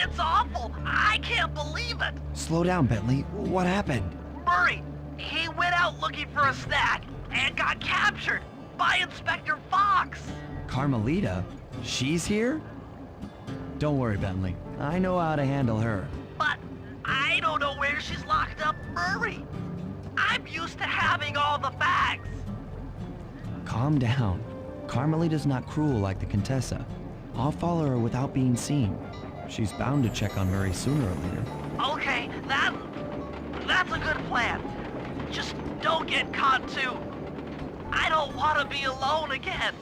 It's awful! I can't believe it! Slow down, Bentley. What happened? Murray, he went out looking for a snack and got captured by Inspector Fox! Carmelita? She's here? Don't worry, Bentley. I know how to handle her. But I don't know where she's locked up, Murray. I'm used to having all the facts. Calm down. Carmelita's not cruel like the Contessa. I'll follow her without being seen. She's bound to check on Murray sooner or later. Okay, that's a good plan. Just don't get caught too. I don't want to be alone again.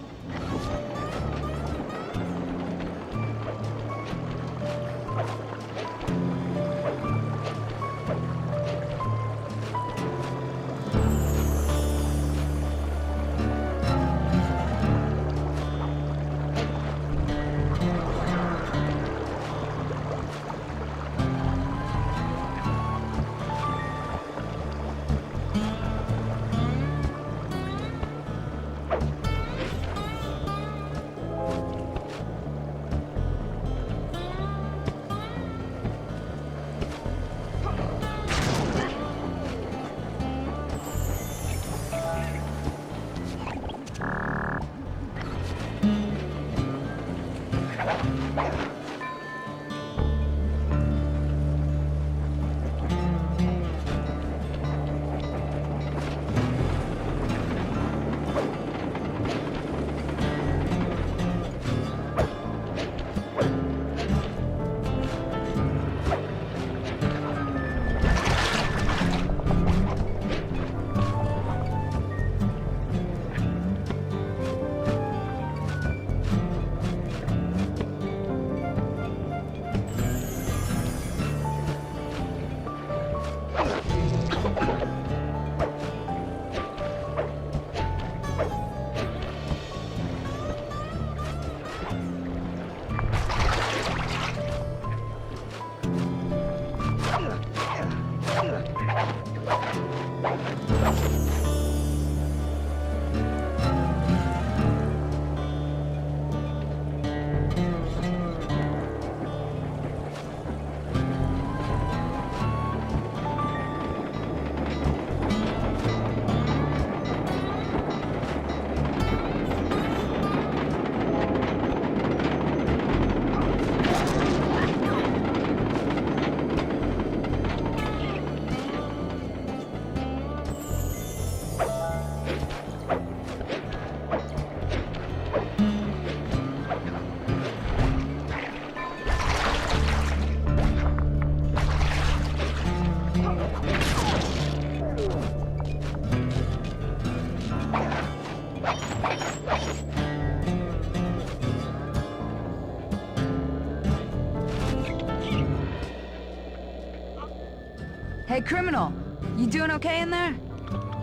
Hey, criminal! You doing okay in there?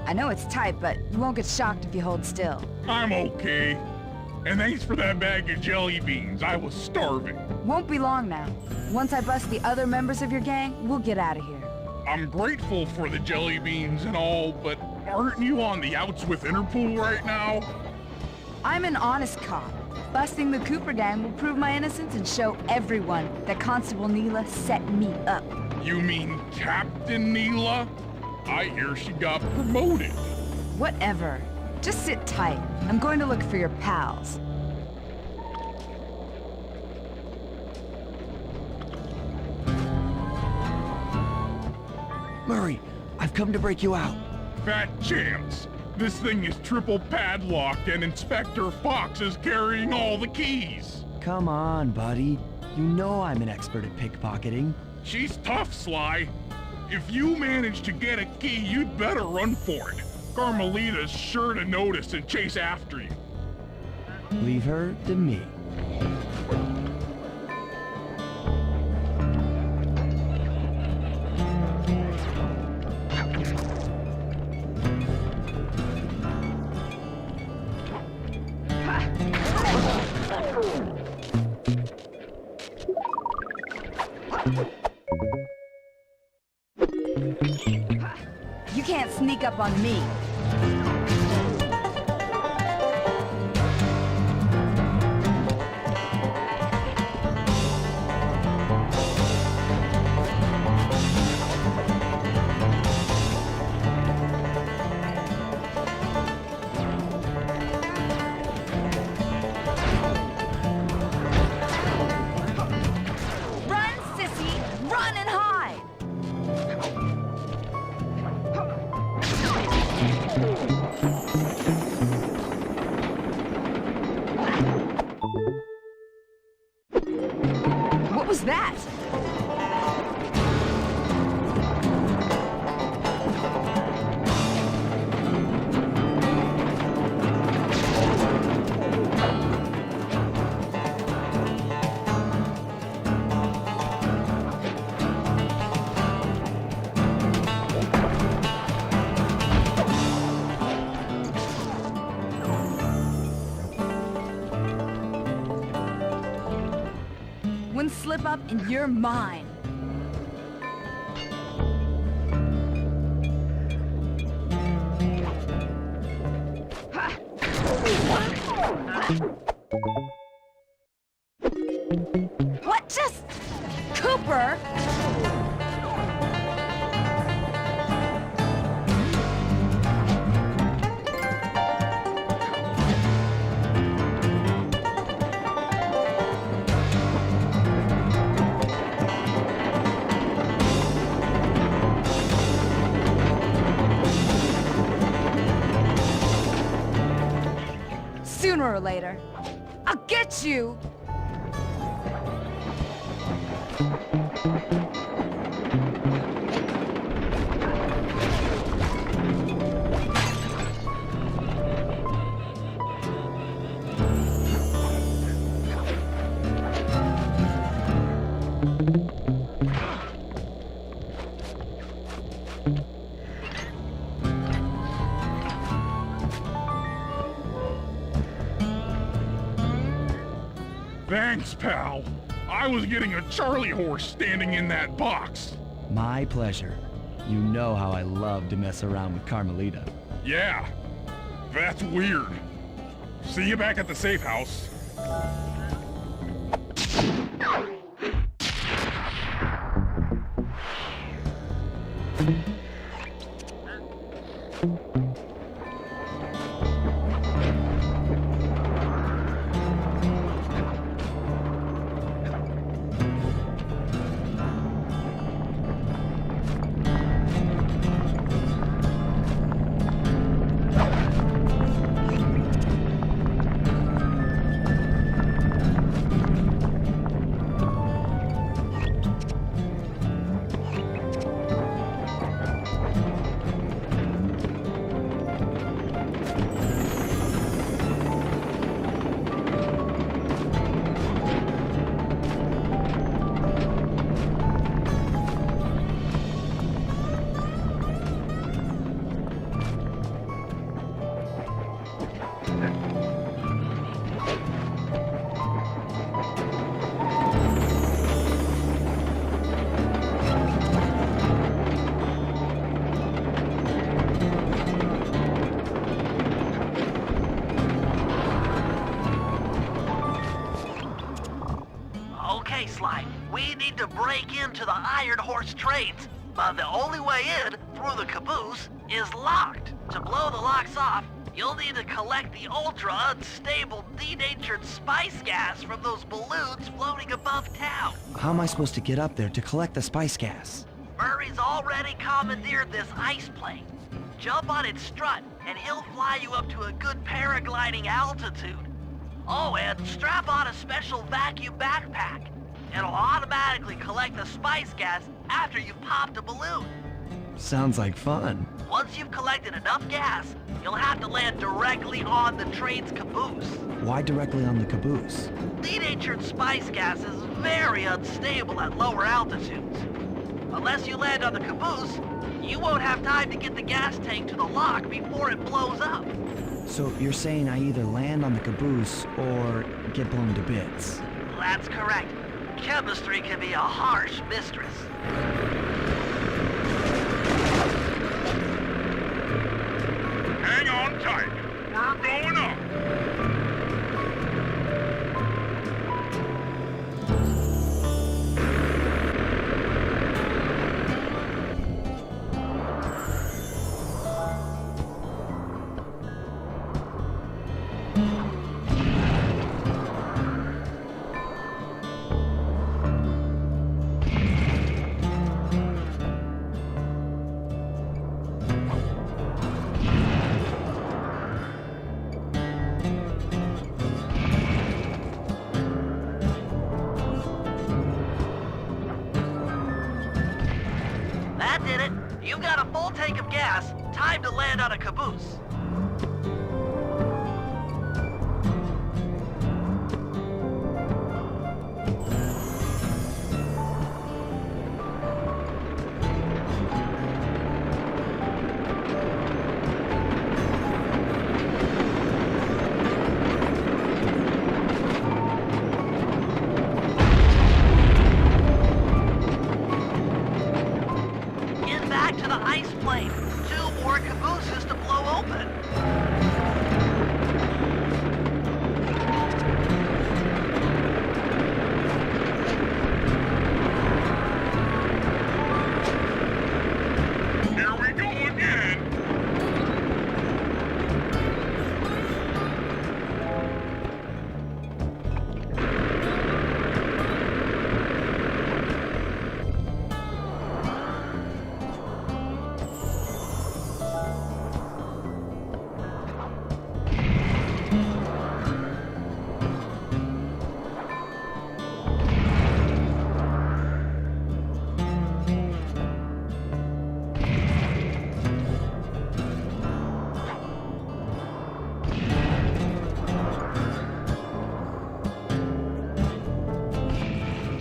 I know it's tight, but you won't get shocked if you hold still. I'm okay. And thanks for that bag of jelly beans. I was starving. Won't be long now. Once I bust the other members of your gang, we'll get out of here. I'm grateful for the jelly beans and all, but aren't you on the outs with Interpol right now? I'm an honest cop. Busting the Cooper gang will prove my innocence and show everyone that Constable Neela set me up. You mean Captain Neela? I hear she got promoted. Whatever. Just sit tight. I'm going to look for your pals. Murray, I've come to break you out. Fat chance. This thing is triple padlocked and Inspector Fox is carrying all the keys. Come on, buddy. You know I'm an expert at pickpocketing. She's tough, Sly. If you manage to get a key, you'd better run for it. Carmelita's sure to notice and chase after you. Leave her to me. You can't sneak up on me. Run, sissy! Run and hide! What was that? One slip up and you're mine. What just... Cooper? Sooner or later, I'll get you! Thanks, pal. I was getting a Charlie horse standing in that box. My pleasure. You know how I love to mess around with Carmelita. Yeah, that's weird. See you back at the safe house. Okay, Sly, we need to break into the Iron Horse trades, but the only way in, through the caboose, is locked. To blow the locks off, you'll need to collect the ultra-unstable, denatured spice gas from those balloons floating above town. How am I supposed to get up there to collect the spice gas? Murray's already commandeered this ice plane. Jump on its strut, and he'll fly you up to a good paragliding altitude. Oh, and strap on a special vacuum backpack. It'll automatically collect the spice gas after you've popped a balloon. Sounds like fun. Once you've collected enough gas, you'll have to land directly on the train's caboose. Why directly on the caboose? Denatured spice gas is very unstable at lower altitudes. Unless you land on the caboose, you won't have time to get the gas tank to the lock before it blows up. So you're saying I either land on the caboose or get blown to bits. That's correct. Chemistry can be a harsh mistress. Hang on tight. We're going up. That did it. You've got a full tank of gas. Time to land on a caboose. Get back to the ice plane. 2 more cabooses to blow open. Here we go again.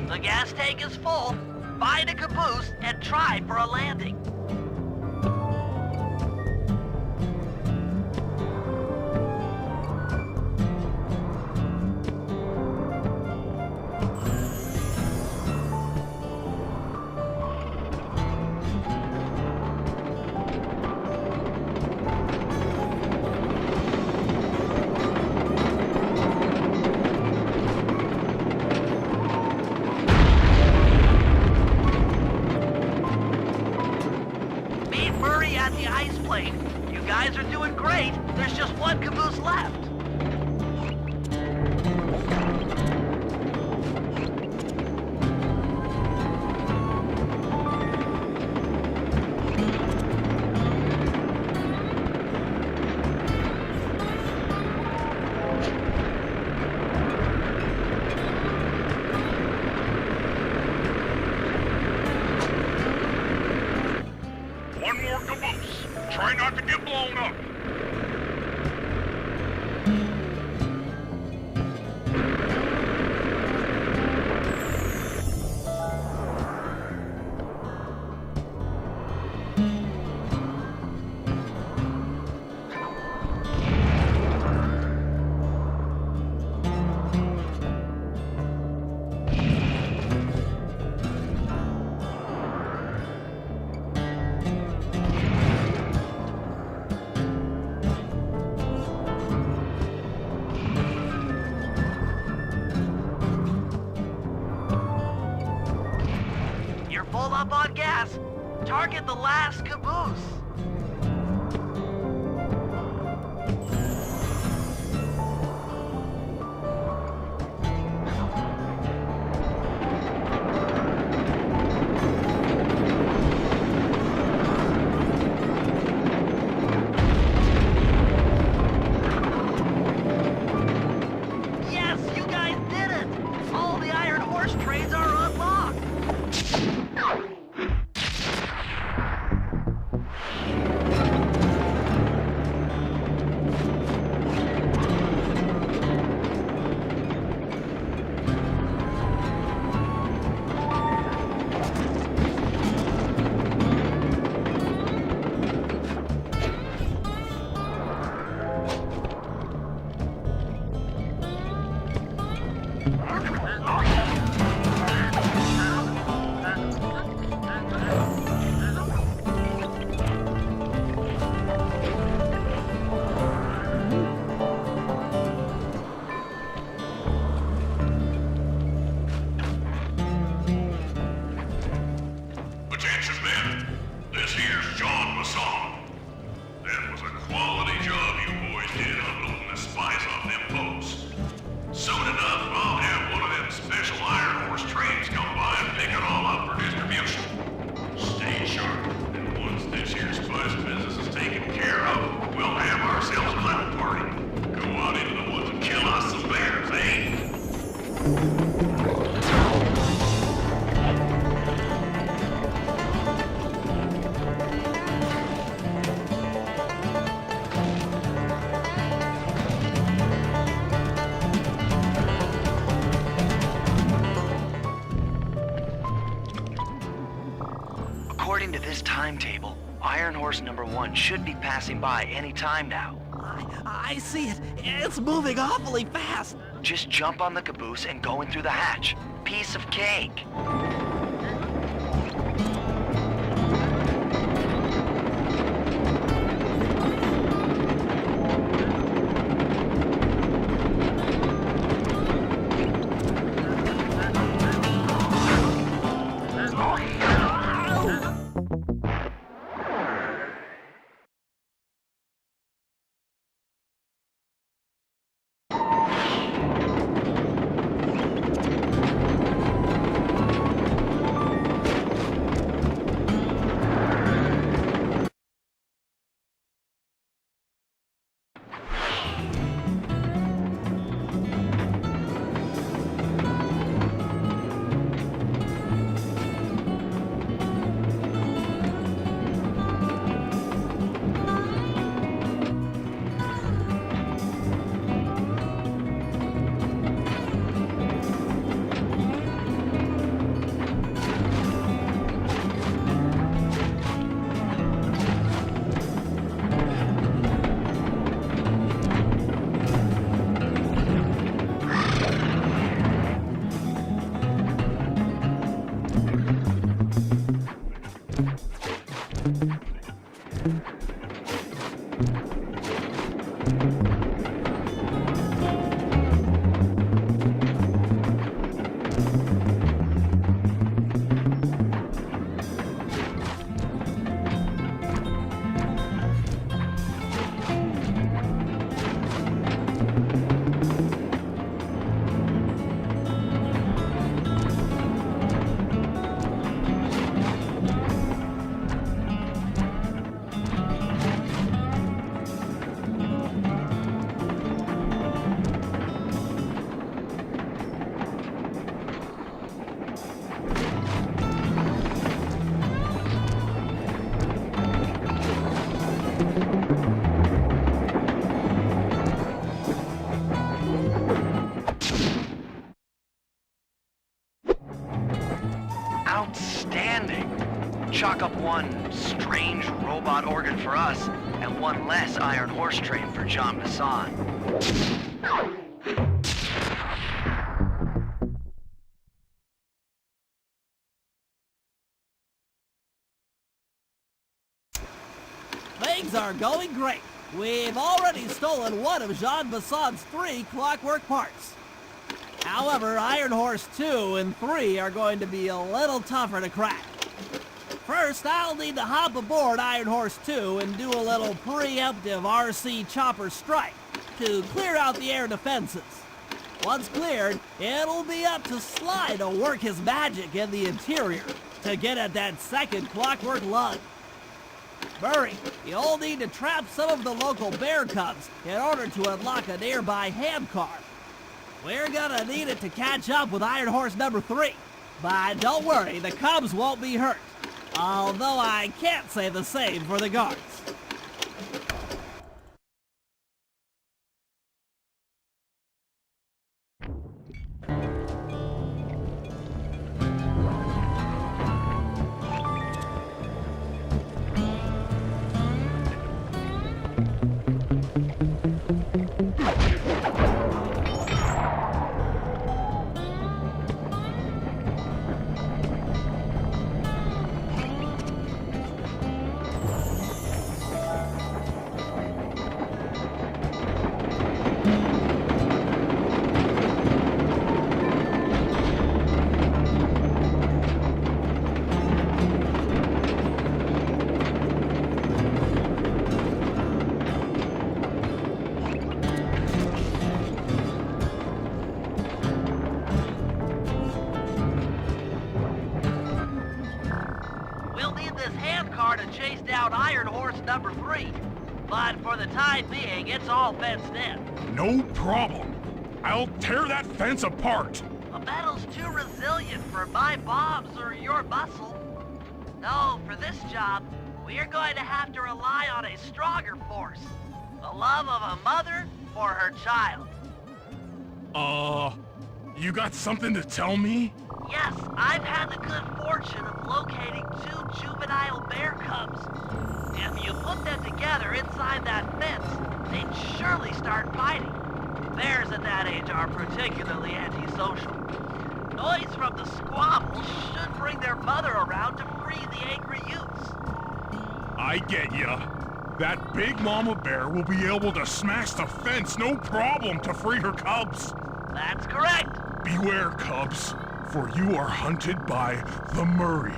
The gas tank is full. Find a caboose and try for a landing. Meet Murray at the ice plane. You guys are doing great. There's just 1 caboose left. One more caboose. Try not to get blown up. You're full up on gas. Target the last caboose. Yes, you guys did it! All the Iron Horse trains are unlocked! According to this timetable, Iron Horse number 1 should be passing by any time now. I see it. It's moving awfully fast. Just jump on the caboose and go in through the hatch. Piece of cake. Outstanding! Chalk up one strange robot organ for us, and one less Iron Horse train for John Bassan. Things are going great. We've already stolen one of Jean Bassan's 3 Clockwerk parts. However, Iron Horse 2 and 3 are going to be a little tougher to crack. First, I'll need to hop aboard Iron Horse 2 and do a little preemptive RC chopper strike to clear out the air defenses. Once cleared, it'll be up to Sly to work his magic in the interior to get at that second Clockwerk lug. Hurry, you'll need to trap some of the local bear cubs in order to unlock a nearby handcar. We're gonna need it to catch up with Iron Horse number 3. But don't worry, the cubs won't be hurt. Although I can't say the same for the guards. around Iron Horse number 3. But for the time being, it's all fenced in. No problem. I'll tear that fence apart. The metal's too resilient for my bombs or your muscle. No, for this job, we are going to have to rely on a stronger force. The love of a mother for her child. You got something to tell me? Yes, I've had the good fortune of locating 2 juvenile bear cubs. If you put them together inside that fence, they'd surely start fighting. Bears at that age are particularly antisocial. Noise from the squabbles should bring their mother around to free the angry youths. I get ya. That big mama bear will be able to smash the fence no problem to free her cubs. That's correct. Beware, cubs, for you are hunted by the Murray.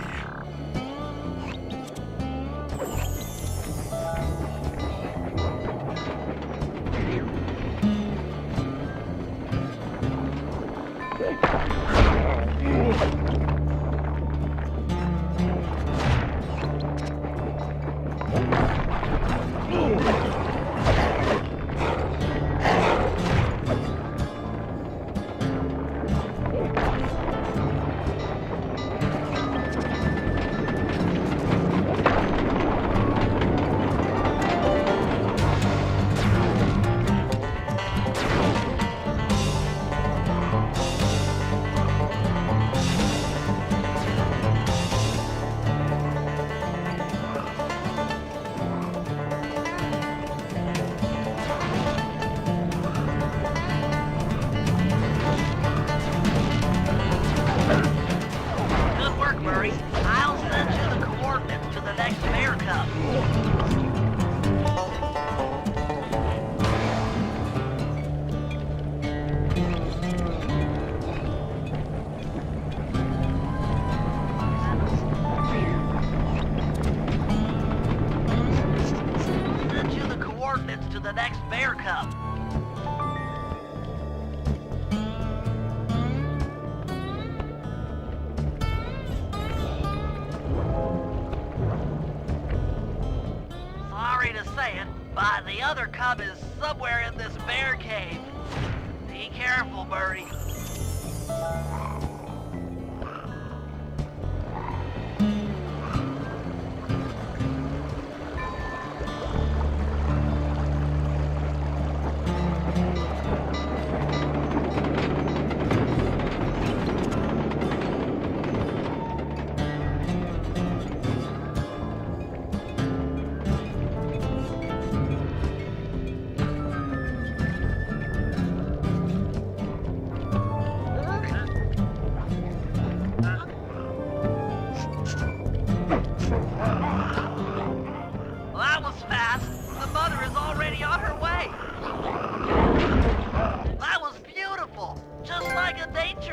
But the other cub is somewhere in this bear cave. Be careful, Murray.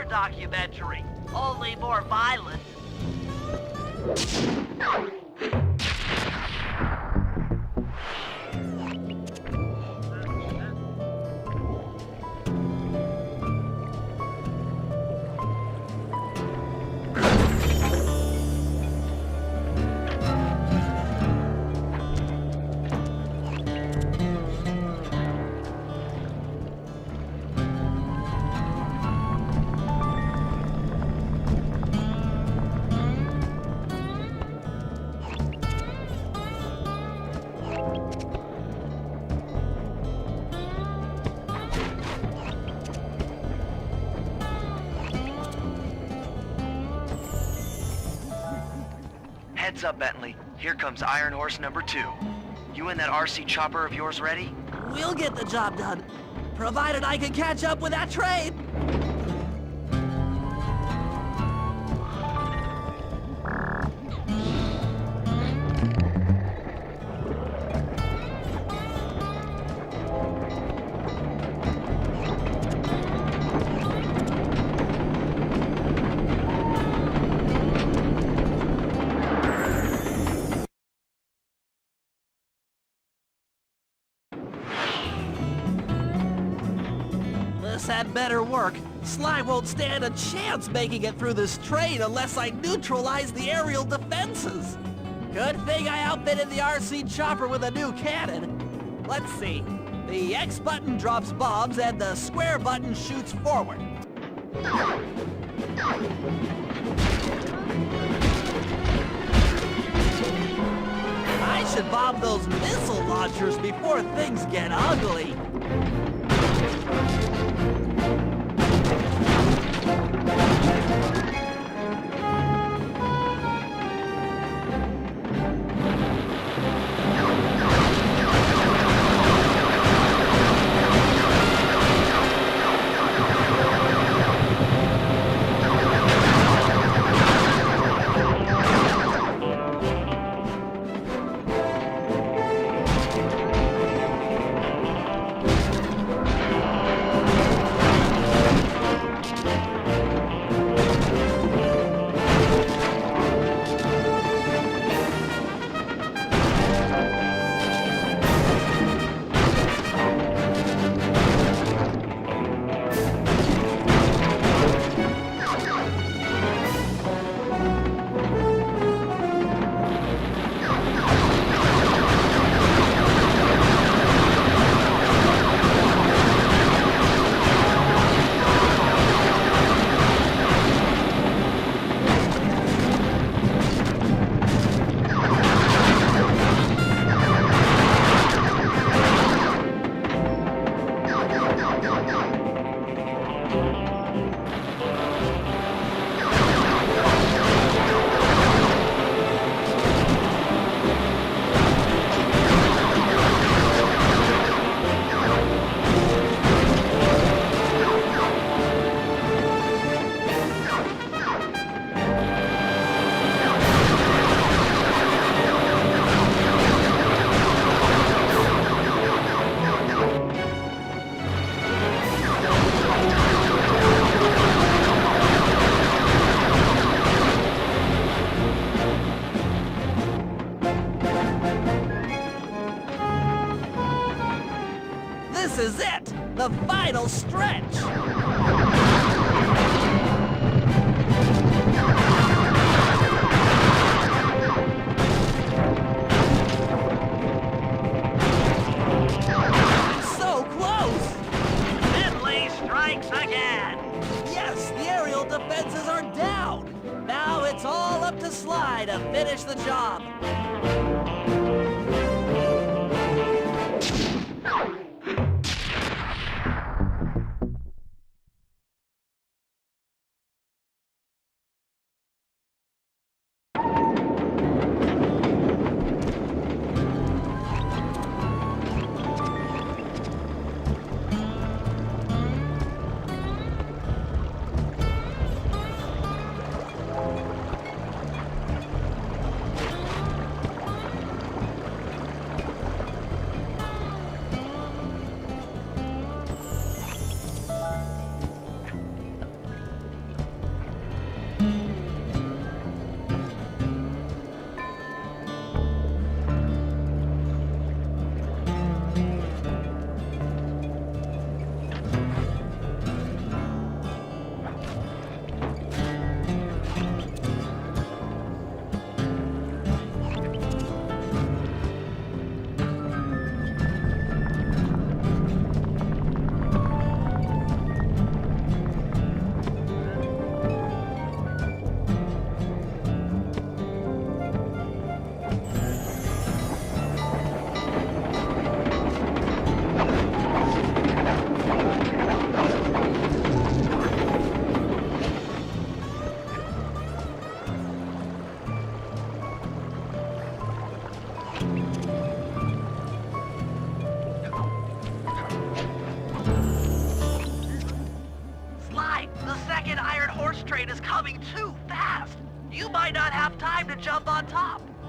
Documentary, only more violent. Heads up, Bentley. Here comes Iron Horse number 2. You and that RC chopper of yours ready? We'll get the job done, provided I can catch up with that train. This had better work. Sly won't stand a chance making it through this train unless I neutralize the aerial defenses. Good thing I outfitted the RC chopper with a new cannon. Let's see. The X button drops bombs and the square button shoots forward. I should bomb those missile launchers before things get ugly. This is it! The final stretch! So close! Bentley strikes again! Yes, the aerial defenses are down! Now it's all up to Sly to finish the job!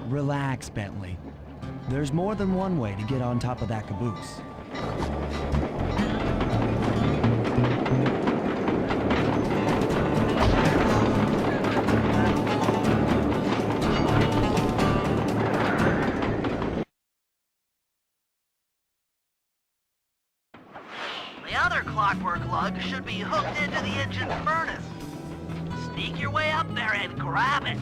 Relax, Bentley. There's more than one way to get on top of that caboose. The other Clockwerk lug should be hooked into the engine furnace. Sneak your way up there and grab it.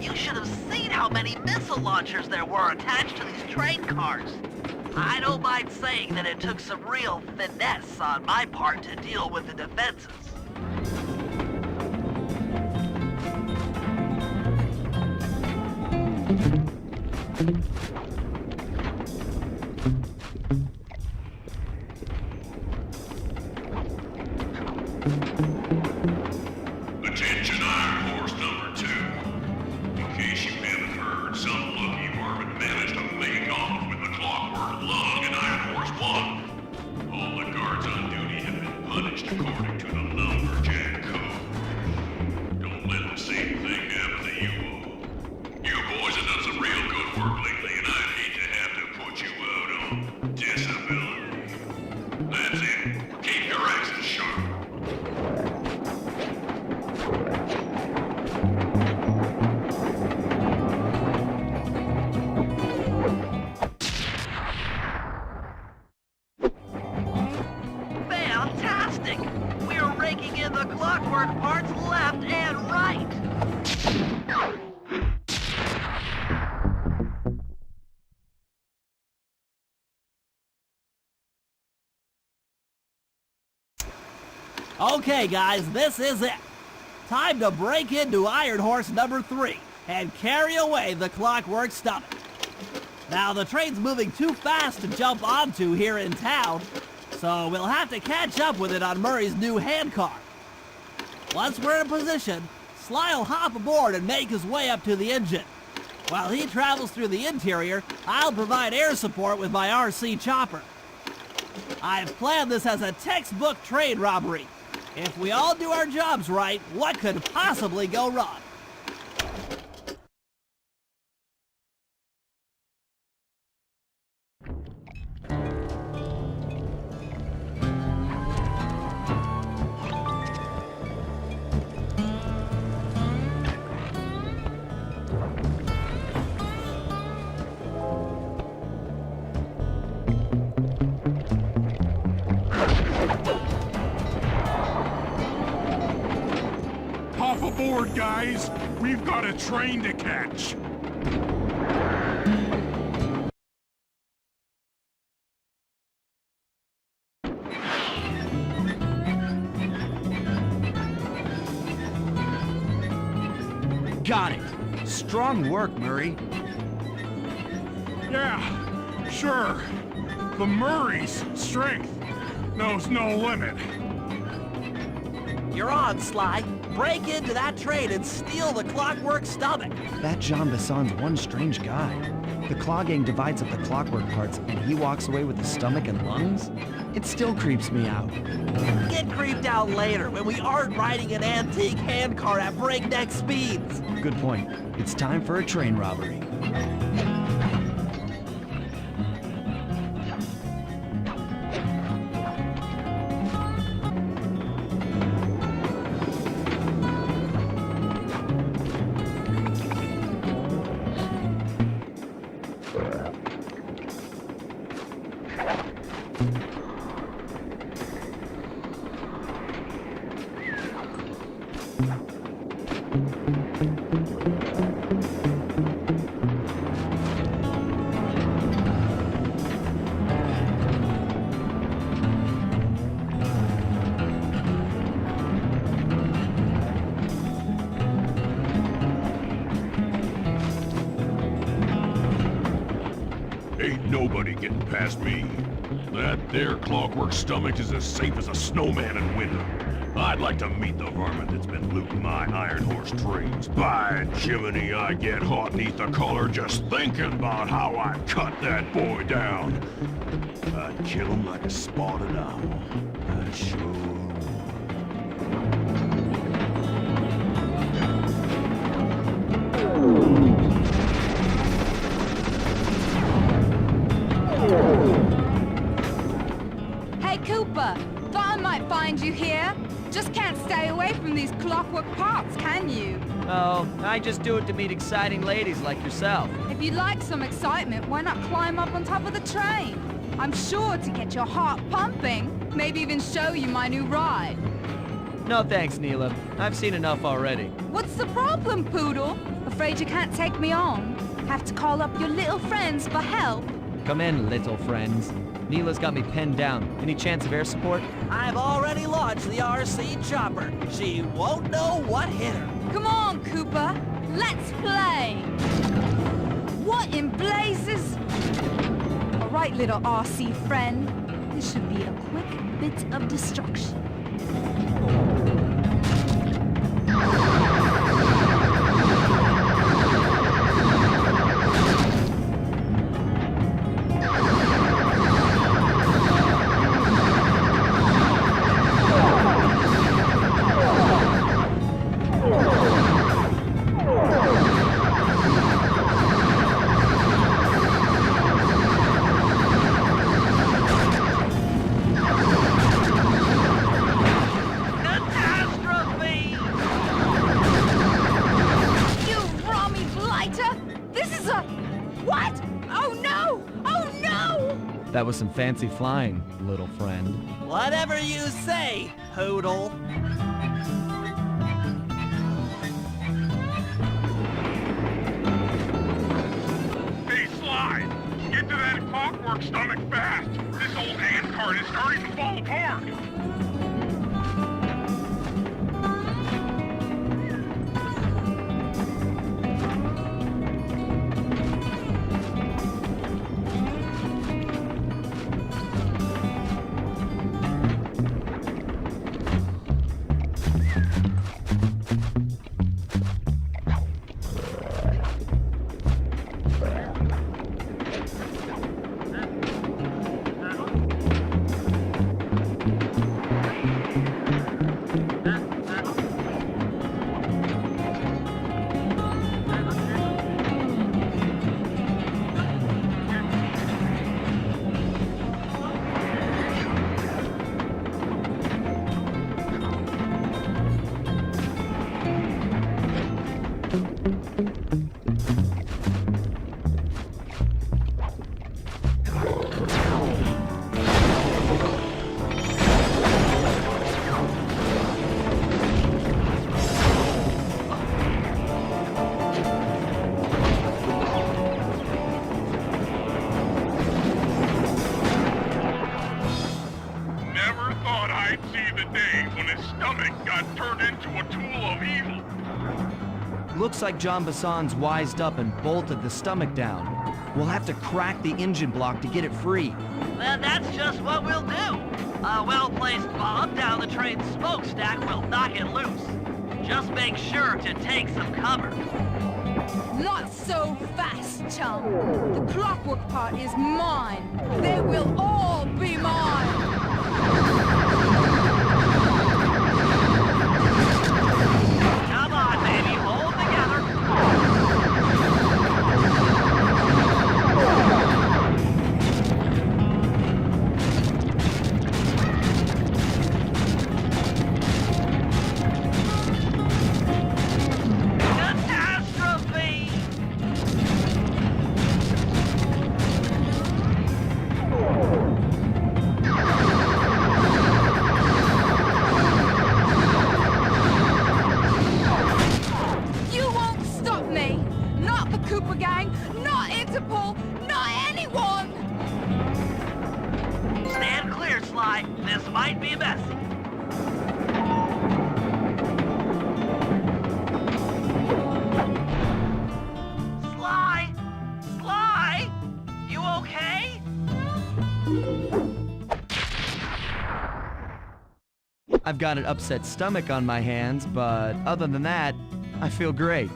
You should have seen how many missile launchers there were attached to these train cars. I don't mind saying that it took some real finesse on my part to deal with the defenses. Attention Iron Horse number 2. In case you haven't heard, some lucky varmint managed to make off with the Clockwerk Lung and Iron Horse 1. All the guards on duty have been punished according to the Lumberjack Code. Don't let the same thing happen to you all. You boys have done some real good work lately, and I'd hate to have to put you out on disability. That's it. Keep your axes sharp. Fantastic! We're raking in the Clockwerk parts left and right! Okay, guys, this is it. Time to break into Iron Horse number 3 and carry away the Clockwerk stomach. Now, the train's moving too fast to jump onto here in town, so we'll have to catch up with it on Murray's new handcar. Once we're in position, Sly will hop aboard and make his way up to the engine. While he travels through the interior, I'll provide air support with my RC chopper. I've planned this as a textbook train robbery. If we all do our jobs right, what could possibly go wrong? Hop aboard, guys. We've got a train to catch. Got it. Strong work, Murray. Yeah, sure. The Murray's strength knows no limit. You're on, Sly. Break into that train and steal the Clockwerk stomach. That Jean Besson's one strange guy. The Klaww Gang divides up the Clockwerk parts and he walks away with the stomach and lungs? It still creeps me out. Get creeped out later when we aren't riding an antique handcar at breakneck speeds. Good point. It's time for a train robbery. Ain't nobody getting past me. That there Clockwerk stomach is as safe as a snowman in winter. I'd like to meet the varmint that's been looting my iron horse trains. By Jiminy, I get hot neath the collar just thinking about how I cut that boy down. I'd kill him like a spotted owl. I sure would. Hey, Cooper. Thought I might find you here. Just can't stay away from these Clockwerk parts, can you? Oh, I just do it to meet exciting ladies like yourself. If you'd like some excitement, why not climb up on top of the train? I'm sure to get your heart pumping. Maybe even show you my new ride. No thanks, Neela. I've seen enough already. What's the problem, Poodle? Afraid you can't take me on? Have to call up your little friends for help? Come in, little friends. Neela's got me pinned down. Any chance of air support? I've already launched the RC chopper. She won't know what hit her. Come on, Cooper. Let's play. What in blazes? All right, little RC friend. This should be a quick bit of destruction. That was some fancy flying, little friend. Whatever you say, Poodle. Hey, Sly! Get to that Clockwerk stomach fast! This old ant cart is starting to fall apart! Looks like John Bassan's wised up and bolted the stomach down. We'll have to crack the engine block to get it free. Well, that's just what we'll do. A well-placed bomb down the train's smokestack will knock it loose. Just make sure to take some cover. Not so fast, chum. The Clockwerk part is mine. They will all be mine. Come on, baby, hold together. Catastrophe! You won't stop me. Not the Cooper Gang, not Interpol, not anyone. Stand clear, Sly. This might be messy. Sly! Sly! You okay? I've got an upset stomach on my hands, but other than that, I feel great.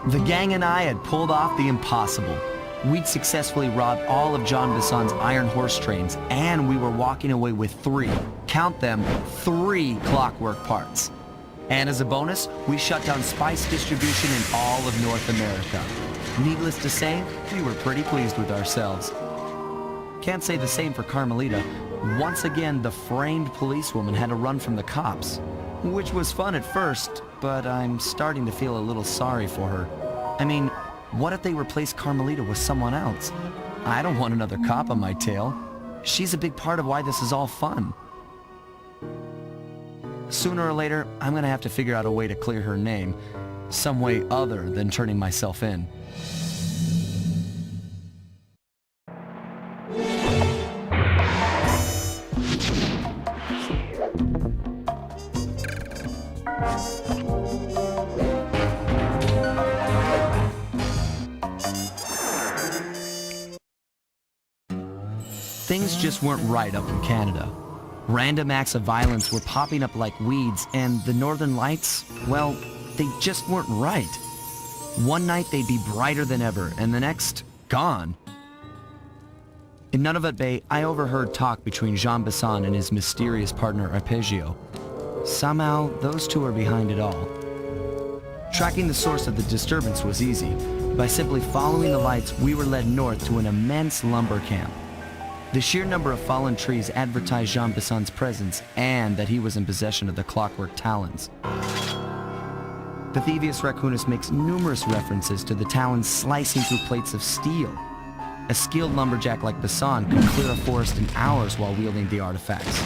The gang and I had pulled off the impossible. We'd successfully robbed all of Jean Bisson's iron horse trains, and we were walking away with 3, count them, 3 Clockwerk parts. And as a bonus, we shut down spice distribution in all of North America. Needless to say, we were pretty pleased with ourselves. Can't say the same for Carmelita. Once again, the framed policewoman had to run from the cops, which was fun at first, but I'm starting to feel a little sorry for her. I mean, what if they replace Carmelita with someone else? I don't want another cop on my tail. She's a big part of why this is all fun. Sooner or later, I'm gonna have to figure out a way to clear her name. Some way other than turning myself in. Things just weren't right up in Canada. Random acts of violence were popping up like weeds, and the Northern Lights, well, they just weren't right. One night they'd be brighter than ever, and the next, gone. In Nunavut Bay, I overheard talk between Jean Bisson and his mysterious partner Arpeggio. Somehow, those two are behind it all. Tracking the source of the disturbance was easy. By simply following the lights, we were led north to an immense lumber camp. The sheer number of fallen trees advertised Jean Bisson's presence and that he was in possession of the Clockwerk talons. The Thievius Raccoonus makes numerous references to the talons slicing through plates of steel. A skilled lumberjack like Bisson could clear a forest in hours while wielding the artifacts.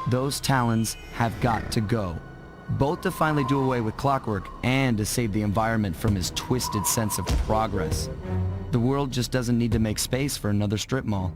Those talons have got to go, both to finally do away with Clockwerk and to save the environment from his twisted sense of progress. The world just doesn't need to make space for another strip mall.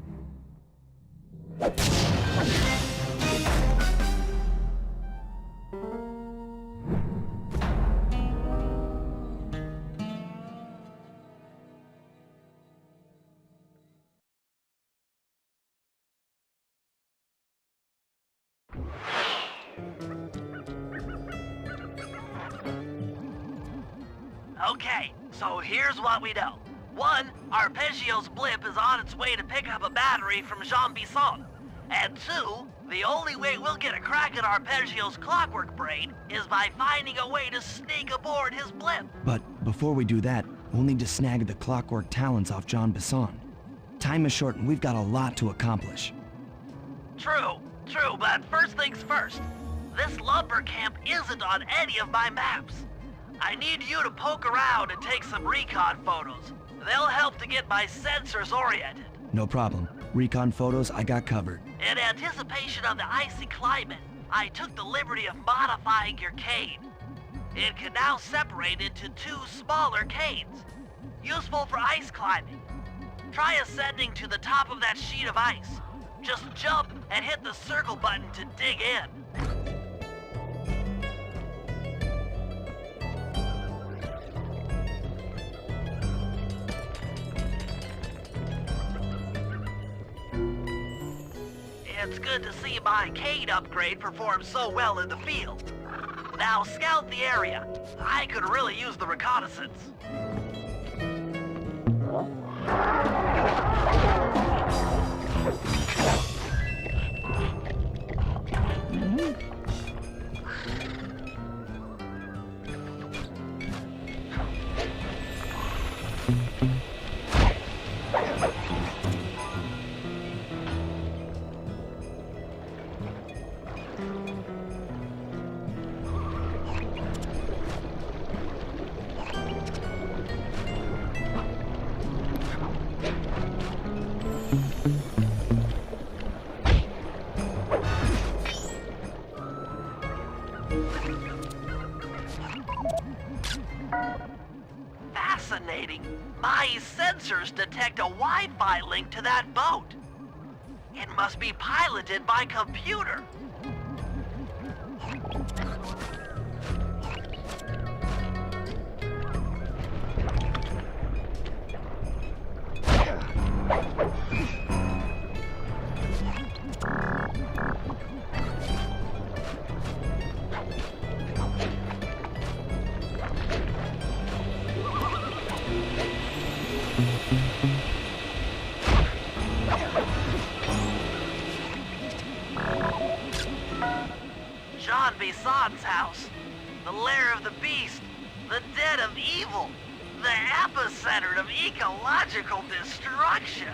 Okay, so here's what we know. 1, Arpeggio's blip is on its way to pick up a battery from Jean Bisson. And 2, the only way we'll get a crack at Arpeggio's Clockwerk brain is by finding a way to sneak aboard his blip. But before we do that, we'll need to snag the Clockwerk talons off Jean Bisson. Time is short and we've got a lot to accomplish. True, but first things first. This lumber camp isn't on any of my maps. I need you to poke around and take some recon photos. They'll help to get my sensors oriented. No problem. Recon photos I got covered. In anticipation of the icy climate, I took the liberty of modifying your cane. It can now separate into 2 smaller canes, useful for ice climbing. Try ascending to the top of that sheet of ice. Just jump and hit the circle button to dig in. It's good to see my cane upgrade perform so well in the field. Now scout the area. I could really use the reconnaissance. Fascinating. My sensors detect a Wi-Fi link to that boat. It must be piloted by computer. the lair of the beast, the den of evil, the epicenter of ecological destruction.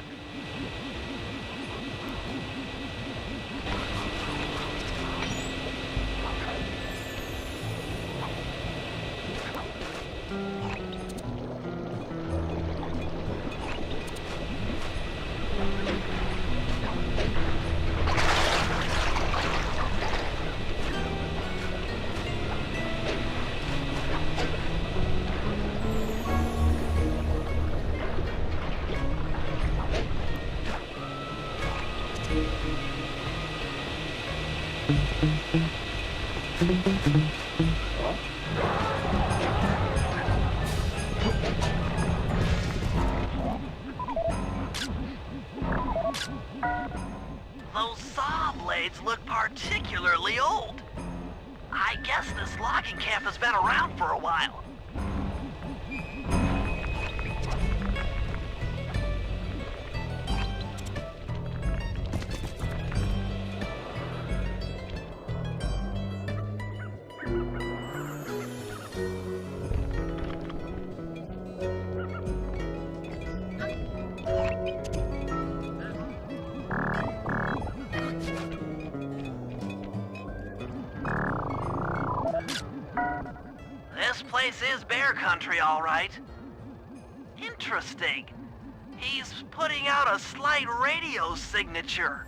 Those saw blades look particularly old. I guess this logging camp has been around for a while. This place is bear country, all right. Interesting. He's putting out a slight radio signature.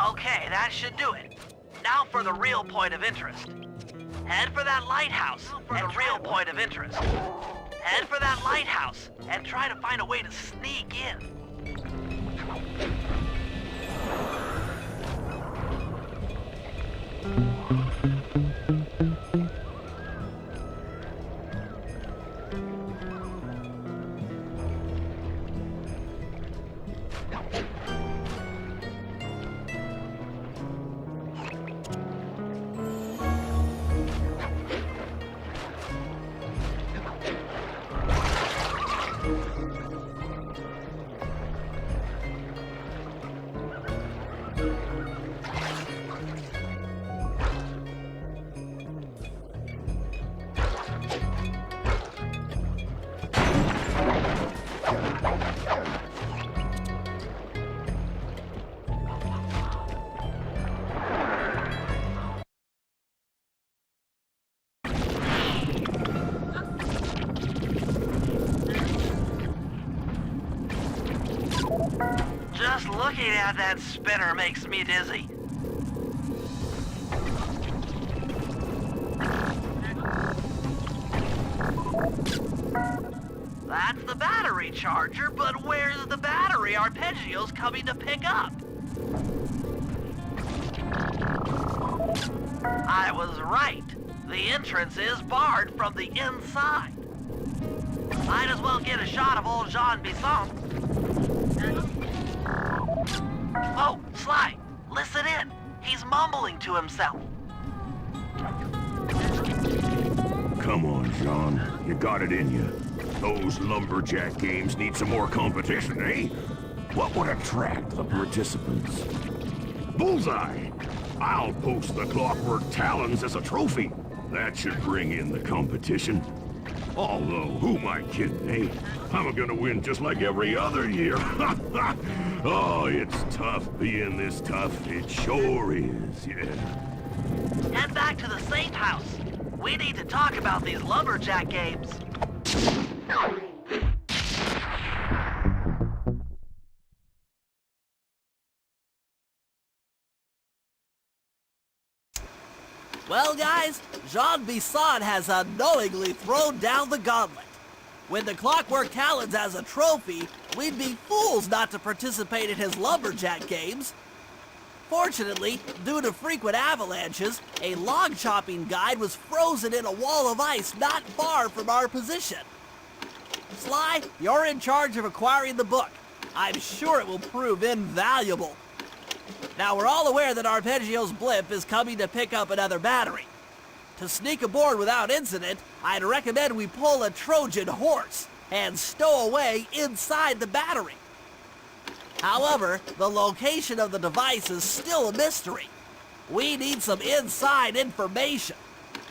Okay, that should do it. Now for the real point of interest. Head for that lighthouse for the real point of interest. Head for that lighthouse and try to find a way to sneak in. Just looking at that spinner makes me dizzy. That's the battery charger, but where's the battery arpeggios coming to pick up? I was right. The entrance is barred from the inside. Might as well get a shot of old Jean Bisson. Oh, Sly, listen in. He's mumbling to himself. Come on, Jean. You got it in you. Those lumberjack games need some more competition, eh? What would attract the participants? Bullseye! I'll post the Clockwerk talons as a trophy. That should bring in the competition. Although, who am I kidding, eh? I'm gonna win just like every other year. Oh, it's tough being this tough. It sure is, yeah. Head back to the safe house. We need to talk about these lumberjack games. Well, guys, Jean Bisson has unknowingly thrown down the gauntlet. With the Clockwerk talons as a trophy, we'd be fools not to participate in his lumberjack games. Fortunately, due to frequent avalanches, a log chopping guide was frozen in a wall of ice not far from our position. Sly, you're in charge of acquiring the book. I'm sure it will prove invaluable. Now, we're all aware that Arpeggio's blimp is coming to pick up another battery. To sneak aboard without incident, I'd recommend we pull a Trojan horse and stow away inside the battery. However, the location of the device is still a mystery. We need some inside information.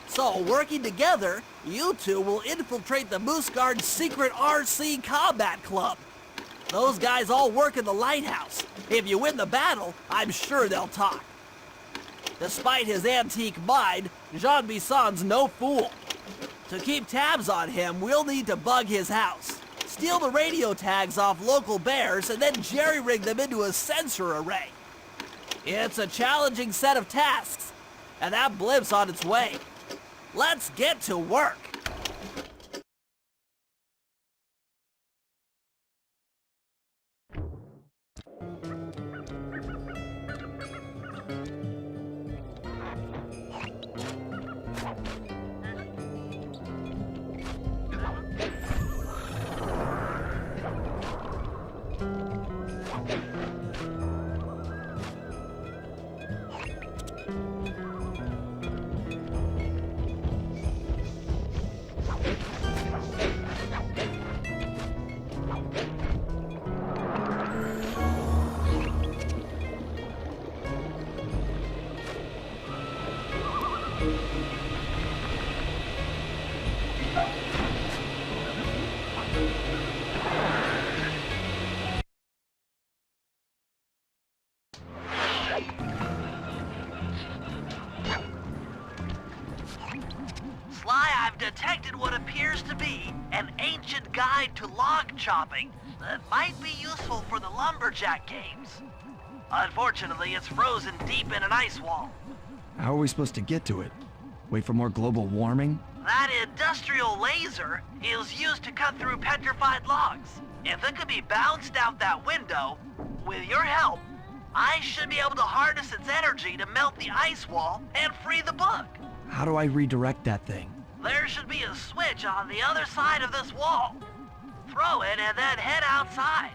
So, working together, you two will infiltrate the Moose Guard's secret RC combat club. Those guys all work in the lighthouse. If you win the battle, I'm sure they'll talk. Despite his antique mind, Jean Bisson's no fool. To keep tabs on him, we'll need to bug his house, steal the radio tags off local bears, and then jerry-rig them into a sensor array. It's a challenging set of tasks, and that blimp's on its way. Let's get to work. Sly, I've detected what appears to be an ancient guide to log chopping that might be useful for the lumberjack games. Unfortunately, it's frozen deep in an ice wall. How are we supposed to get to it? Wait for more global warming? That industrial laser is used to cut through petrified logs. If it could be bounced out that window, with your help, I should be able to harness its energy to melt the ice wall and free the book. How do I redirect that thing? There should be a switch on the other side of this wall. Throw it and then head outside.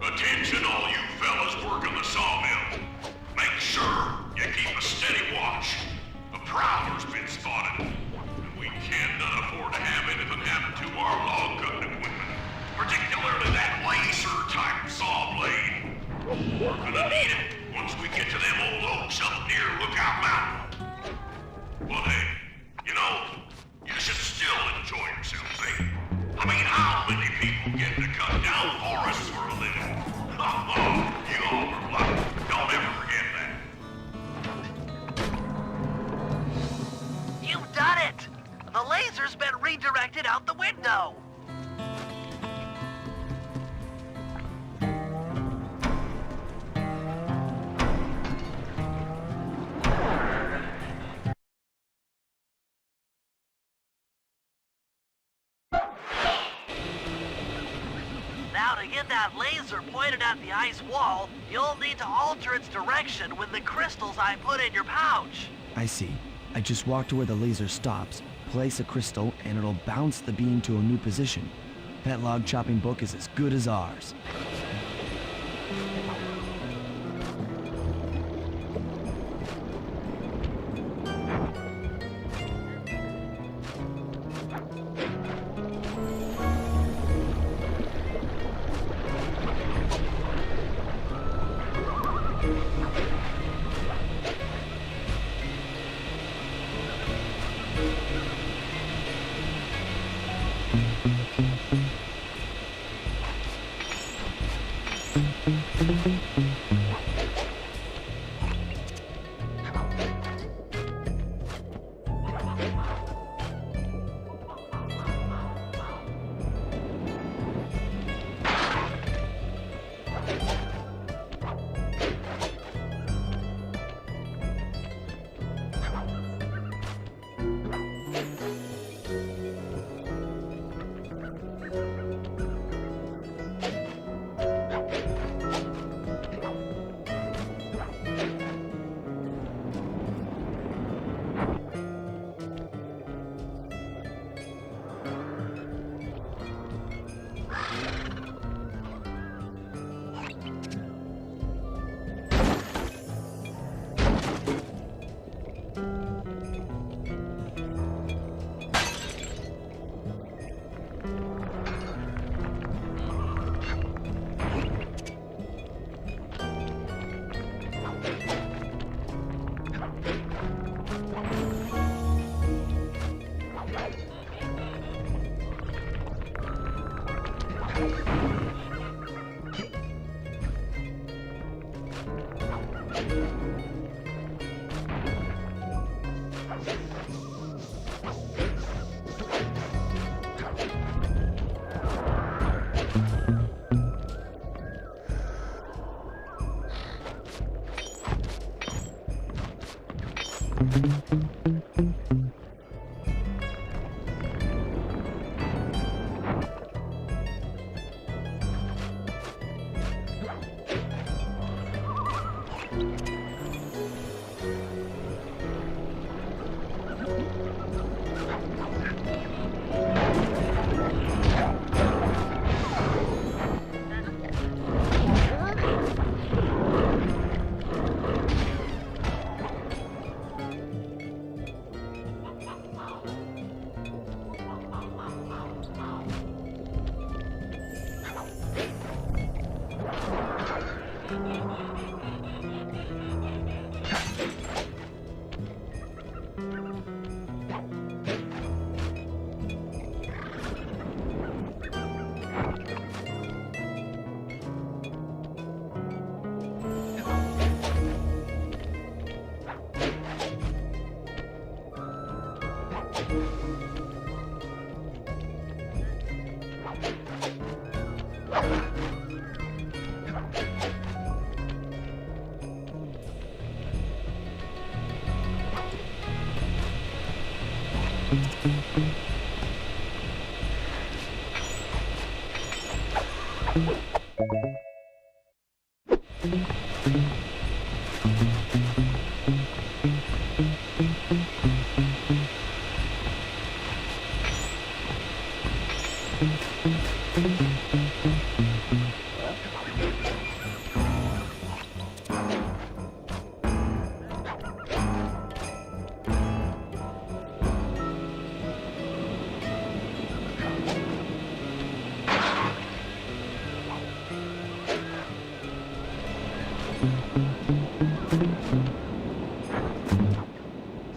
Attention all you fellas working the sawmill. Make sure you keep a steady watch. A prowler's been spotted. And we cannot afford to have anything happen to our log cutting equipment. Particularly that laser-type saw blade. We're gonna need it once we get to them old oaks up near Lookout Mountain. But hey, you know, you should still enjoy yourselves, eh? I mean, how many people get to cut down forests for a living? You all are lucky. Don't ever forget that. You've done it! The laser's been redirected out the window. Now, to get that laser pointed at the ice wall, you'll need to alter its direction with the crystals I put in your pouch. I see. I just walk to where the laser stops, place a crystal, and it'll bounce the beam to a new position. That log chopping book is as good as ours.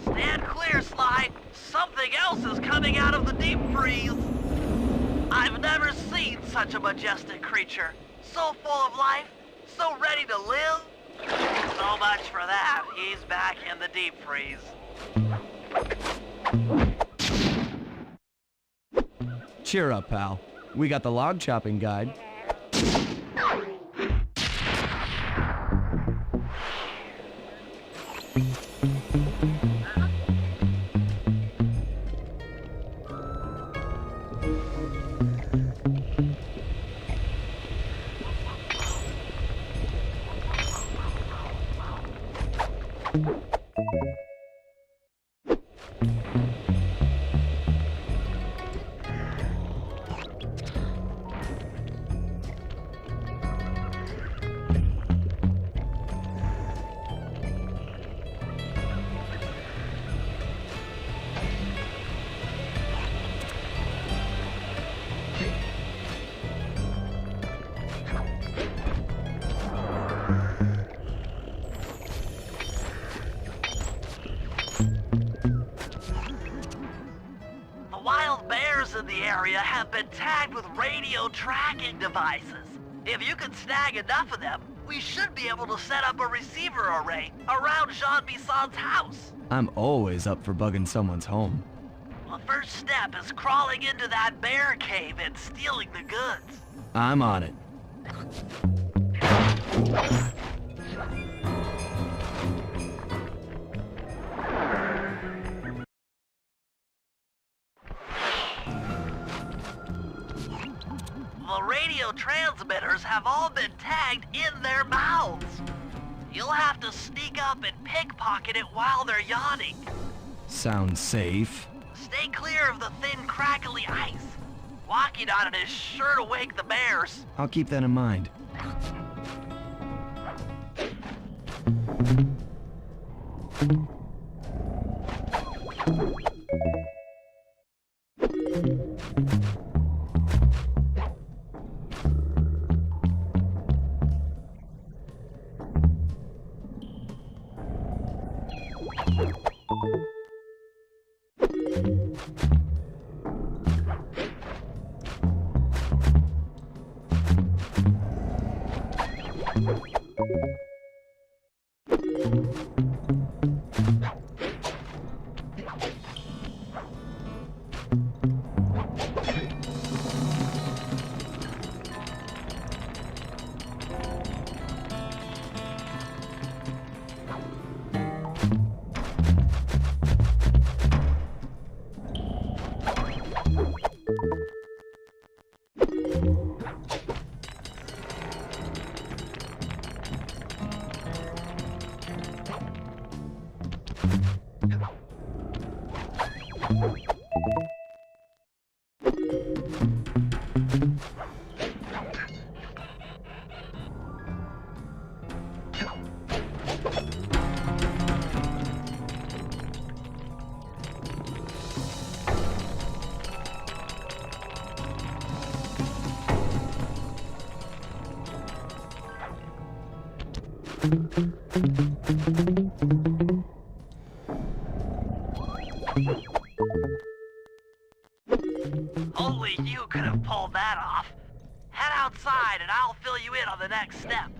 Stand clear, Sly. Something else is coming out of the deep freeze. I've never seen such a majestic creature. So full of life, so ready to live. So much for that. He's back in the deep freeze. Cheer up, pal. We got the log chopping guide. In the area have been tagged with radio tracking devices. If you can snag enough of them, we should be able to set up a receiver array around Jean Bisson's house. I'm always up for bugging someone's home. The first step is crawling into that bear cave and stealing the goods. I'm on it. The radio transmitters have all been tagged in their mouths. You'll have to sneak up and pickpocket it while they're yawning. Sounds safe. Stay clear of the thin, crackly ice. Walking on it is sure to wake the bears. I'll keep that in mind. Only you could have pulled that off. Head outside and I'll fill you in on the next step.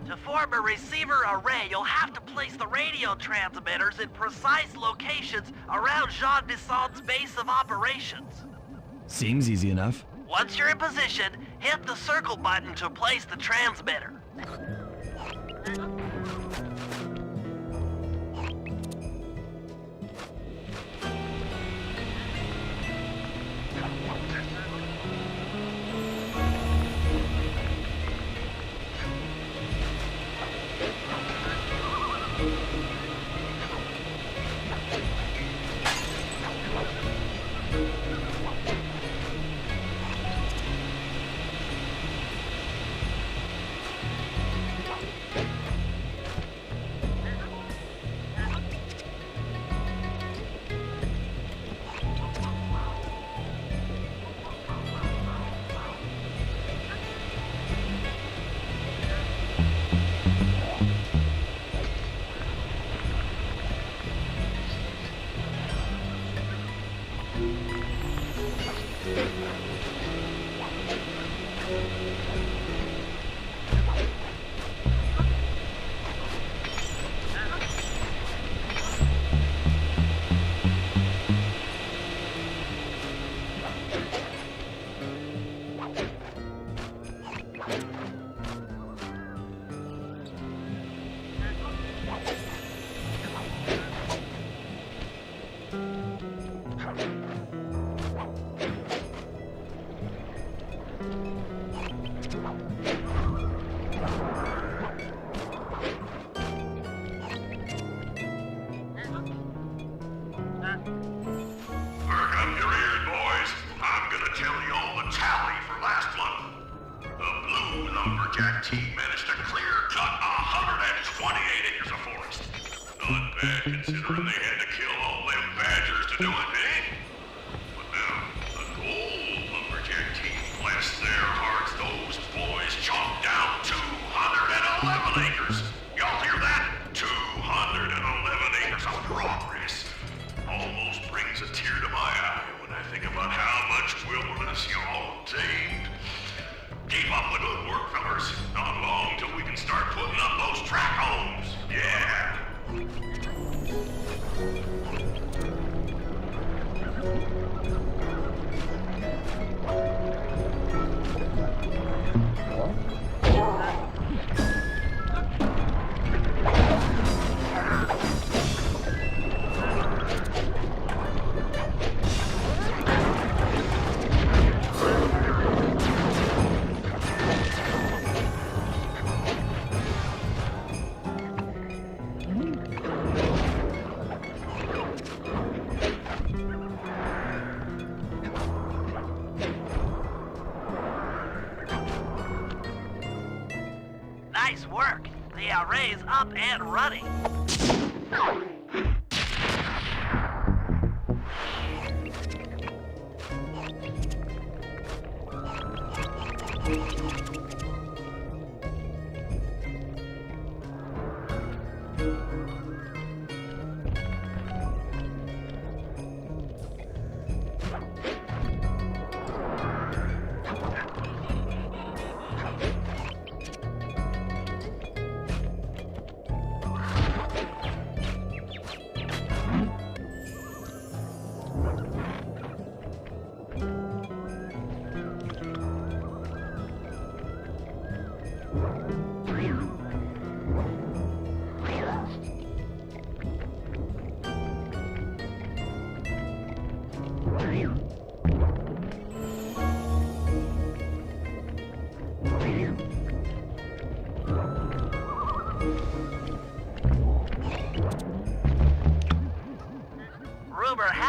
To form a receiver array, you'll have to place the radio transmitters in precise locations around Jean Bisson's base of operations. Seems easy enough. Once you're in position, hit the circle button to place the transmitter. Considering they had to kill all them badgers to do it, eh? But now, the gold lumberjack team, bless their hearts, those boys chopped down 211 acres. Y'all hear that? 211 acres of progress. Almost brings a tear to my eye when I think about how much wilderness y'all obtained. Keep up the good work, fellas. Not long till we can start putting up those track homes. Yeah. Nice work. The array's up and running.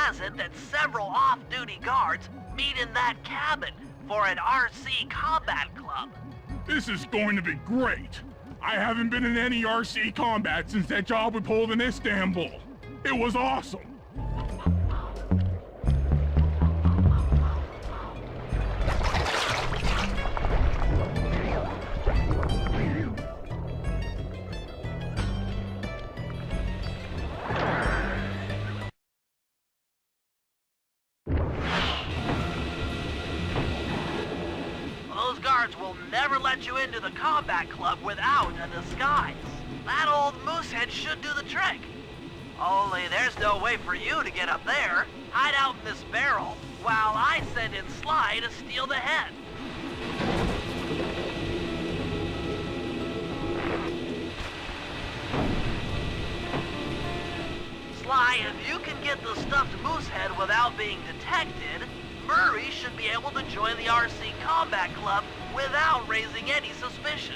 has it that several off-duty guards meet in that cabin for an RC combat club. This is going to be great. I haven't been in any RC combat since that job we pulled in Istanbul. It was awesome. Those guards will never let you into the combat club without a disguise. That old moosehead should do the trick. Only there's no way for you to get up there. Hide out in this barrel while I send in Sly to steal the head. Sly, if you can get the stuffed moosehead without being detected, Murray should be able to join the RC Combat Club without raising any suspicion.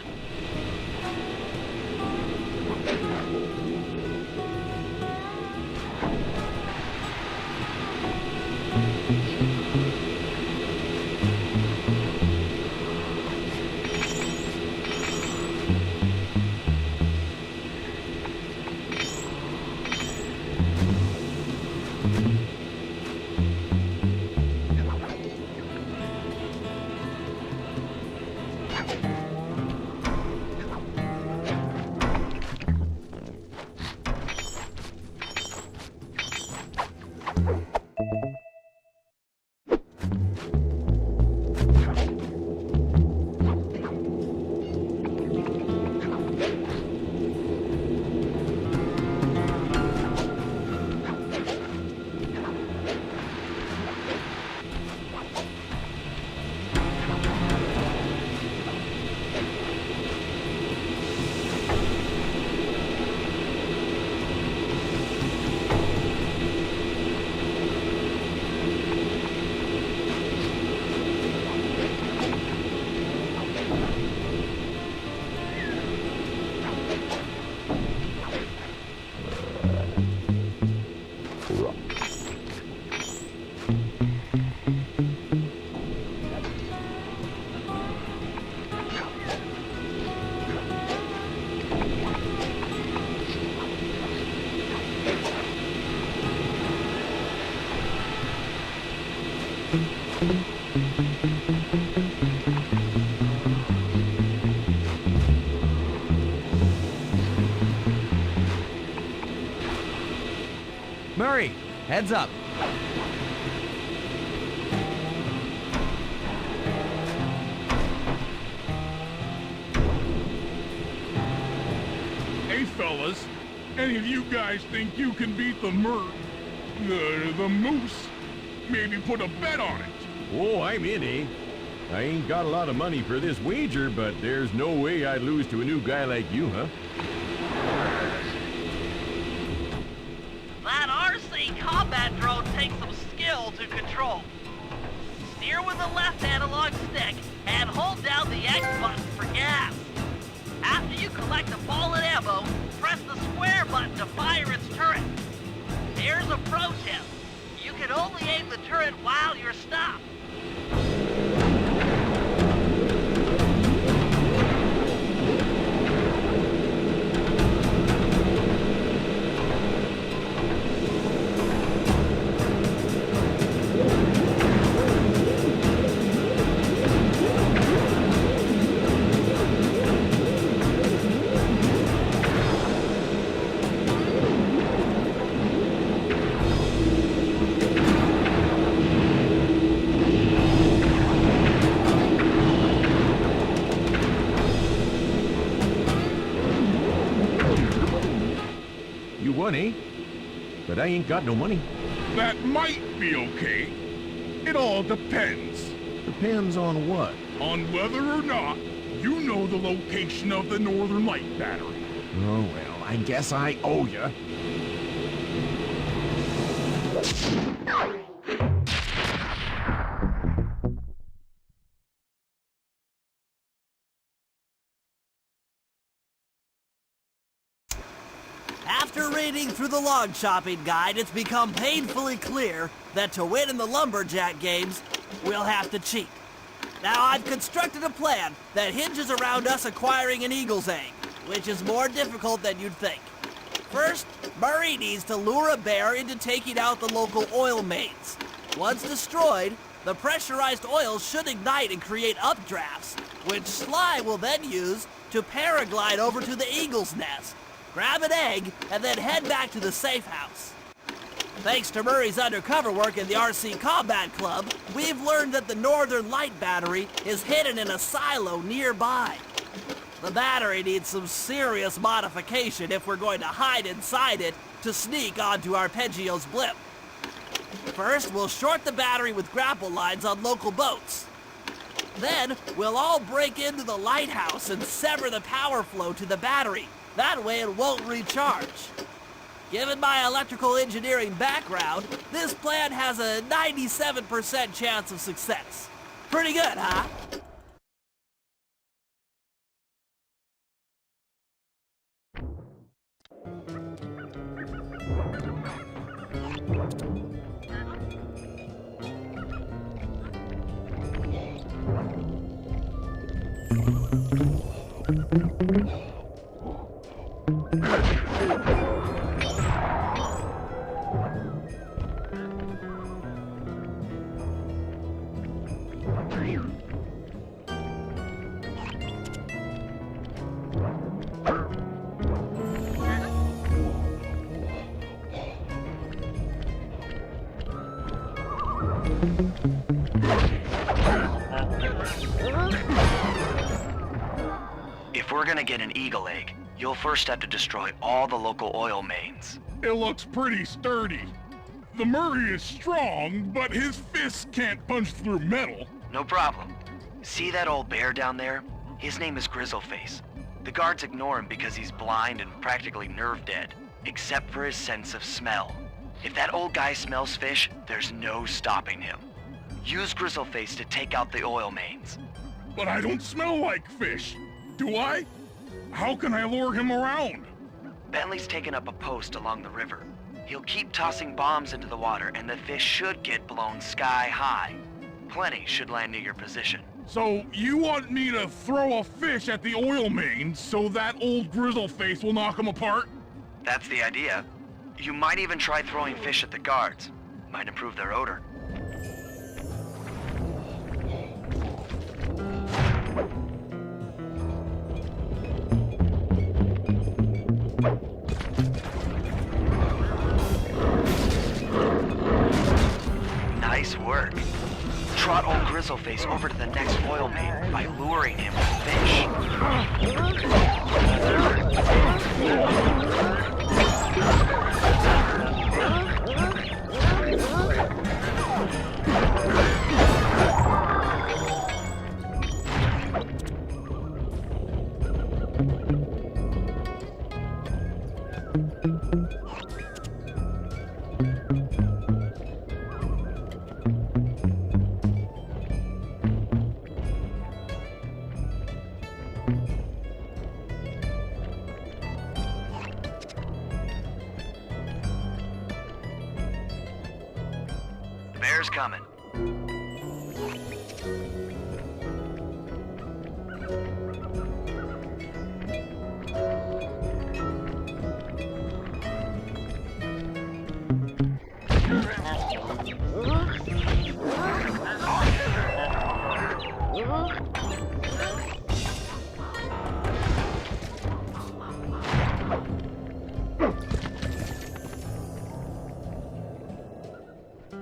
Murray, heads up. Hey fellas, any of you guys think you can beat the moose? Maybe put a bet on it. Oh, I'm in, eh? I ain't got a lot of money for this wager, but there's no way I'd lose to a new guy like you, huh? That RC combat drone takes some skill to control. Steer with the left analog stick and hold down the X button for gas. After you collect a ball and ammo, press the square button to fire its turret. Here's a pro tip. You can only aim the turret while you're stopped. Eh? But I ain't got no money. That might be okay. It all depends. Depends on what? On whether or not you know the location of the Northern Light battery. Oh, well, I guess I owe ya. After reading through the log chopping guide, it's become painfully clear that to win in the lumberjack games, we'll have to cheat. Now, I've constructed a plan that hinges around us acquiring an eagle's egg, which is more difficult than you'd think. First, Murray needs to lure a bear into taking out the local oil mains. Once destroyed, the pressurized oil should ignite and create updrafts, which Sly will then use to paraglide over to the eagle's nest, grab an egg, and then head back to the safe house. Thanks to Murray's undercover work in the RC Combat Club, we've learned that the Northern Light battery is hidden in a silo nearby. The battery needs some serious modification if we're going to hide inside it to sneak onto Arpeggio's blimp. First, we'll short the battery with grapple lines on local boats. Then, we'll all break into the lighthouse and sever the power flow to the battery. That way it won't recharge. Given my electrical engineering background, this plan has a 97% chance of success. Pretty good, huh? If we're gonna get an eagle egg, you'll first have to destroy all the local oil mains. It looks pretty sturdy. The Murray is strong, but his fists can't punch through metal. No problem. See that old bear down there? His name is Grizzleface. The guards ignore him because he's blind and practically nerve dead, except for his sense of smell. If that old guy smells fish, there's no stopping him. Use Grizzleface to take out the oil mains. But I don't smell like fish, do I? How can I lure him around? Bentley's taken up a post along the river. He'll keep tossing bombs into the water and the fish should get blown sky high. Plenty should land near your position. So you want me to throw a fish at the oil mains so that old Grizzleface will knock him apart? That's the idea. You might even try throwing fish at the guards. Might improve their odor. Nice work. Trot old Grizzleface over to the next oil main by luring him with fish. Bear's coming.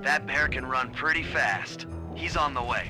That bear can run pretty fast. He's on the way.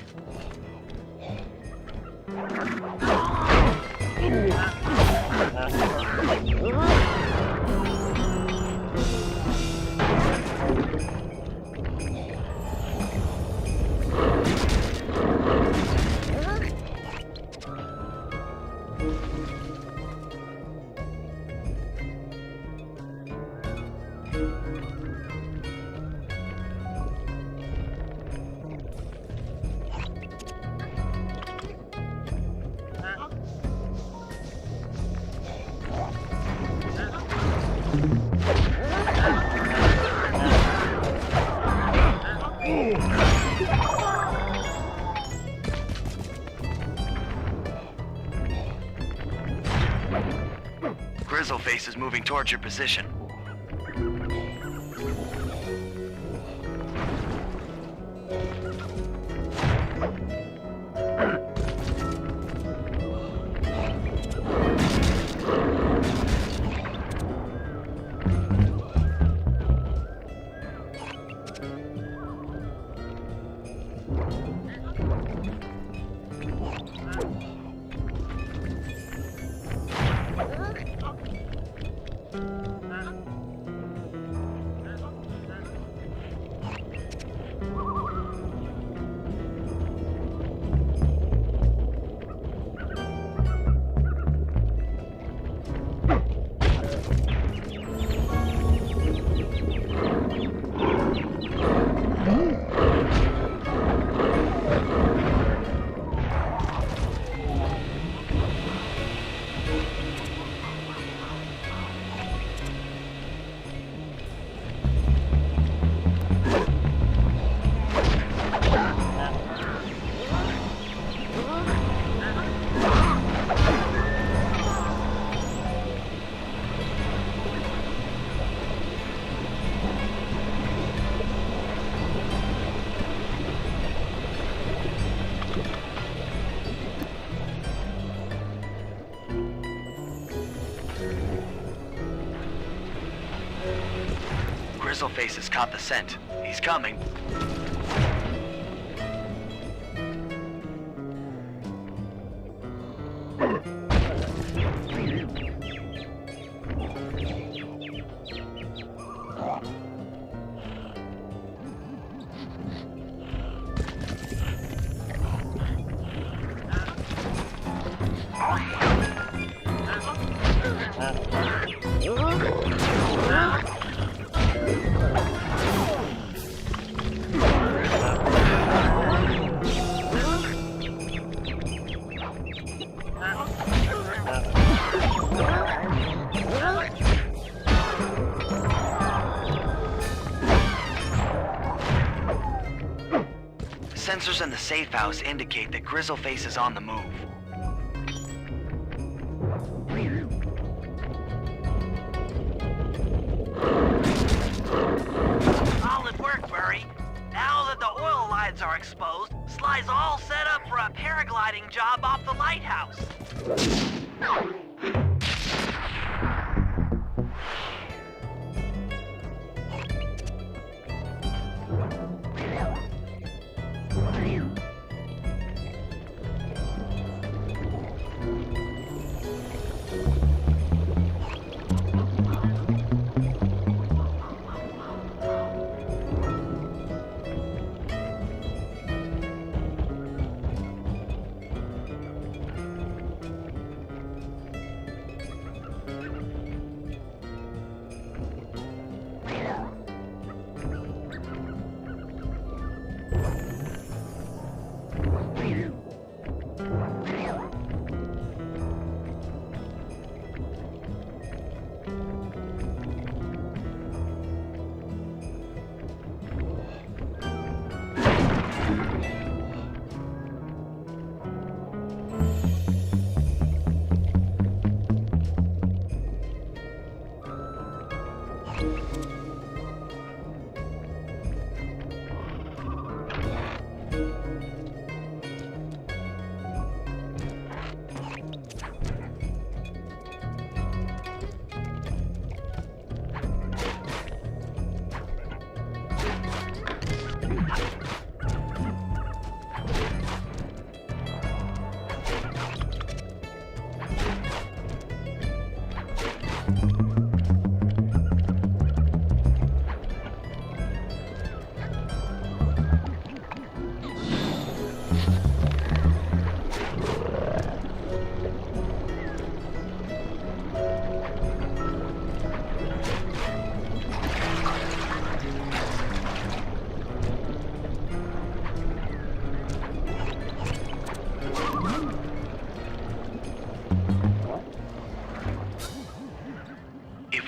Grizzleface is moving towards your position. Grizzleface has caught the scent. He's coming. Sensors in the safe house indicate that Grizzleface is on the move. Solid work, Murray. Now that the oil lines are exposed, Sly's all set up for a paragliding job off the lighthouse.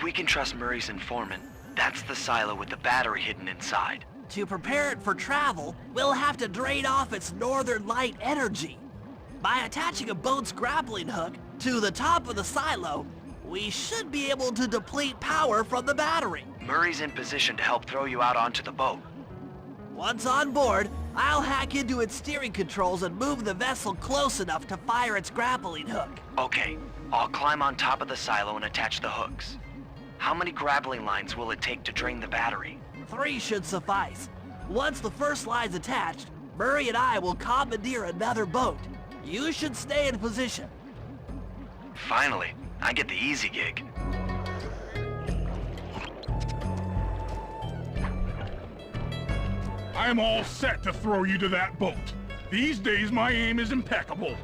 If we can trust Murray's informant, that's the silo with the battery hidden inside. To prepare it for travel, we'll have to drain off its northern light energy. By attaching a boat's grappling hook to the top of the silo, we should be able to deplete power from the battery. Murray's in position to help throw you out onto the boat. Once on board, I'll hack into its steering controls and move the vessel close enough to fire its grappling hook. Okay, I'll climb on top of the silo and attach the hooks. How many grappling lines will it take to drain the battery? 3 should suffice. Once the first line's attached, Murray and I will commandeer another boat. You should stay in position. Finally, I get the easy gig. I'm all set to throw you to that boat. These days, my aim is impeccable.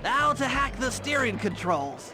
Now to hack the steering controls.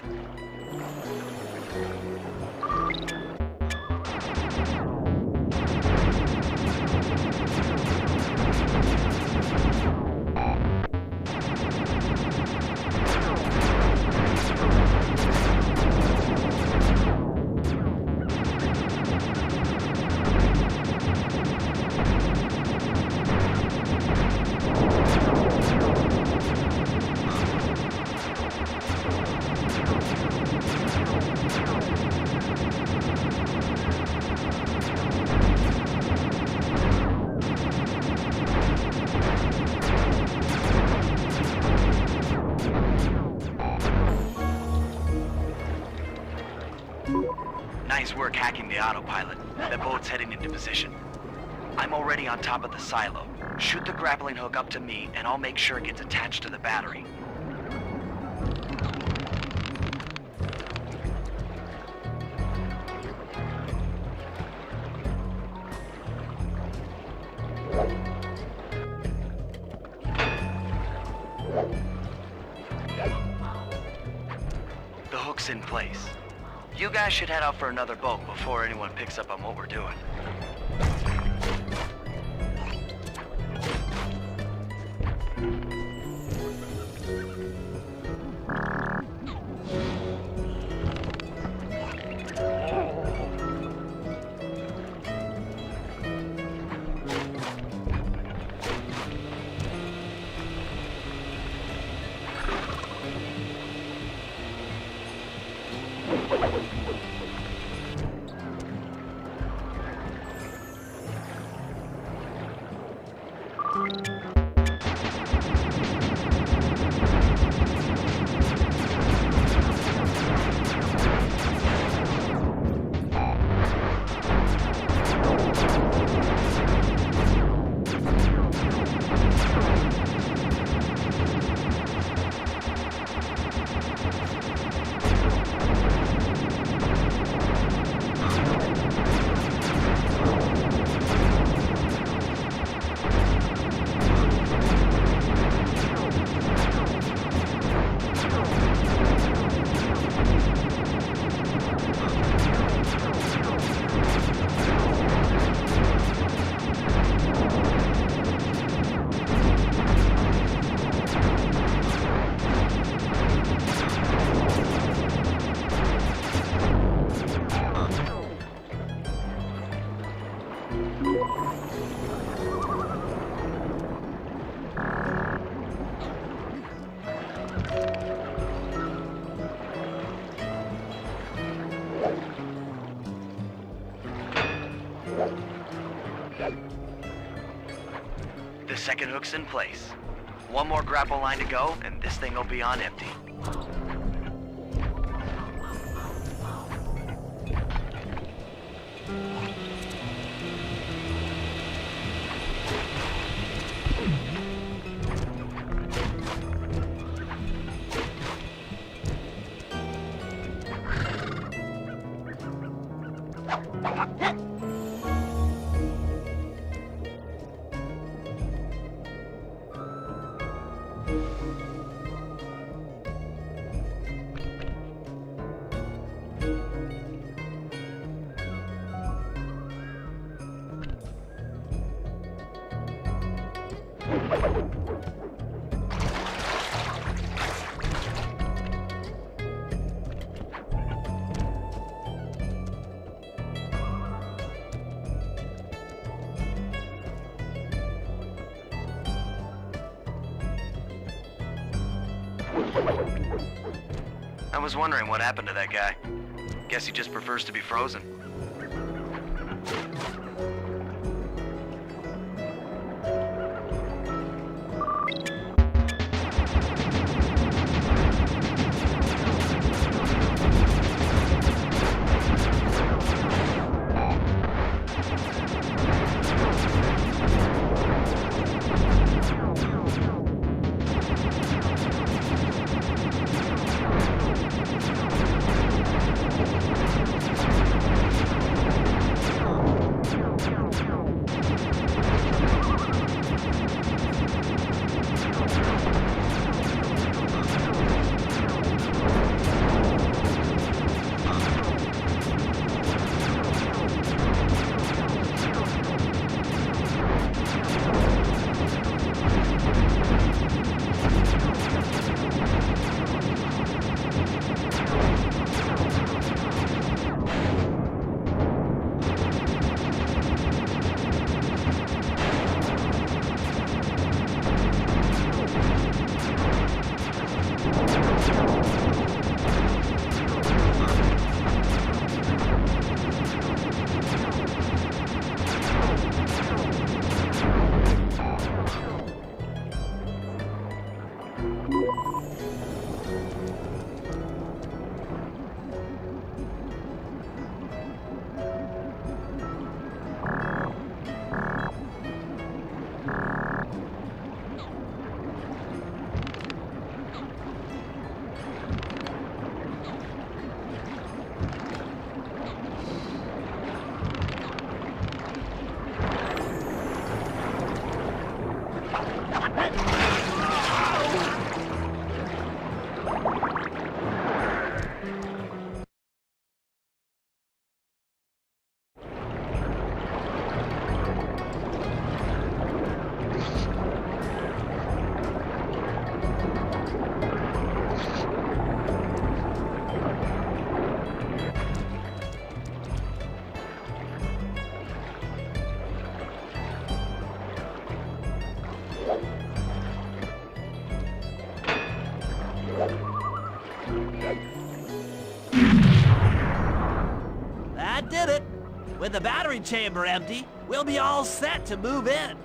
Nice work hacking the autopilot. The boat's heading into position. I'm already on top of the silo. Shoot the grappling hook up to me, and I'll make sure it gets attached to the battery. The hook's in place. You guys should head out for another boat before anyone picks up on what we're doing. The second hook's in place. One more grapple line to go, and this thing will be on empty. I was wondering what happened to that guy. Guess he just prefers to be frozen. That did it. With the battery chamber empty, we'll be all set to move in.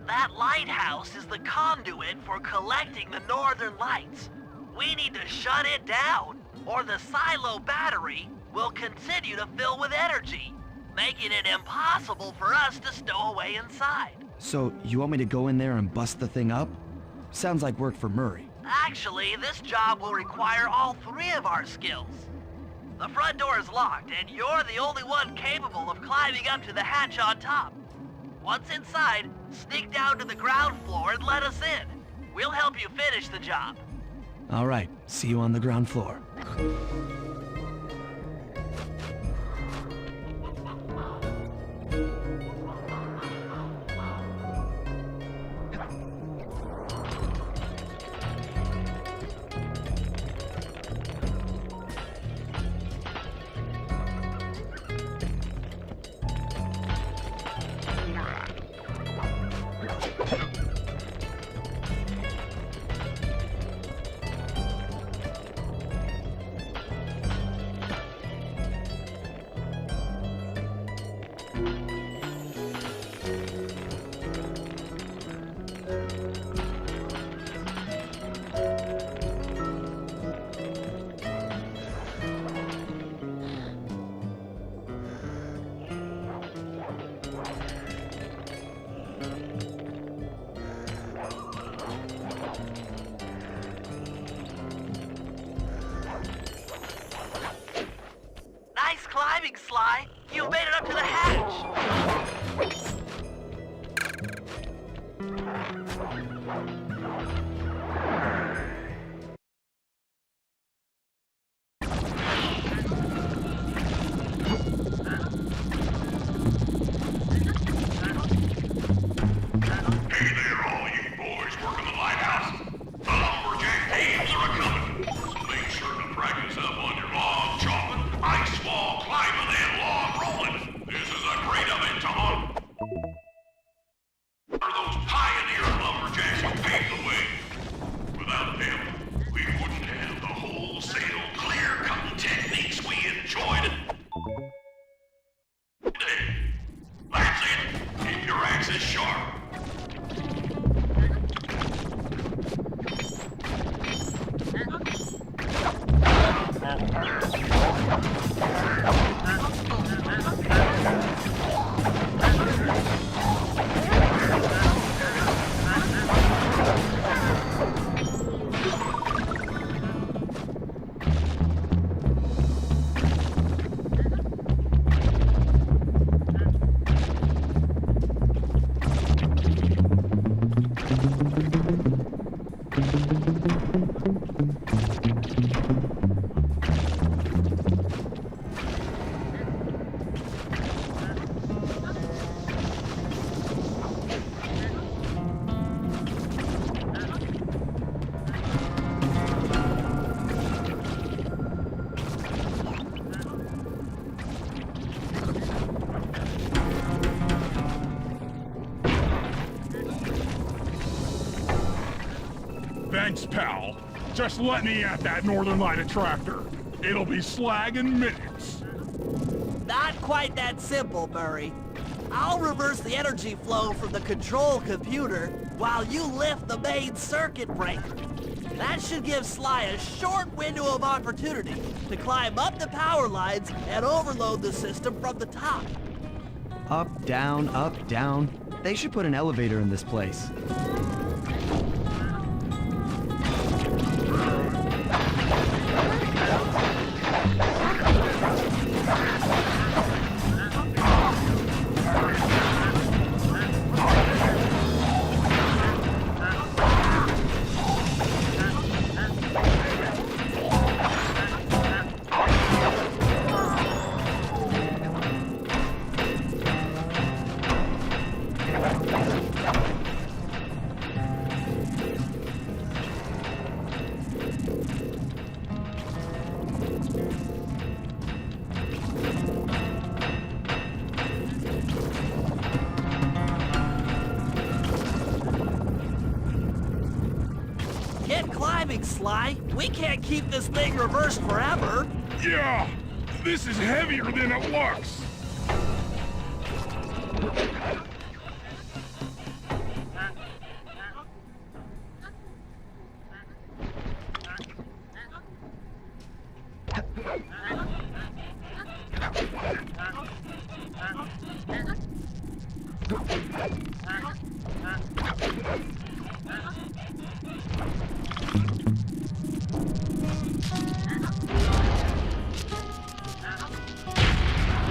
That lighthouse is the conduit for collecting the northern lights. We need to shut it down, or the silo battery will continue to fill with energy, making it impossible for us to stow away inside. So, you want me to go in there and bust the thing up? Sounds like work for Murray. Actually, this job will require all three of our skills. The front door is locked, and you're the only one capable of climbing up to the hatch on top. Once inside, sneak down to the ground floor and let us in. We'll help you finish the job. All right, see you on the ground floor. climbing, Sly. You've made it up to the hatch. Hey there, all you boys working the lighthouse. The lumberjack games are a-coming, so make sure to practice up on your log chopping, ice wall climbing, and log rolling. This is a great event to hunt. Are those pioneer lumberjacks who paved the way? Without them, we wouldn't have the wholesale clear-cutting techniques we enjoyed today. That's it. Keep your axes sharp. Thanks, pal. Just let me at that Northern Light attractor. It'll be slag in minutes. Not quite that simple, Murray. I'll reverse the energy flow from the control computer while you lift the main circuit breaker. That should give Sly a short window of opportunity to climb up the power lines and overload the system from the top. Up, down, up, down. They should put an elevator in this place. Get climbing, Sly. We can't keep this thing reversed forever. Yeah, this is heavier than it looks.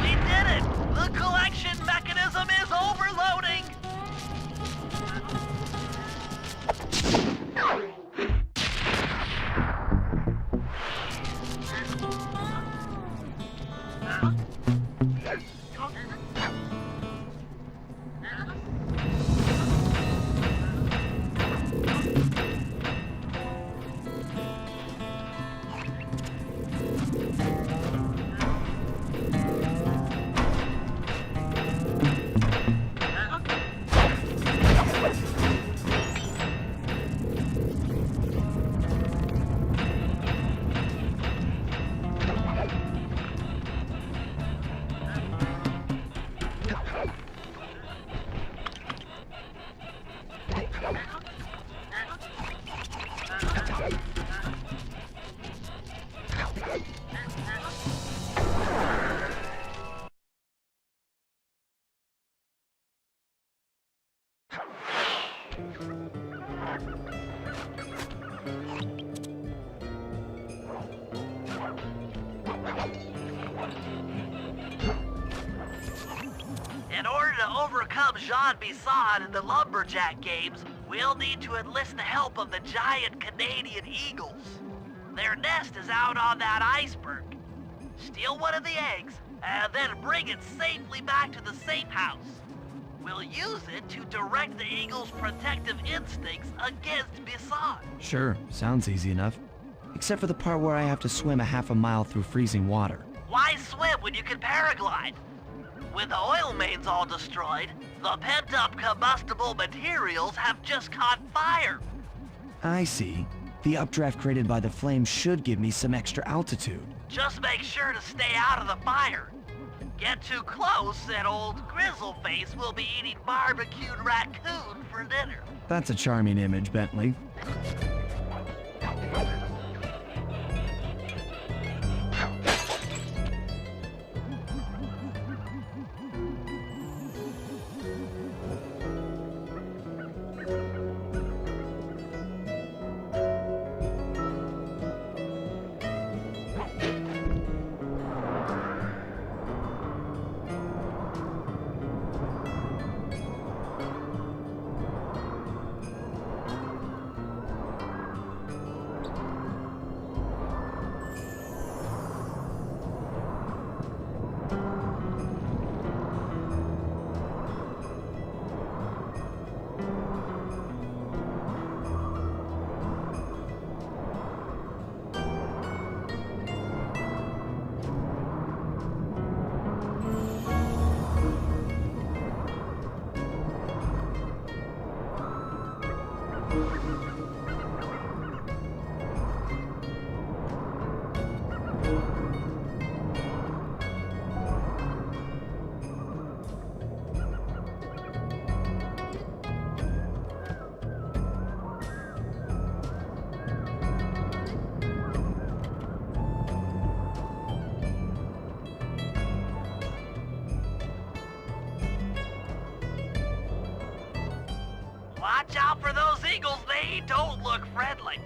We did it! The collection mechanism is overcome Jean Bisson in the Lumberjack games, we'll need to enlist the help of the giant Canadian eagles. Their nest is out on that iceberg. Steal one of the eggs, and then bring it safely back to the safe house. We'll use it to direct the eagle's protective instincts against Bisson. Sure, sounds easy enough. Except for the part where I have to swim a half a mile through freezing water. Why swim when you can paraglide? With the oil mains all destroyed, the pent-up combustible materials have just caught fire. I see. The updraft created by the flames should give me some extra altitude. Just make sure to stay out of the fire. Get too close and old Grizzleface will be eating barbecued raccoon for dinner. That's a charming image, Bentley. Watch out for those eagles, they don't look friendly.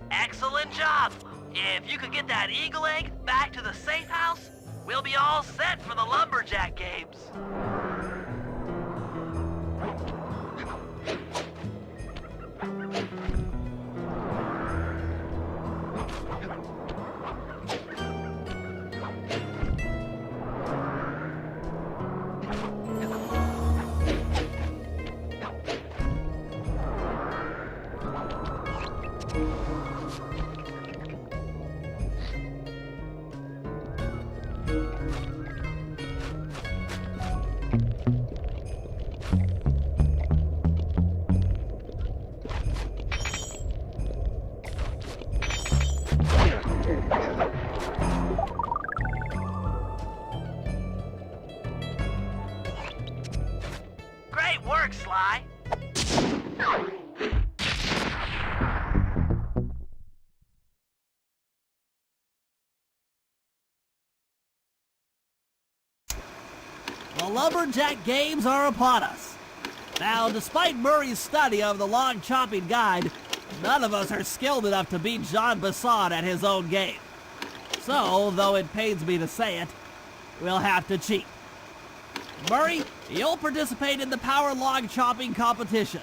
Excellent job! If you could get that eagle egg back to the safe house, we'll be all set for the Lumberjack games. Great work, Sly. The Lumberjack games are upon us. Now, despite Murray's study of the log chopping guide, none of us are skilled enough to beat Jean Bisson at his own game. So, though it pains me to say it, we'll have to cheat. Murray, you'll participate in the power log chopping competition.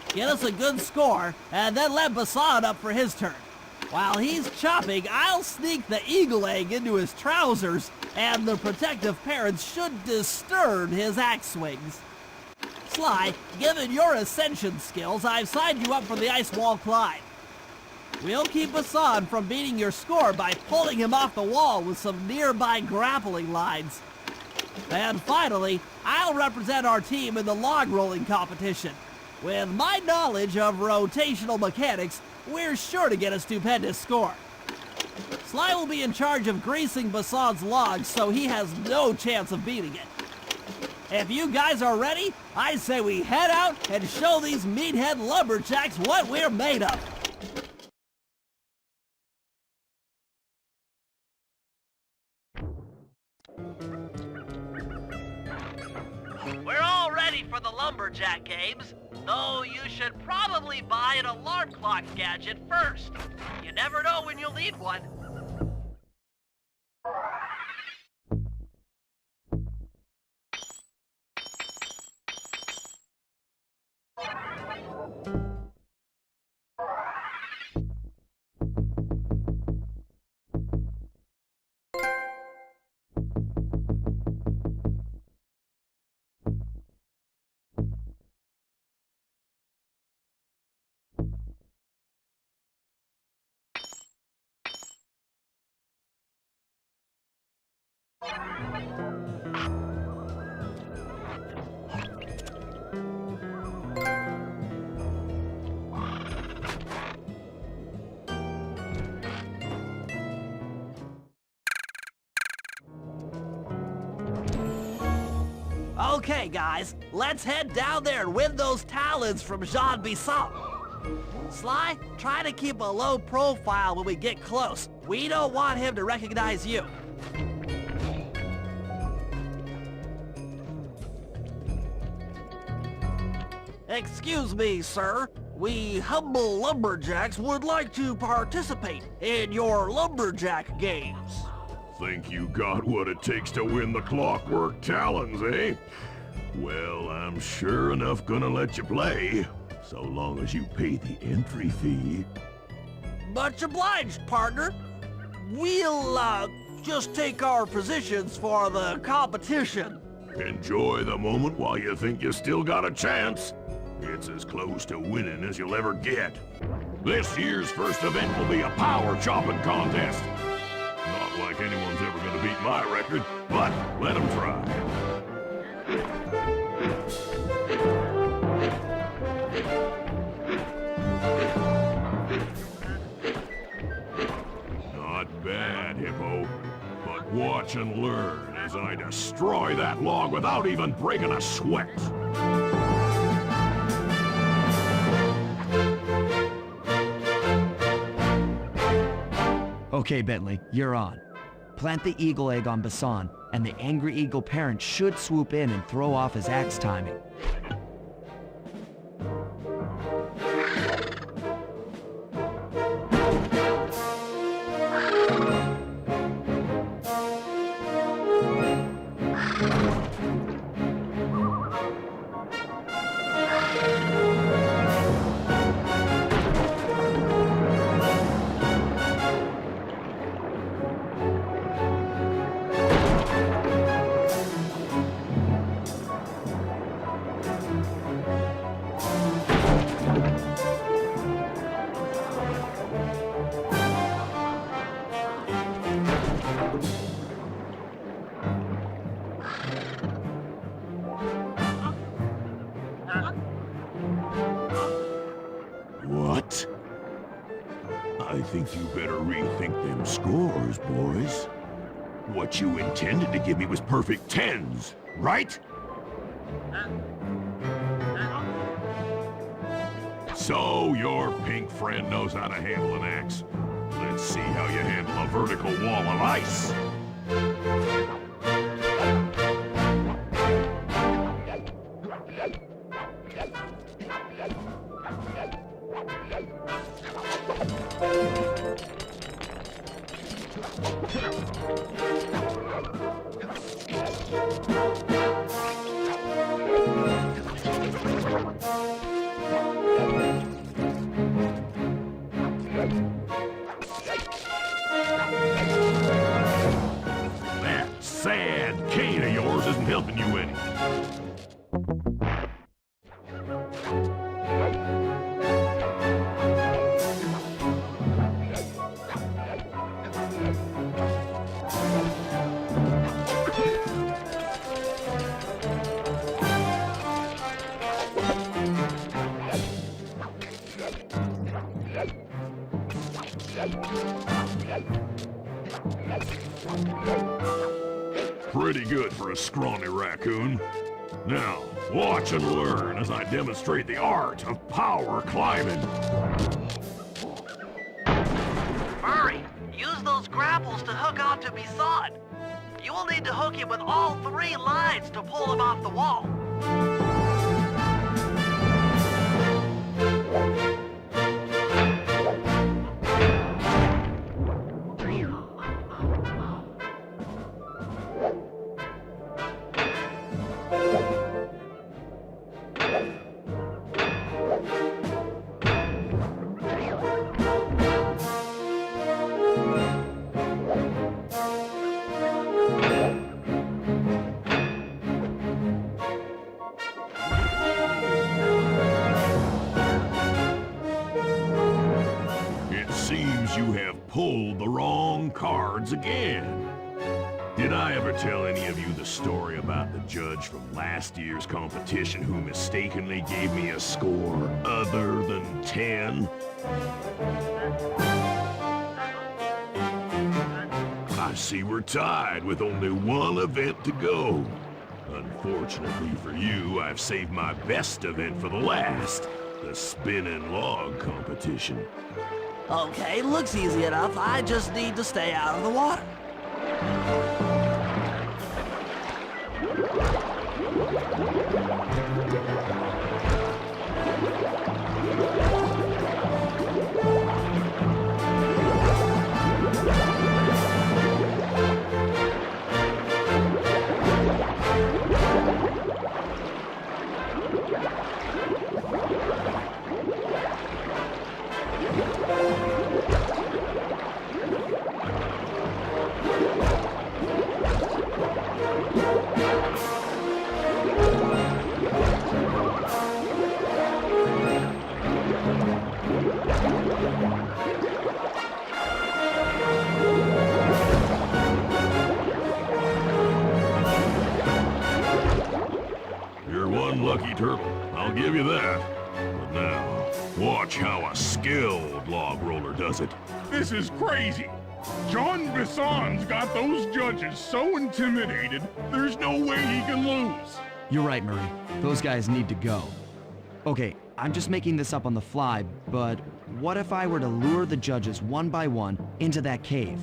Get us a good score, and then let Bisson up for his turn. While he's chopping, I'll sneak the eagle egg into his trousers, and the protective parents should disturb his axe swings. Sly, given your ascension skills, I've signed you up for the ice wall climb. We'll keep Bisson from beating your score by pulling him off the wall with some nearby grappling lines. And finally, I'll represent our team in the log rolling competition. With my knowledge of rotational mechanics, we're sure to get a stupendous score. Sly will be in charge of greasing Bisson's logs, so he has no chance of beating it. If you guys are ready, I say we head out and show these meathead lumberjacks what we're made of. We're all ready for the lumberjack games, though you should probably buy an alarm clock gadget first. You never know when you'll need one. Okay, guys, let's head down there and win those talons from Jean Bisson. Sly, try to keep a low profile when we get close. We don't want him to recognize you. Excuse me, sir. We humble lumberjacks would like to participate in your lumberjack games. Think you got what it takes to win the Clockwerk Talons, eh? Well, I'm sure enough gonna let you play, so long as you pay the entry fee. Much obliged, partner. We'll, just take our positions for the competition. Enjoy the moment while you think you still got a chance. It's as close to winning as you'll ever get. This year's first event will be a power-chopping contest. Not like anyone's ever gonna beat my record, but let them try. Not bad, Hippo. But watch and learn as I destroy that log without even breaking a sweat. Okay, Bentley, you're on. Plant the eagle egg on Bassan, and the angry eagle parent should swoop in and throw off his axe timing. What? I think you better rethink them scores, boys. What you intended to give me was perfect tens, right? So your pink friend knows how to handle an axe. Let's see how you handle a vertical wall of ice. That sad cane of yours isn't helping you any. Pretty good for a scrawny raccoon. Now, watch and learn as I demonstrate the art of power climbing. Murray, use those grapples to hook onto Bisson. You will need to hook him with all 3 lines to pull him off the wall. You have pulled the wrong cards again. Did I ever tell any of you the story about the judge from last year's competition who mistakenly gave me a score other than 10? I see we're tied with only one event to go. Unfortunately for you, I've saved my best event for the last, the spinning log competition. Okay, looks easy enough. I just need to stay out of the water. Lucky turtle, I'll give you that. But now, watch how a skilled log roller does it. This is crazy. John Bisson's got those judges so intimidated, there's no way he can lose. You're right, Murray. Those guys need to go. Okay, I'm just making this up on the fly, but what if I were to lure the judges one by one into that cave?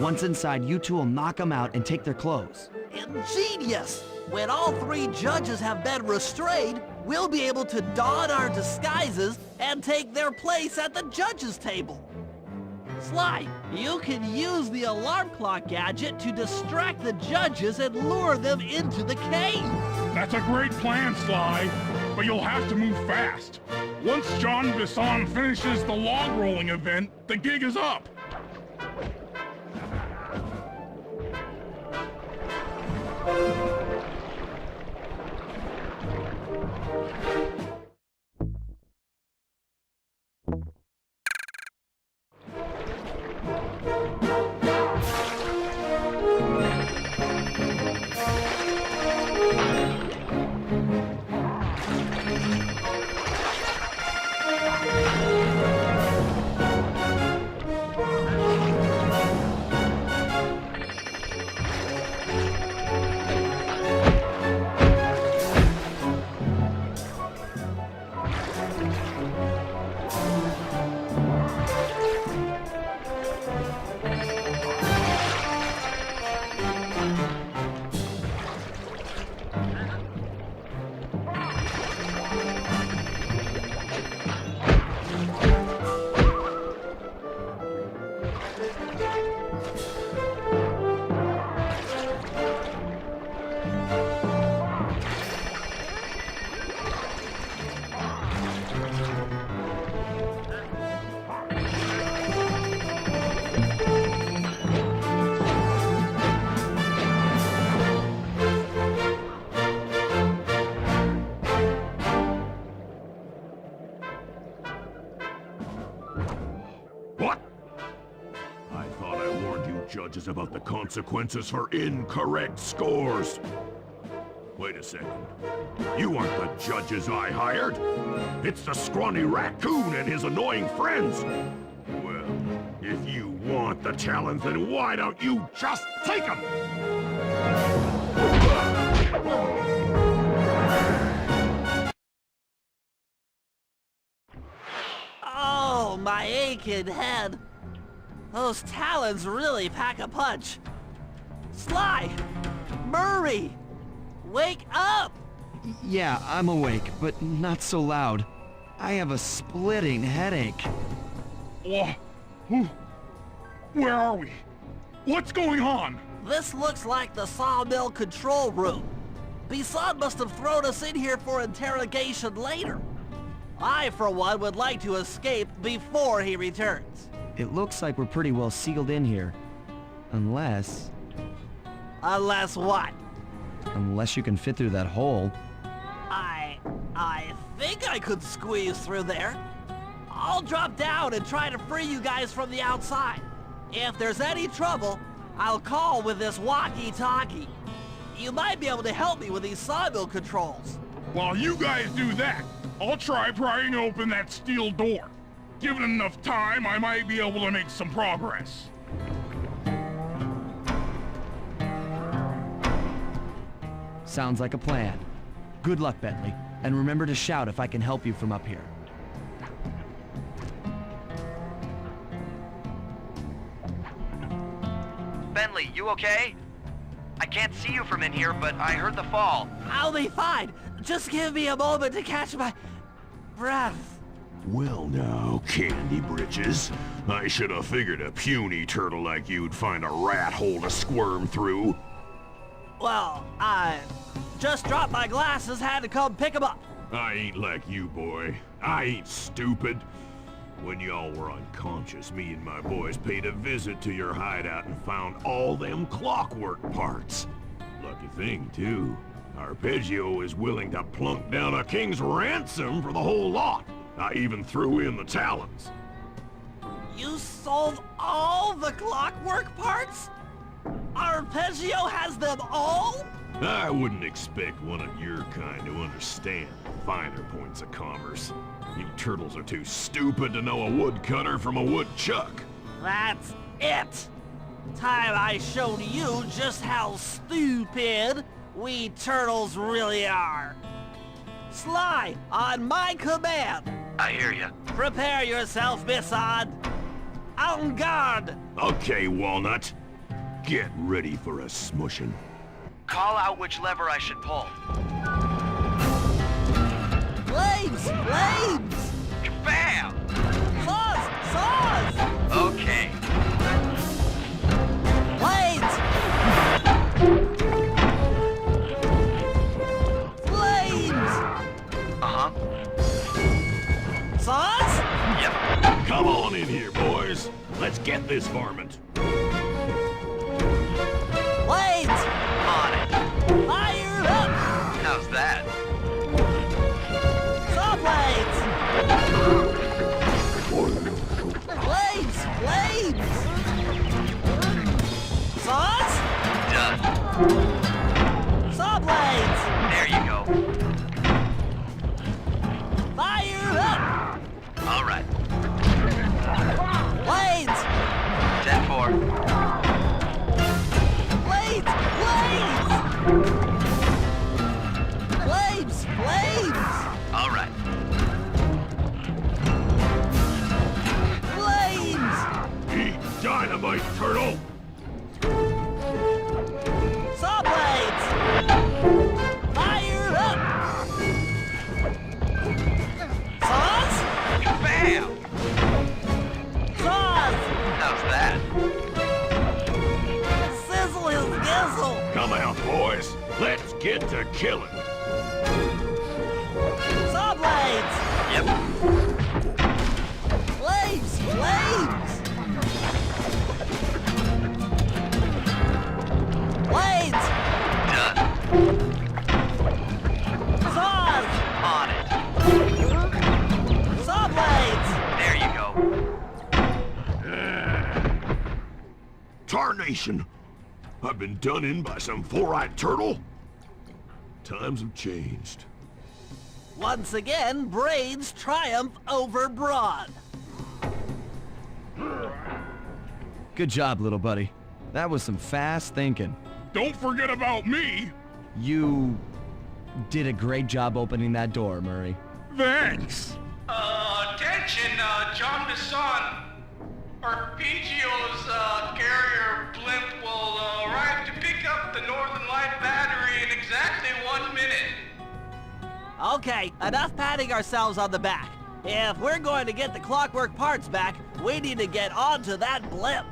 Once inside, you two will knock them out and take their clothes. Ingenious! When all 3 judges have been restrained, we'll be able to don our disguises and take their place at the judges' table. Sly, you can use the alarm clock gadget to distract the judges and lure them into the cave. That's a great plan, Sly, but you'll have to move fast. Once John Bisson finishes the log rolling event, the gig is up. Judges about the consequences for incorrect scores. Wait a second. You aren't the judges I hired. It's the scrawny raccoon and his annoying friends. Well, if you want the challenge, then why don't you just take them? my aching head. Those talons really pack a punch. Sly! Murray! Wake up! Yeah, I'm awake, but not so loud. I have a splitting headache. Where are we? What's going on? This looks like the sawmill control room. Bisson must have thrown us in here for interrogation later. I, for one, would like to escape before he returns. It looks like we're pretty well sealed in here. Unless... Unless what? Unless you can fit through that hole. I think I could squeeze through there. I'll drop down and try to free you guys from the outside. If there's any trouble, I'll call with this walkie-talkie. You might be able to help me with these sawmill controls. While you guys do that, I'll try prying open that steel door. Given enough time, I might be able to make some progress. Sounds like a plan. Good luck, Bentley. And remember to shout if I can help you from up here. Bentley, you okay? I can't see you from in here, but I heard the fall. I'll be fine. Just give me a moment to catch my breath. Well now, Candy Britches. I should have figured a puny turtle like you'd find a rat hole to squirm through. Well, I just dropped my glasses, had to come pick them up. I ain't like you, boy. I ain't stupid. When y'all were unconscious, me and my boys paid a visit to your hideout and found all them Clockwerk parts. Lucky thing, too. Arpeggio is willing to plunk down a king's ransom for the whole lot. I even threw in the talons. You sold all the Clockwerk parts? Arpeggio has them all? I wouldn't expect one of your kind to understand the finer points of commerce. You turtles are too stupid to know a woodcutter from a woodchuck. That's it. Time I showed you just how stupid we turtles really are. Sly, on my command. I hear you. Prepare yourself, Bisson. En garde. Okay, Walnut. Get ready for a smushing. Call out which lever I should pull. Flames! Flames! Bam! Saws! Saws! Okay. Blades! Flames! Uh-huh. Saws? Yep. Come on in here, boys. Let's get this varmint. Blades! On it. Fired up! How's that? Saw blades! Blades! Blades! Saws? Done. Saw blades! There you go. Fired up! All right. Blades! 10-4. Blades! Blades! Blades! Blades! All right. Blades! Eat dynamite, turtle! Saw blades! Fire up! Saws? Bam! Saws! How's that? Sizzle his gizzle! Come out, boys. Let's get to killing. Saw blades! Yep. Blades! Blades! Blades! Done. Saws! On it. Saw blades! There you go. Tarnation! I've been done in by some four-eyed turtle? Times have changed. Once again, brains triumph over brawn. Good job, little buddy. That was some fast thinking. Don't forget about me! You did a great job opening that door, Murray. Thanks! Attention! mention, John Bisson, Arpeggio's carrier blimp will arrive to pick up the Northern Light battery in exactly 1 minute. Okay, enough patting ourselves on the back. If we're going to get the Clockwerk parts back, we need to get onto that blimp.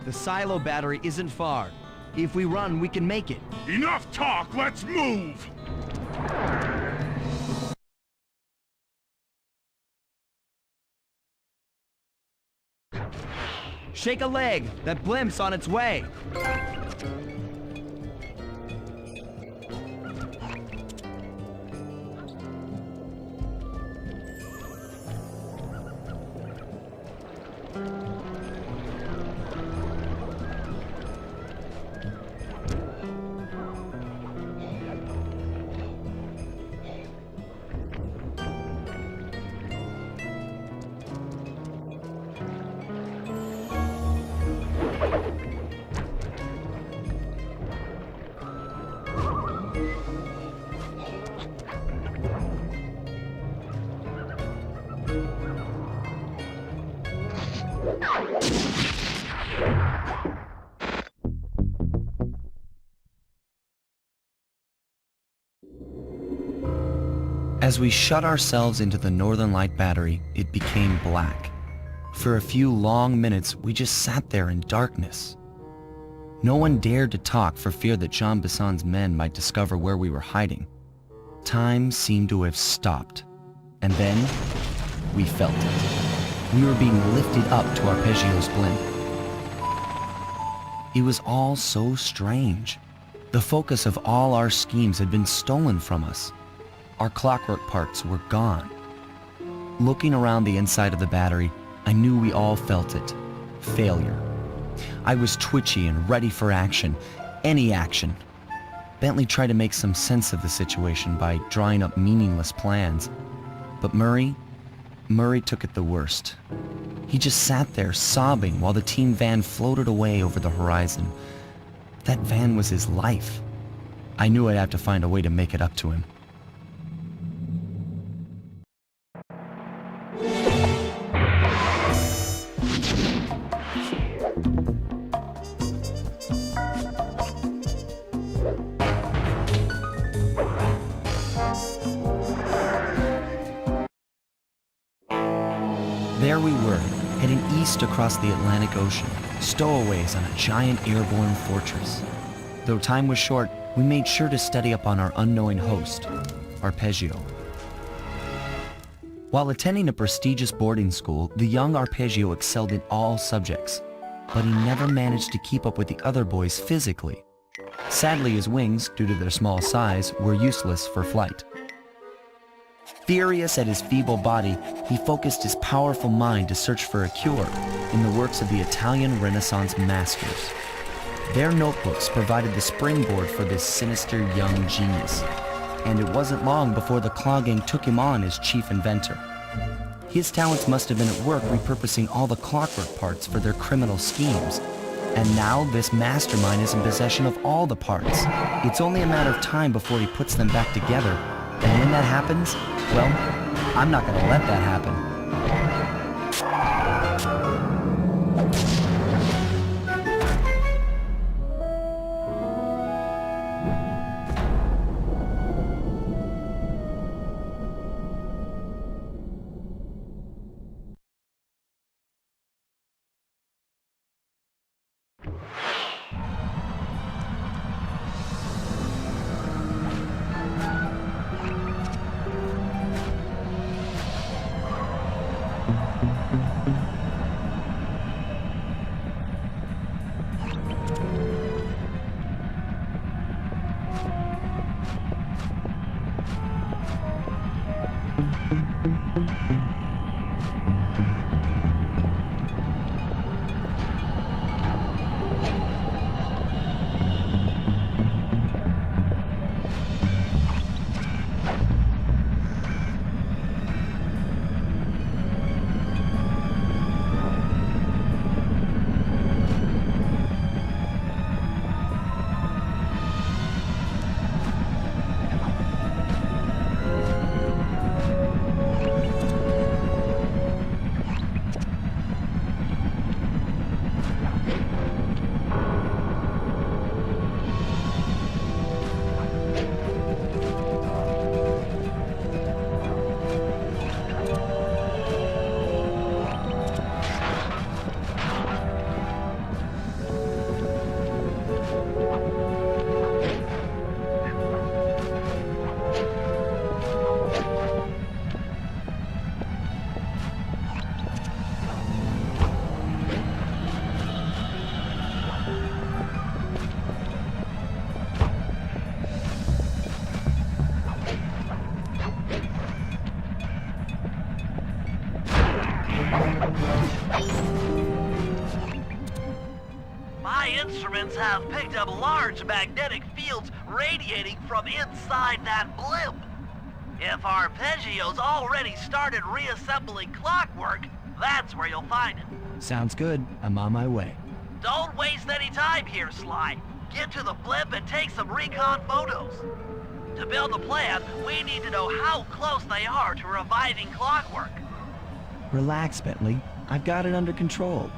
The silo battery isn't far. If we run, we can make it. Enough talk, let's move! Shake a leg. That blimp's on its way. As we shut ourselves into the Northern Light battery, it became black. For a few long minutes, we just sat there in darkness. No one dared to talk for fear that Jean Bisson's men might discover where we were hiding. Time seemed to have stopped. And then, we felt it. We were being lifted up to Arpeggio's blimp. It was all so strange. The focus of all our schemes had been stolen from us. Our Clockwerk parts were gone. Looking around the inside of the battery, I knew we all felt it. Failure. I was twitchy and ready for action. Any action. Bentley tried to make some sense of the situation by drawing up meaningless plans. But Murray took it the worst. He just sat there sobbing while the team van floated away over the horizon. That van was his life. I knew I'd have to find a way to make it up to him. There we were, heading east across the Atlantic Ocean, stowaways on a giant airborne fortress. Though time was short, we made sure to study up on our unknowing host, Arpeggio. While attending a prestigious boarding school, the young Arpeggio excelled in all subjects, but he never managed to keep up with the other boys physically. Sadly, his wings, due to their small size, were useless for flight. Furious at his feeble body, he focused his powerful mind to search for a cure in the works of the Italian Renaissance masters. Their notebooks provided the springboard for this sinister young genius, and it wasn't long before the Klaww Gang took him on as chief inventor. His talents must have been at work repurposing all the Clockwerk parts for their criminal schemes. And now this mastermind is in possession of all the parts. It's only a matter of time before he puts them back together. And when that happens, well, I'm not gonna let that happen. have picked up large magnetic fields radiating from inside that blimp. If Arpeggio's already started reassembling Clockwerk, that's where you'll find it. Sounds good. I'm on my way. Don't waste any time here, Sly. Get to the blimp and take some recon photos. To build a plan, we need to know how close they are to reviving Clockwerk. Relax, Bentley. I've got it under control.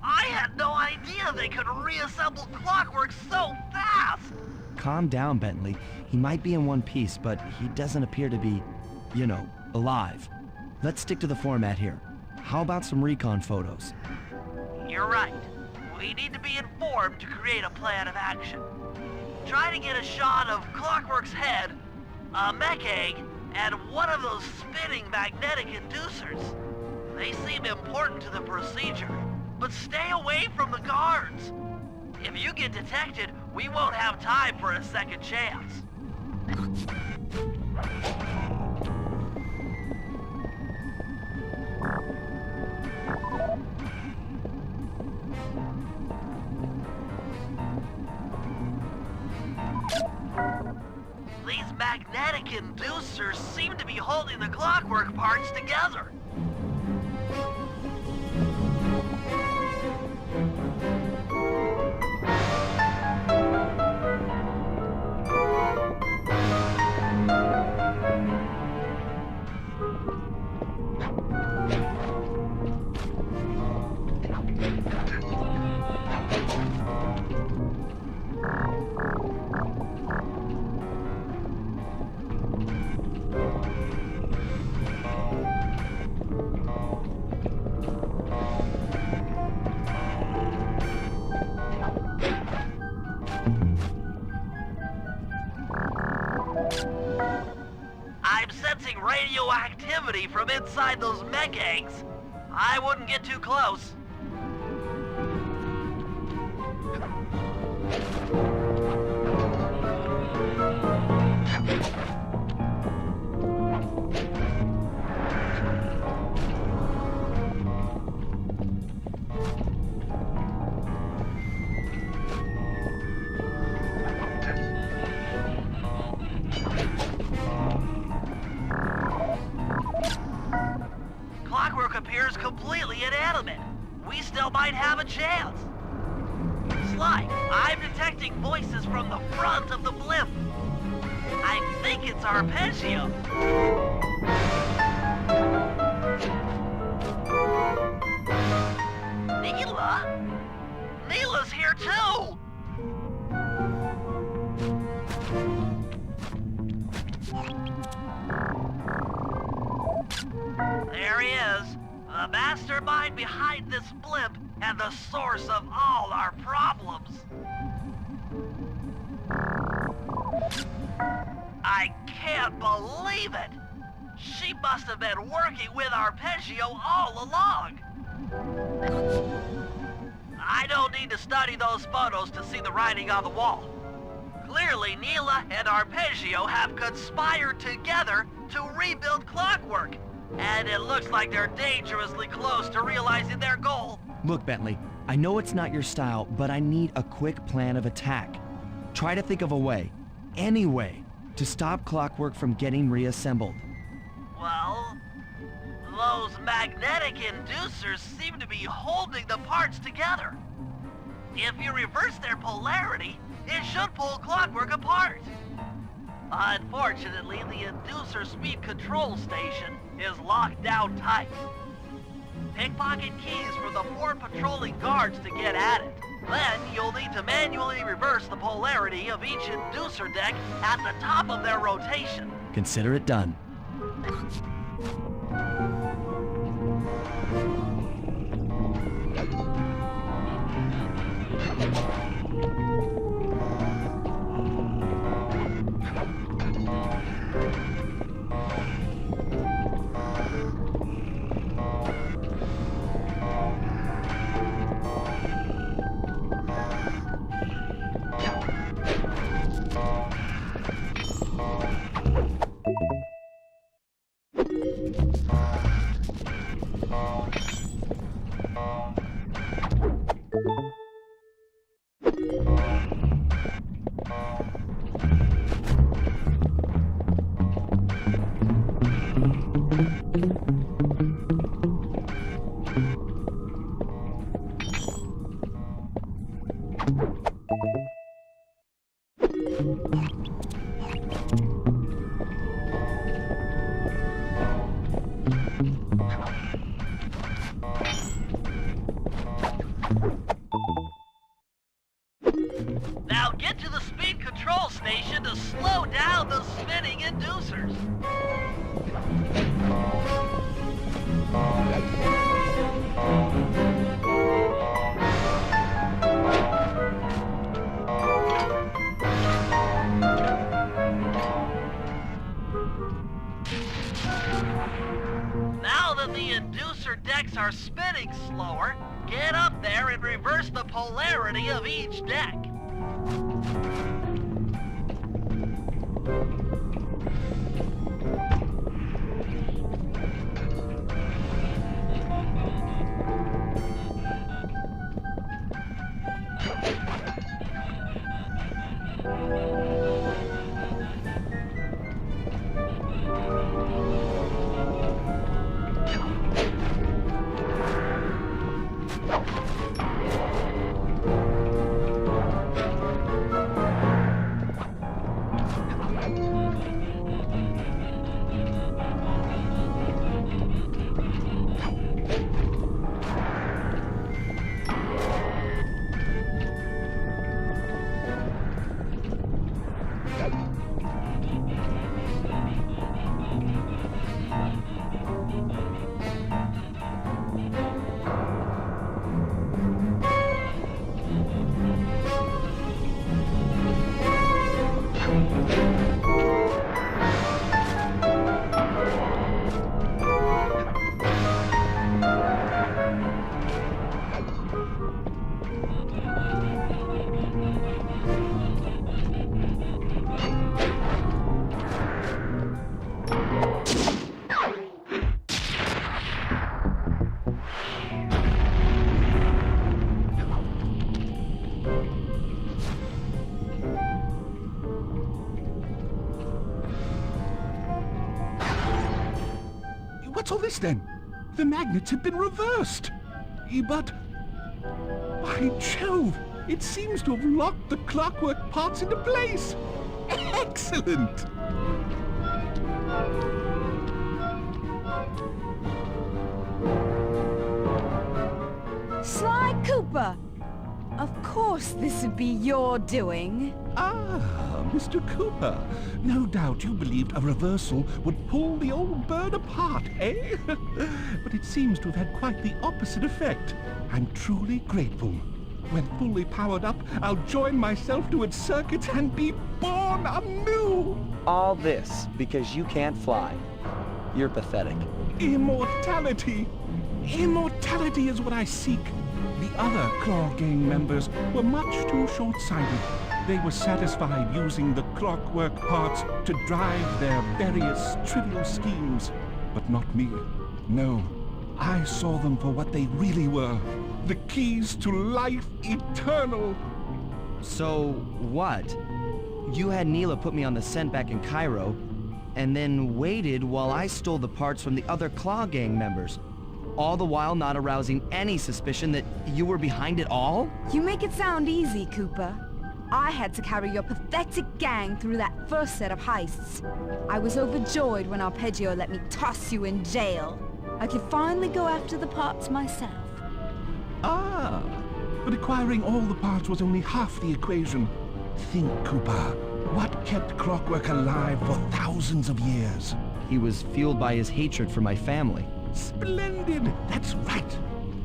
I had no idea they could reassemble Clockwerk so fast! Calm down, Bentley. He might be in one piece, but he doesn't appear to be, you know, alive. Let's stick to the format here. How about some recon photos? You're right. We need to be informed to create a plan of action. Try to get a shot of Clockwerk's head, a mech egg, and one of those spinning magnetic inducers. They seem important to the procedure, but stay away from the guards. If you get detected, we won't have time for a second chance. These magnetic inducers seem to be holding the Clockwerk parts together. I'm sensing radioactivity from inside those mech eggs. I wouldn't get too close. Clockwerk appears completely inanimate. We still might have a chance. Sly, I'm detecting voices from the front of the blimp. I think it's Arpeggio. Neela? Neela's here too! There he is, the mastermind behind this blimp and the source of all our problems. I can't believe it! She must have been working with Arpeggio all along! I don't need to study those photos to see the writing on the wall. Clearly, Neela and Arpeggio have conspired together to rebuild Clockwerk, and it looks like they're dangerously close to realizing their goal. Look, Bentley, I know it's not your style, but I need a quick plan of attack. Try to think of a way, any way, to stop Clockwerk from getting reassembled. Well, those magnetic inducers seem to be holding the parts together. If you reverse their polarity, it should pull Clockwerk apart. Unfortunately, the inducer speed control station is locked down tight. Pickpocket keys for the 4 patrolling guards to get at it. Then you'll need to manually reverse the polarity of each inducer deck at the top of their rotation. Consider it done. that the inducer decks are spinning slower, get up there and reverse the polarity of each deck. What's all this then? The magnets have been reversed. But, by Jove, it seems to have locked the clockwork parts into place. Excellent! Sly Cooper! Of course this would be your doing. Ah, Mr. Cooper. No doubt you believed a reversal would pull the old bird apart, eh? But it seems to have had quite the opposite effect. I'm truly grateful. When fully powered up, I'll join myself to its circuits and be born anew! All this because you can't fly. You're pathetic. Immortality! Immortality is what I seek. The other Klaww Gang members were much too short-sighted. They were satisfied using the clockwork parts to drive their various trivial schemes. But not me. No. I saw them for what they really were. The keys to life eternal. So, what? You had Neela put me on the scent back in Cairo, and then waited while I stole the parts from the other Klaww Gang members. All the while not arousing any suspicion that you were behind it all? You make it sound easy, Cooper. I had to carry your pathetic gang through that first set of heists. I was overjoyed when Arpeggio let me toss you in jail. I could finally go after the parts myself. Ah, but acquiring all the parts was only half the equation. Think, Cooper. What kept Clockwerk alive for thousands of years? He was fueled by his hatred for my family. Splendid! That's right!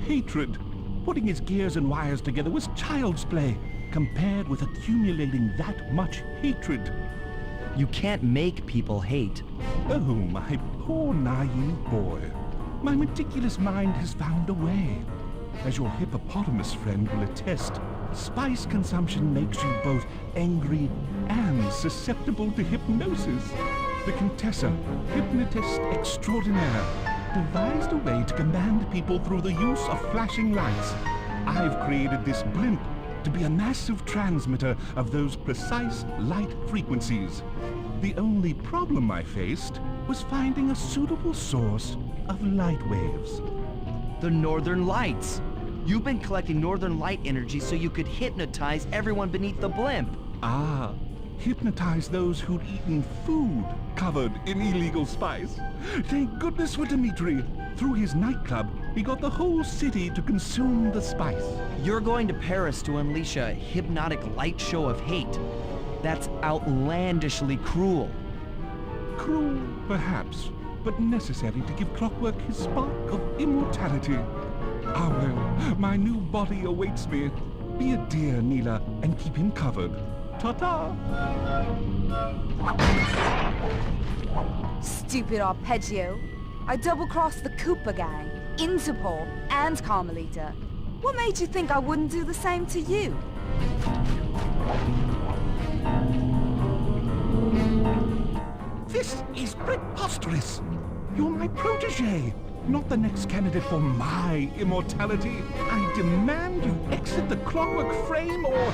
Hatred. Putting his gears and wires together was child's play, compared with accumulating that much hatred. You can't make people hate. Oh, my poor naive boy. My meticulous mind has found a way. As your hippopotamus friend will attest, spice consumption makes you both angry and susceptible to hypnosis. The Contessa, hypnotist extraordinaire, devised a way to command people through the use of flashing lights. I've created this blimp to be a massive transmitter of those precise light frequencies. The only problem I faced was finding a suitable source of light waves. The Northern Lights. You've been collecting Northern Light energy so you could hypnotize everyone beneath the blimp. Ah, hypnotize those who'd eaten food covered in illegal spice. Thank goodness for Dmitri. Through his nightclub, he got the whole city to consume the spice. You're going to Paris to unleash a hypnotic light show of hate. That's outlandishly cruel. Cruel, perhaps, but necessary to give Clockwerk his spark of immortality. Ah well, my new body awaits me. Be a dear, Neela, and keep him covered. Ta-ta! Stupid Arpeggio. I double-crossed the Cooper Gang, Interpol, and Carmelita. What made you think I wouldn't do the same to you? This is preposterous! You're my protege, not the next candidate for my immortality. I demand you exit the Clockwerk frame or...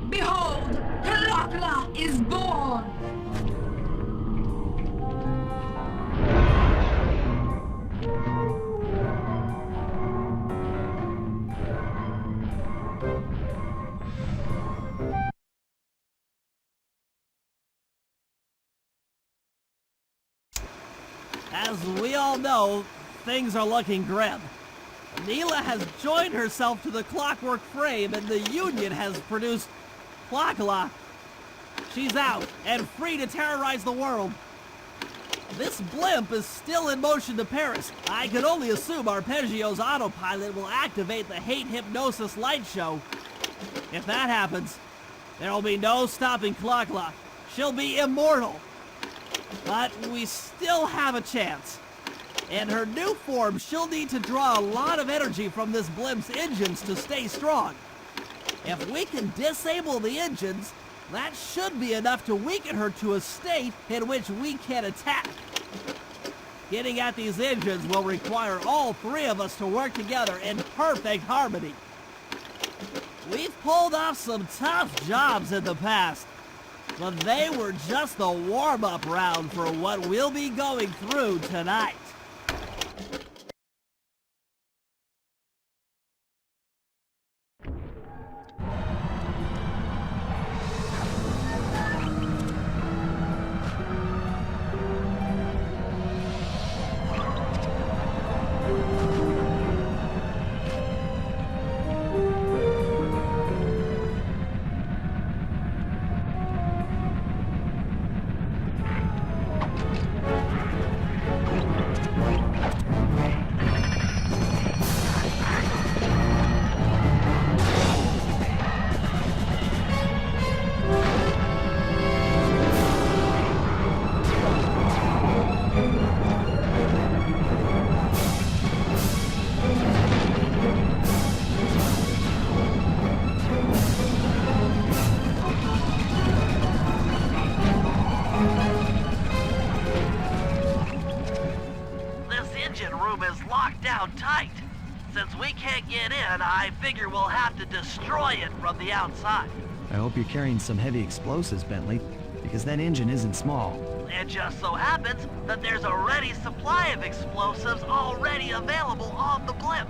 Behold, Klaww is born! As we all know, things are looking grim. Neela has joined herself to the Clockwerk frame and the Union has produced Klaww. She's out and free to terrorize the world. This blimp is still in motion to Paris. I can only assume Arpeggio's autopilot will activate the hate hypnosis light show. If that happens, there will be no stopping Klaww. She'll be immortal. But we still have a chance. In her new form, she'll need to draw a lot of energy from this blimp's engines to stay strong. If we can disable the engines, that should be enough to weaken her to a state in which we can attack. Getting at these engines will require all three of us to work together in perfect harmony. We've pulled off some tough jobs in the past, but they were just the warm-up round for what we'll be going through tonight. Tight. Since we can't get in, I figure we'll have to destroy it from the outside. I hope you're carrying some heavy explosives, Bentley, because that engine isn't small. It just so happens that there's a ready supply of explosives already available on the blimp.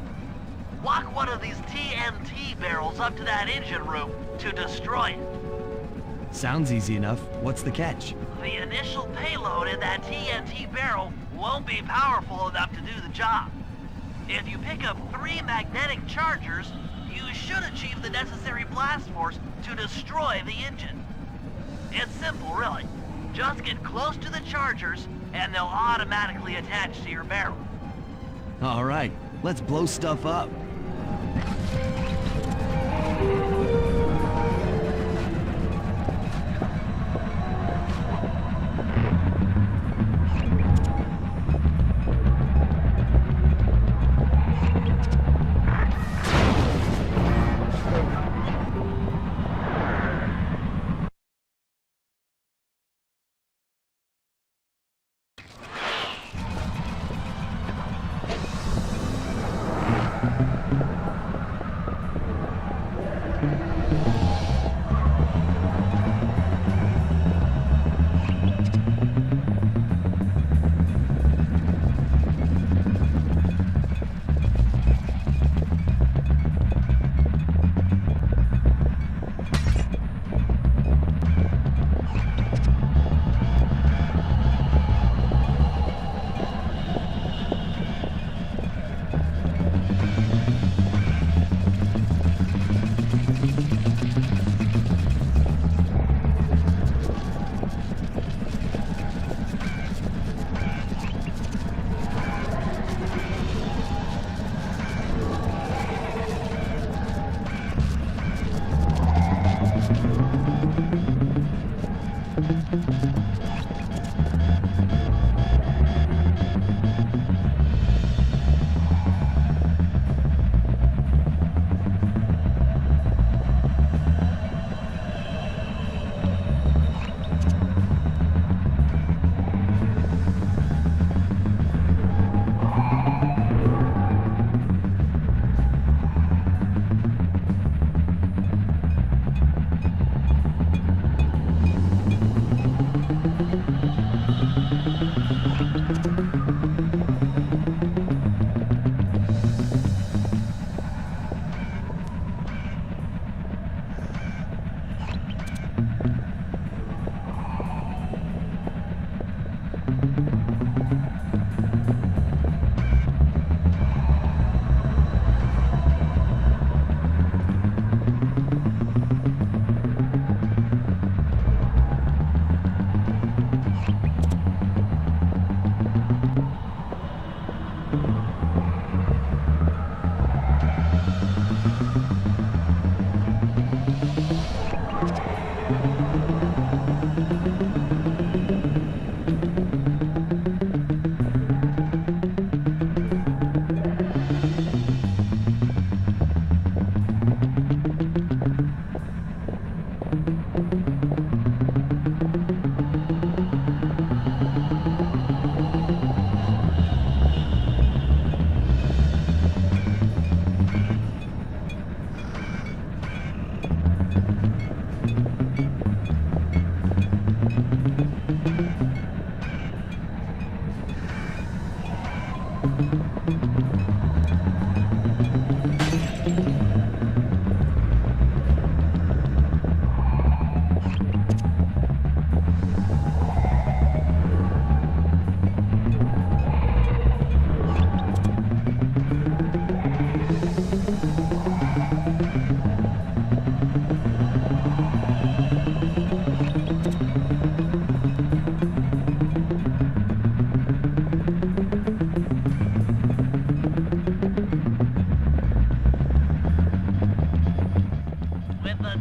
Walk one of these TNT barrels up to that engine room to destroy it. Sounds easy enough. What's the catch? The initial payload in that TNT barrel won't be powerful enough to do the job. If you pick up 3 magnetic chargers, you should achieve the necessary blast force to destroy the engine. It's simple, really. Just get close to the chargers, and they'll automatically attach to your barrel. All right, let's blow stuff up.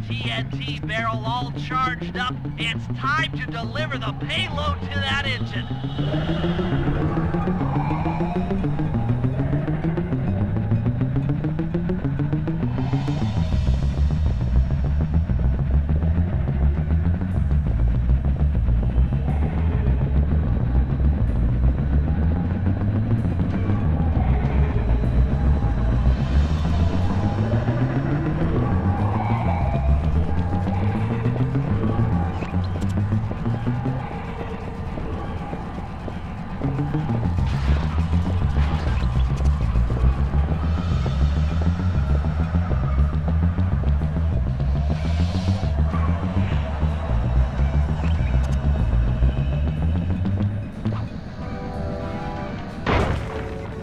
TNT barrel all charged up, it's time to deliver the payload to that engine.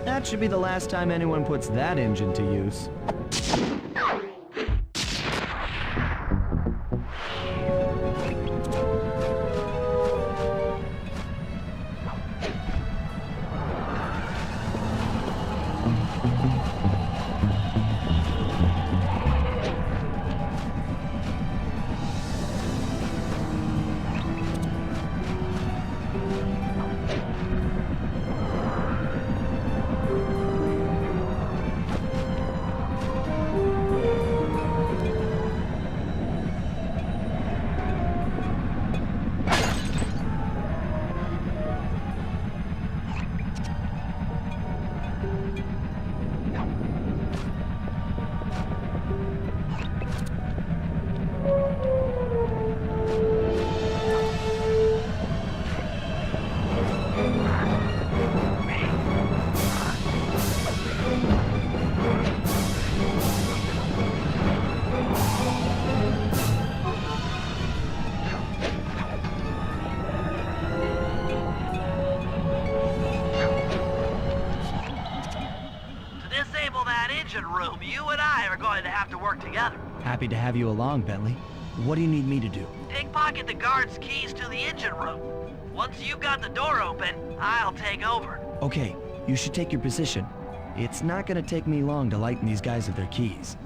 That should be the last time anyone puts that engine to use. Room, you and I are going to have to work together. Happy to have you along, Bentley. What do you need me to do? Pickpocket the guard's keys to the engine room. Once you've got the door open, I'll take over. Okay, you should take your position. It's not gonna take me long to lighten these guys of their keys.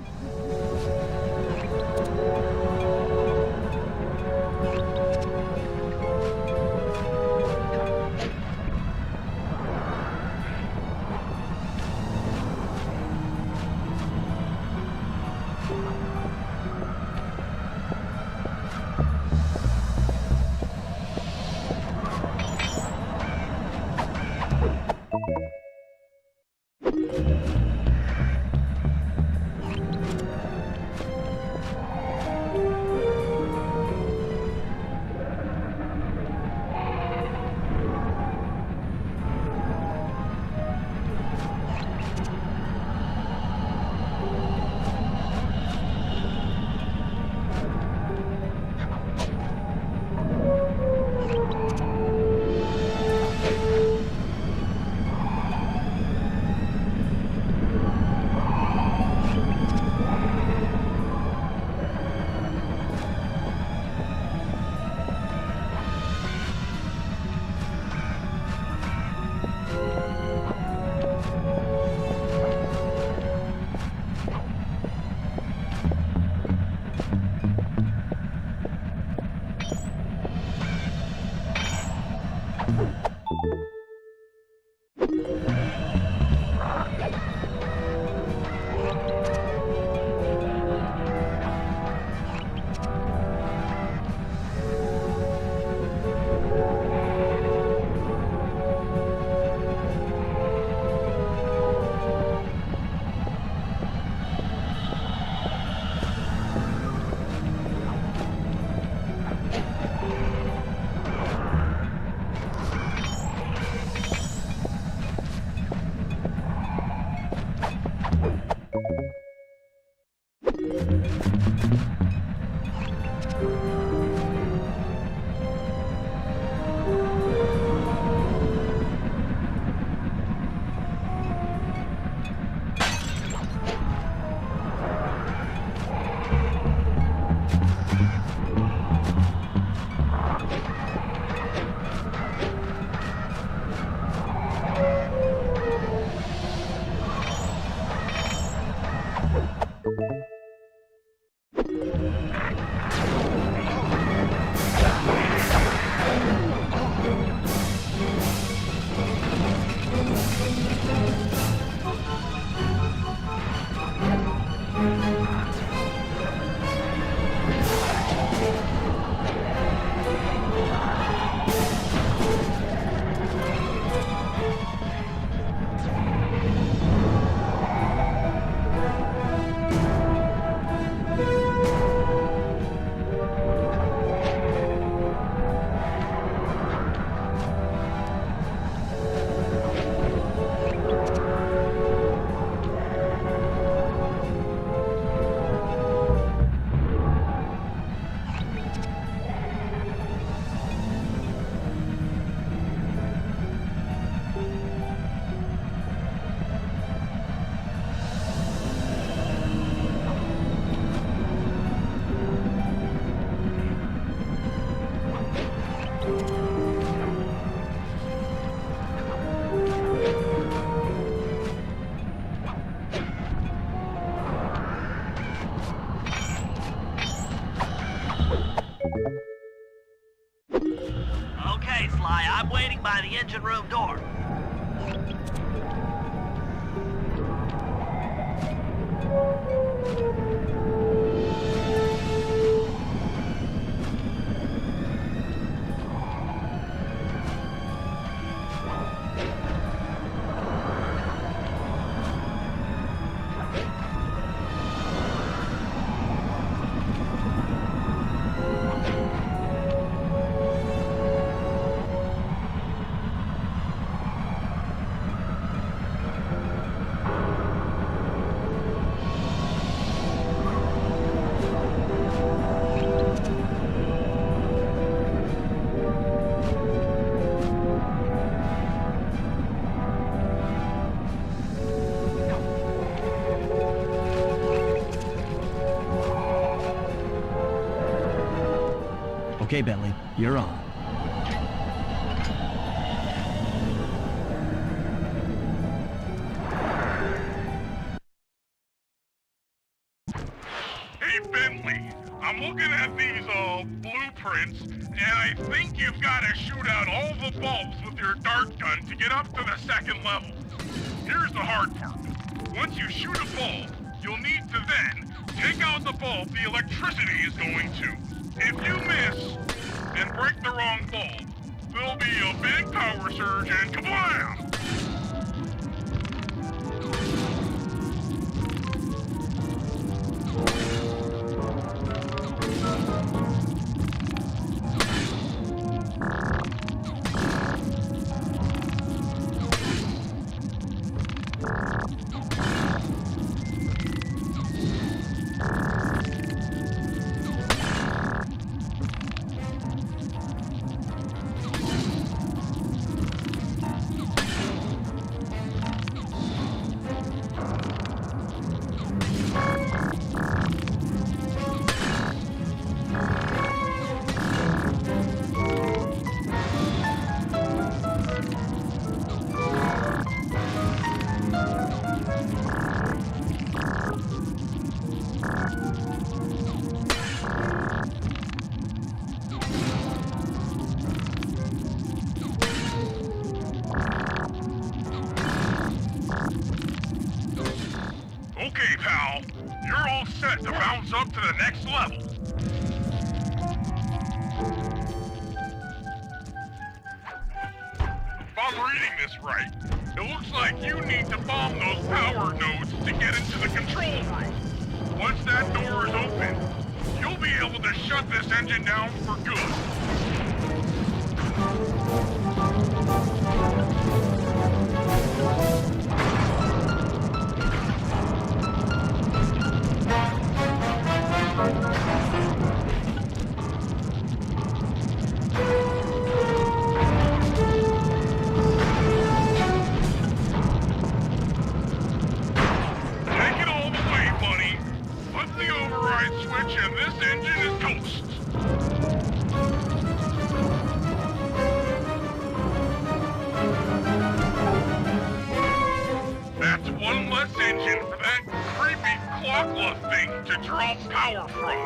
Okay, Sly, I'm waiting by the engine room door. Okay, Bentley, you're on. Hey, Bentley, I'm looking at these, blueprints, and I think you've got to shoot out all the bulbs with your dart gun to get up to the second level. Here's the hard part. Once you shoot a bulb, you'll need to then take out the bulb the electricity is going to. If you miss and break the wrong bulb, there'll be a big power surge and kablam! bounce up to the next level. If I'm reading this right, it looks like you need to bomb those power nodes to get into the control room. Once that door is open, you'll be able to shut this engine down for good. Take it all the way, buddy. Flip the override switch and this engine is toast. That's one less engine for that creepy Clockwerk thing to draw power from.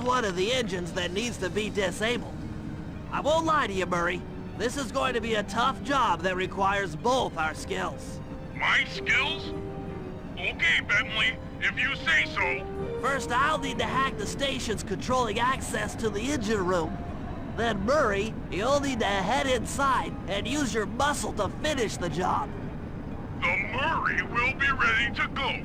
One of the engines that needs to be disabled. I won't lie to you, Murray. This is going to be a tough job that requires both our skills. My skills? Okay, Bentley, if you say so. First, I'll need to hack the stations controlling access to the engine room. Then, Murray, you'll need to head inside and use your muscle to finish the job. The Murray will be ready to go.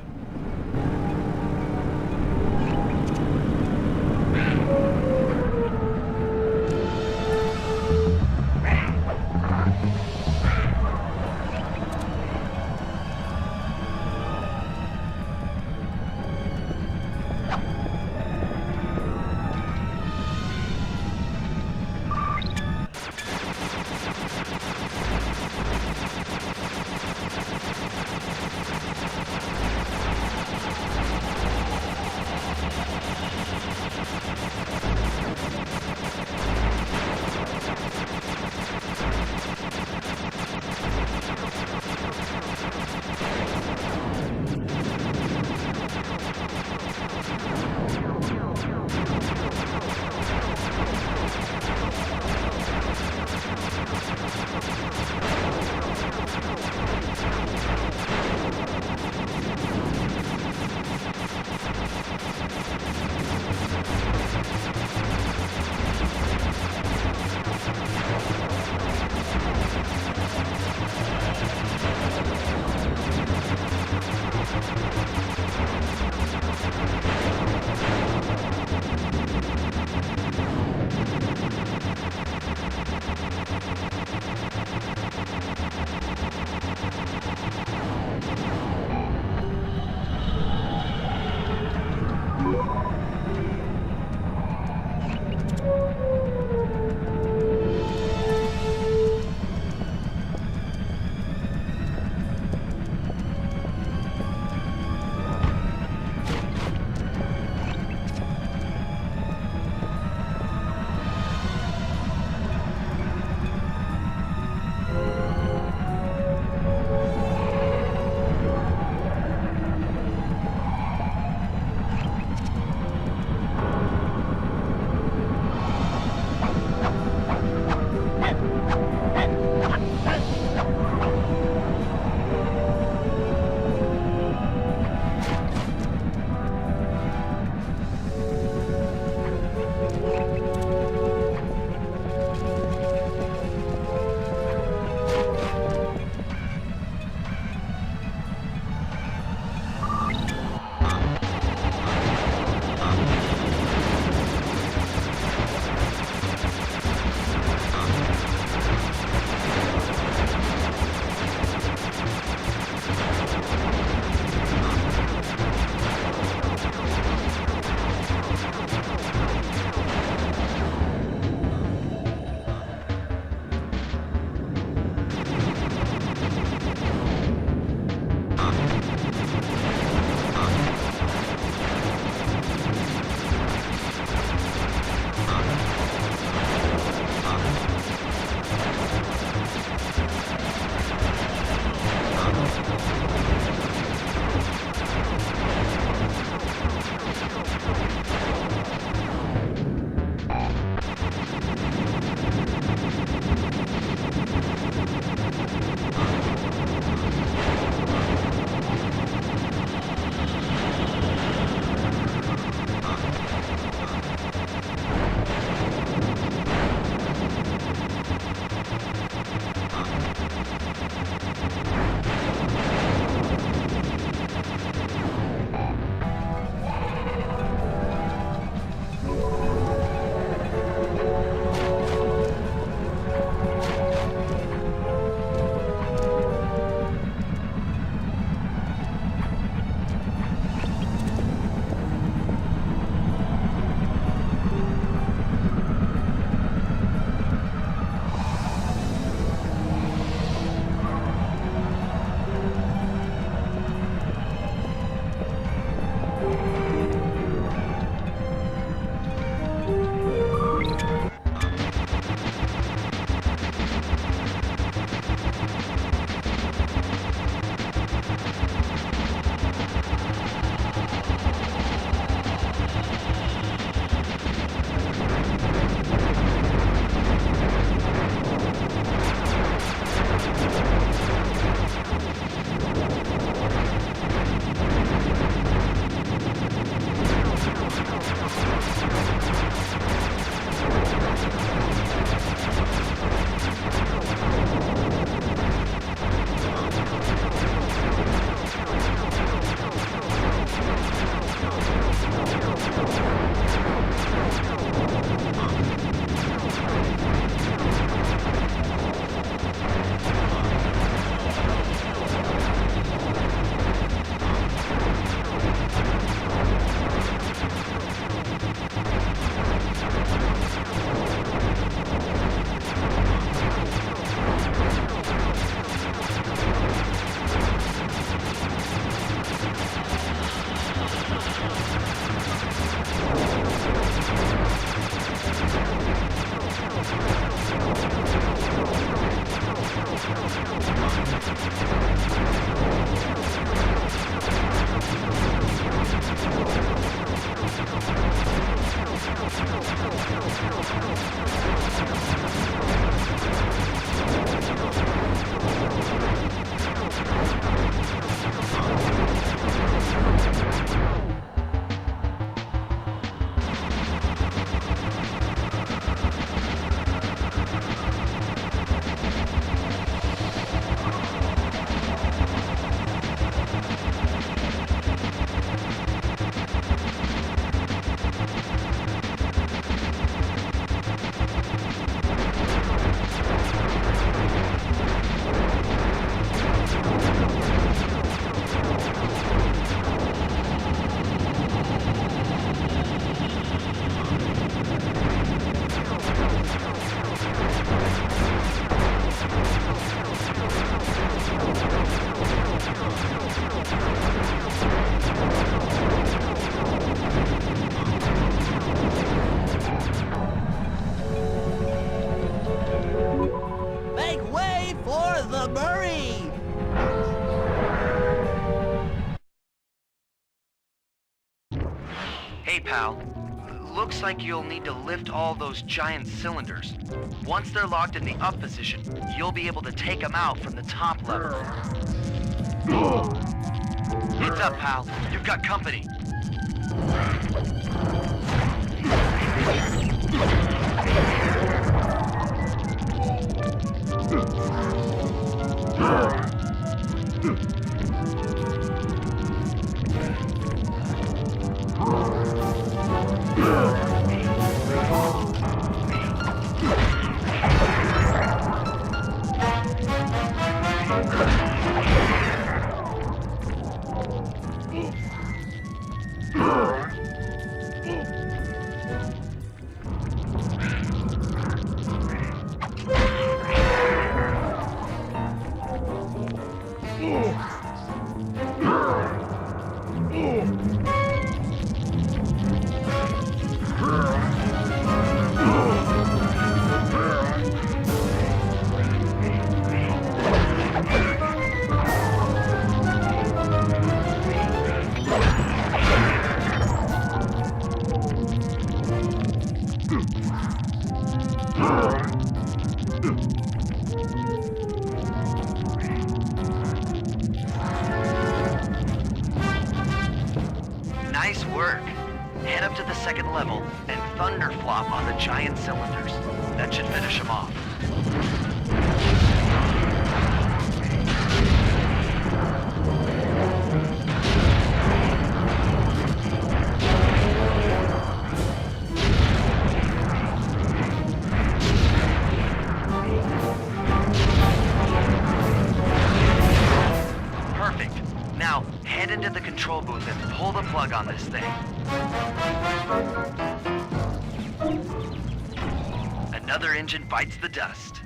the Murray! Hey, pal. Looks like you'll need to lift all those giant cylinders. Once they're locked in the up position, you'll be able to take them out from the top level. Heads up, pal. You've got company. Nice work. Head up to the second level and thunderflop on the giant cylinders. That should finish them off. Perfect. Now, head into the control booth and pull the plug on this thing. Another engine bites the dust.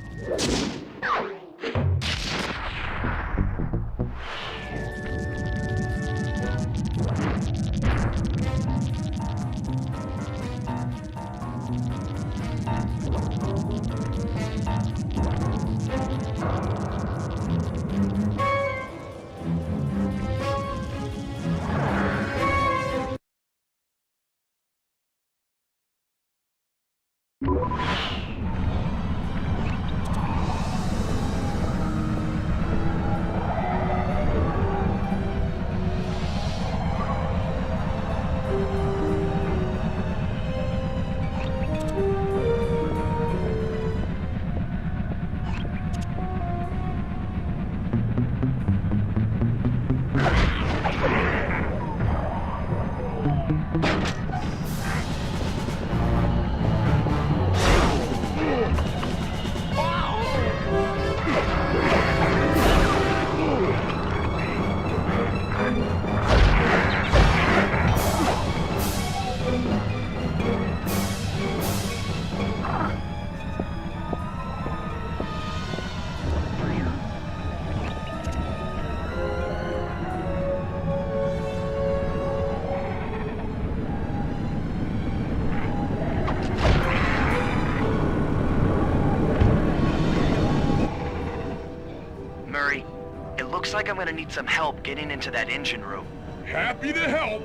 Looks like I'm gonna need some help getting into that engine room. Happy to help.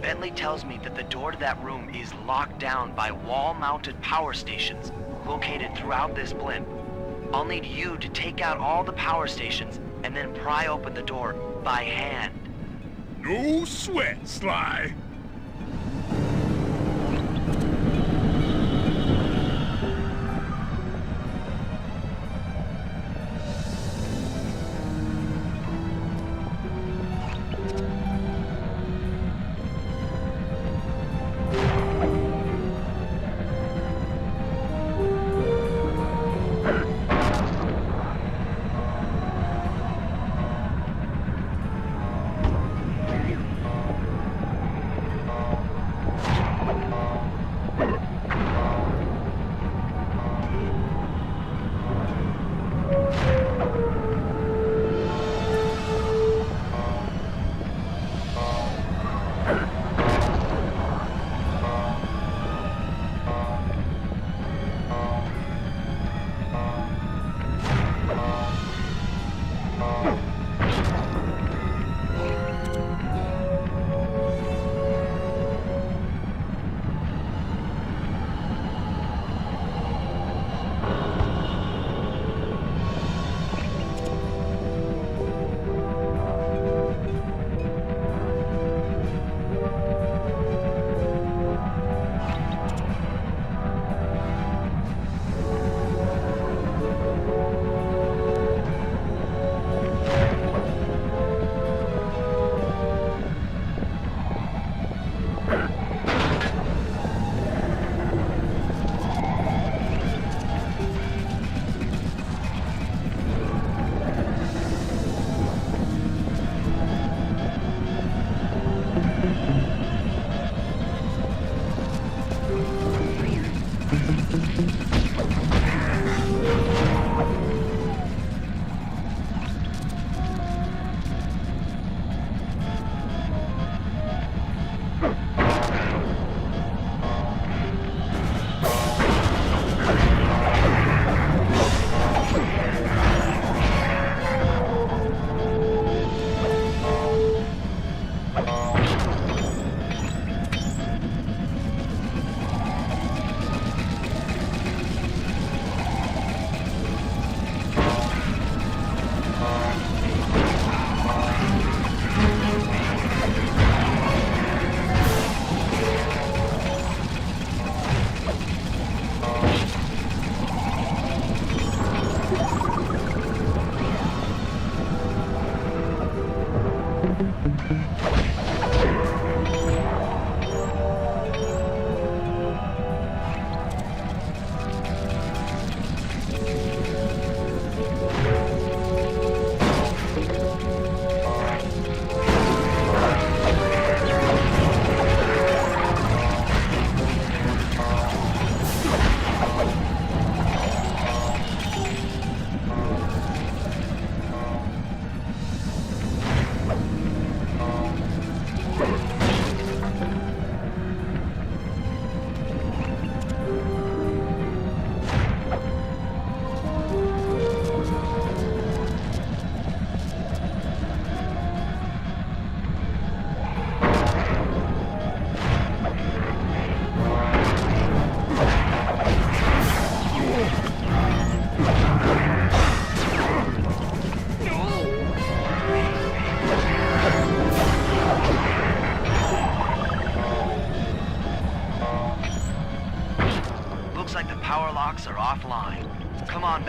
Bentley tells me that the door to that room is locked down by wall-mounted power stations located throughout this blimp. I'll need you to take out all the power stations and then pry open the door by hand. No sweat, Sly.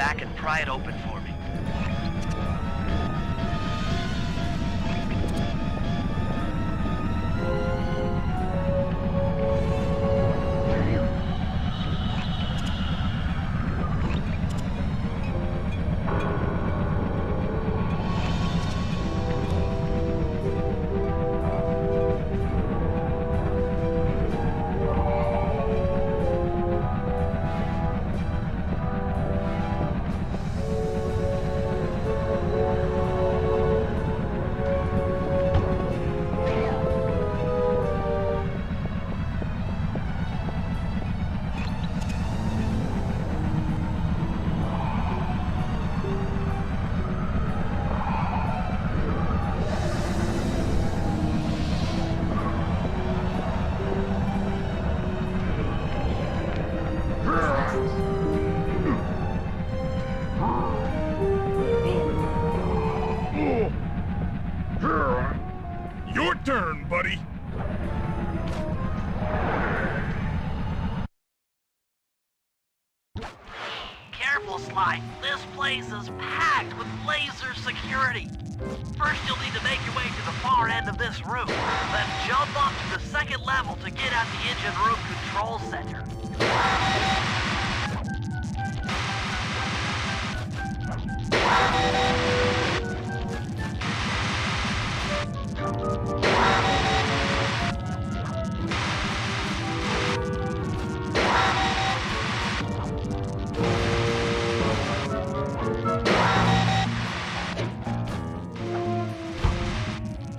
back and pry it open for me. Your turn, buddy. Careful, Sly. This place is packed with laser security. First, you'll need to make your way to the far end of this room, then jump up to the second level to get at the engine room control center.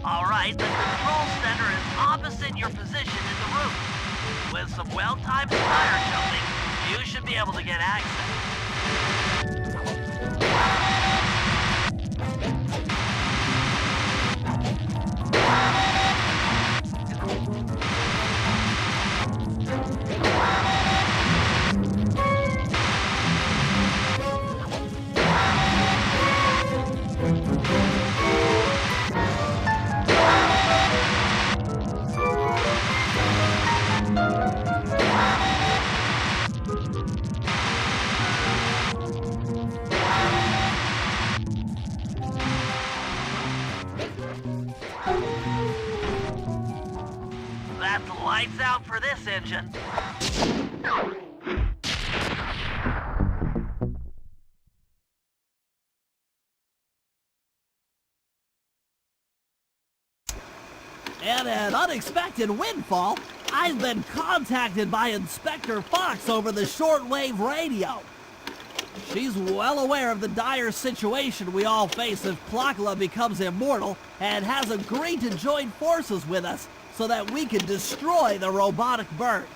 Alright, the control center is opposite your position in the room. With some well-timed fire jumping, you should be able to get access. That's lights out for this engine. And an unexpected windfall, I've been contacted by Inspector Fox over the shortwave radio. She's well aware of the dire situation we all face if Clockwerk becomes immortal and has agreed to join forces with us so that we can destroy the robotic bird.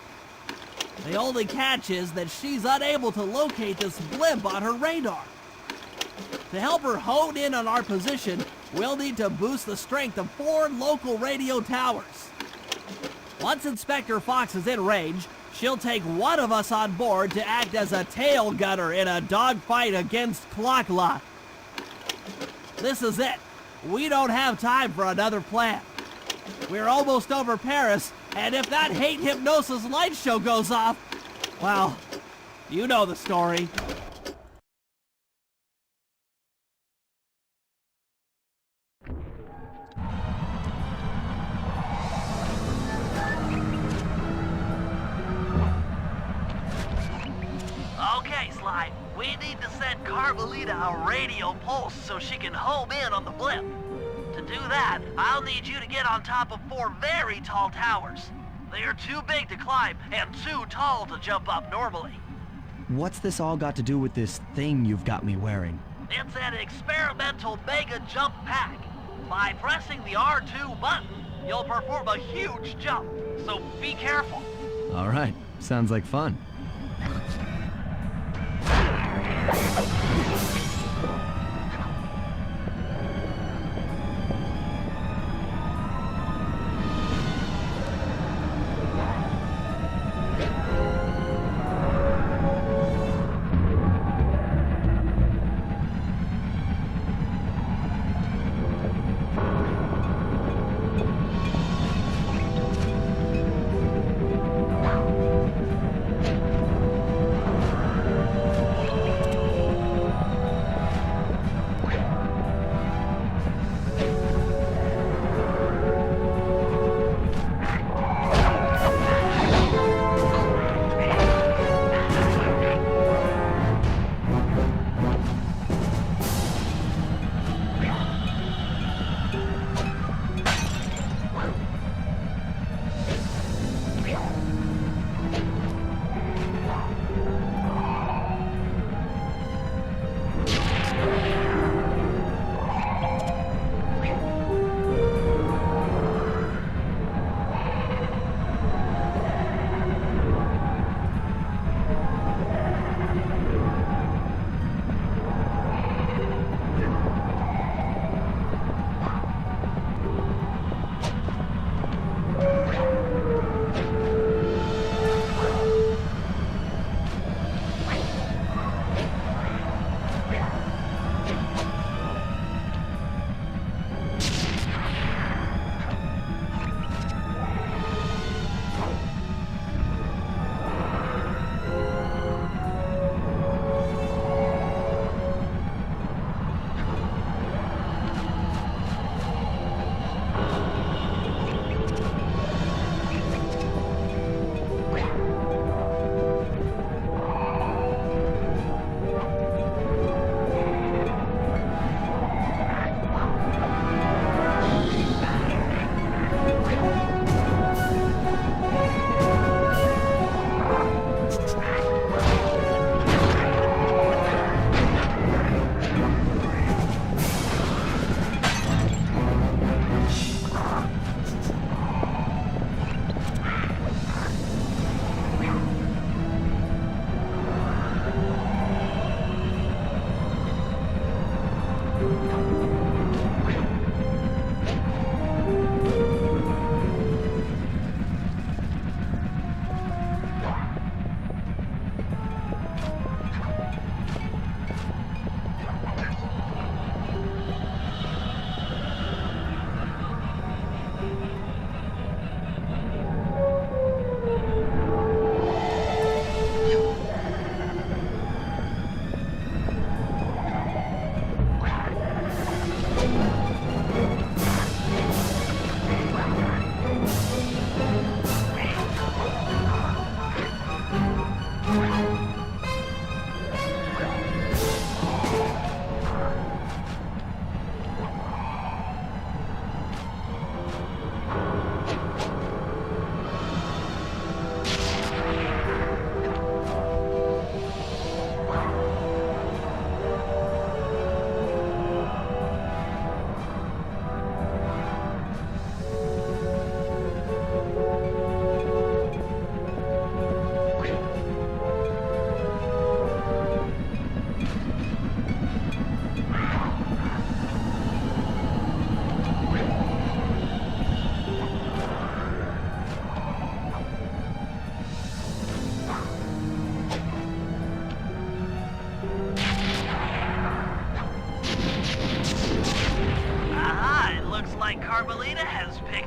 The only catch is that she's unable to locate this blimp on her radar. To help her hone in on our position, we'll need to boost the strength of 4 local radio towers. Once Inspector Fox is in range, she'll take one of us on board to act as a tail gunner in a dogfight against Clockwerk. This is it. We don't have time for another plan. We're almost over Paris, and if that hate hypnosis light show goes off, well, you know the story. Okay, Sly, we need to send Carmelita a radio pulse so she can home in on the blimp. To do that, I'll need you to get on top of 4 very tall towers. They are too big to climb and too tall to jump up normally. What's this all got to do with this thing you've got me wearing? It's an experimental mega jump pack. By pressing the R2 button, you'll perform a huge jump, so be careful. All right, sounds like fun.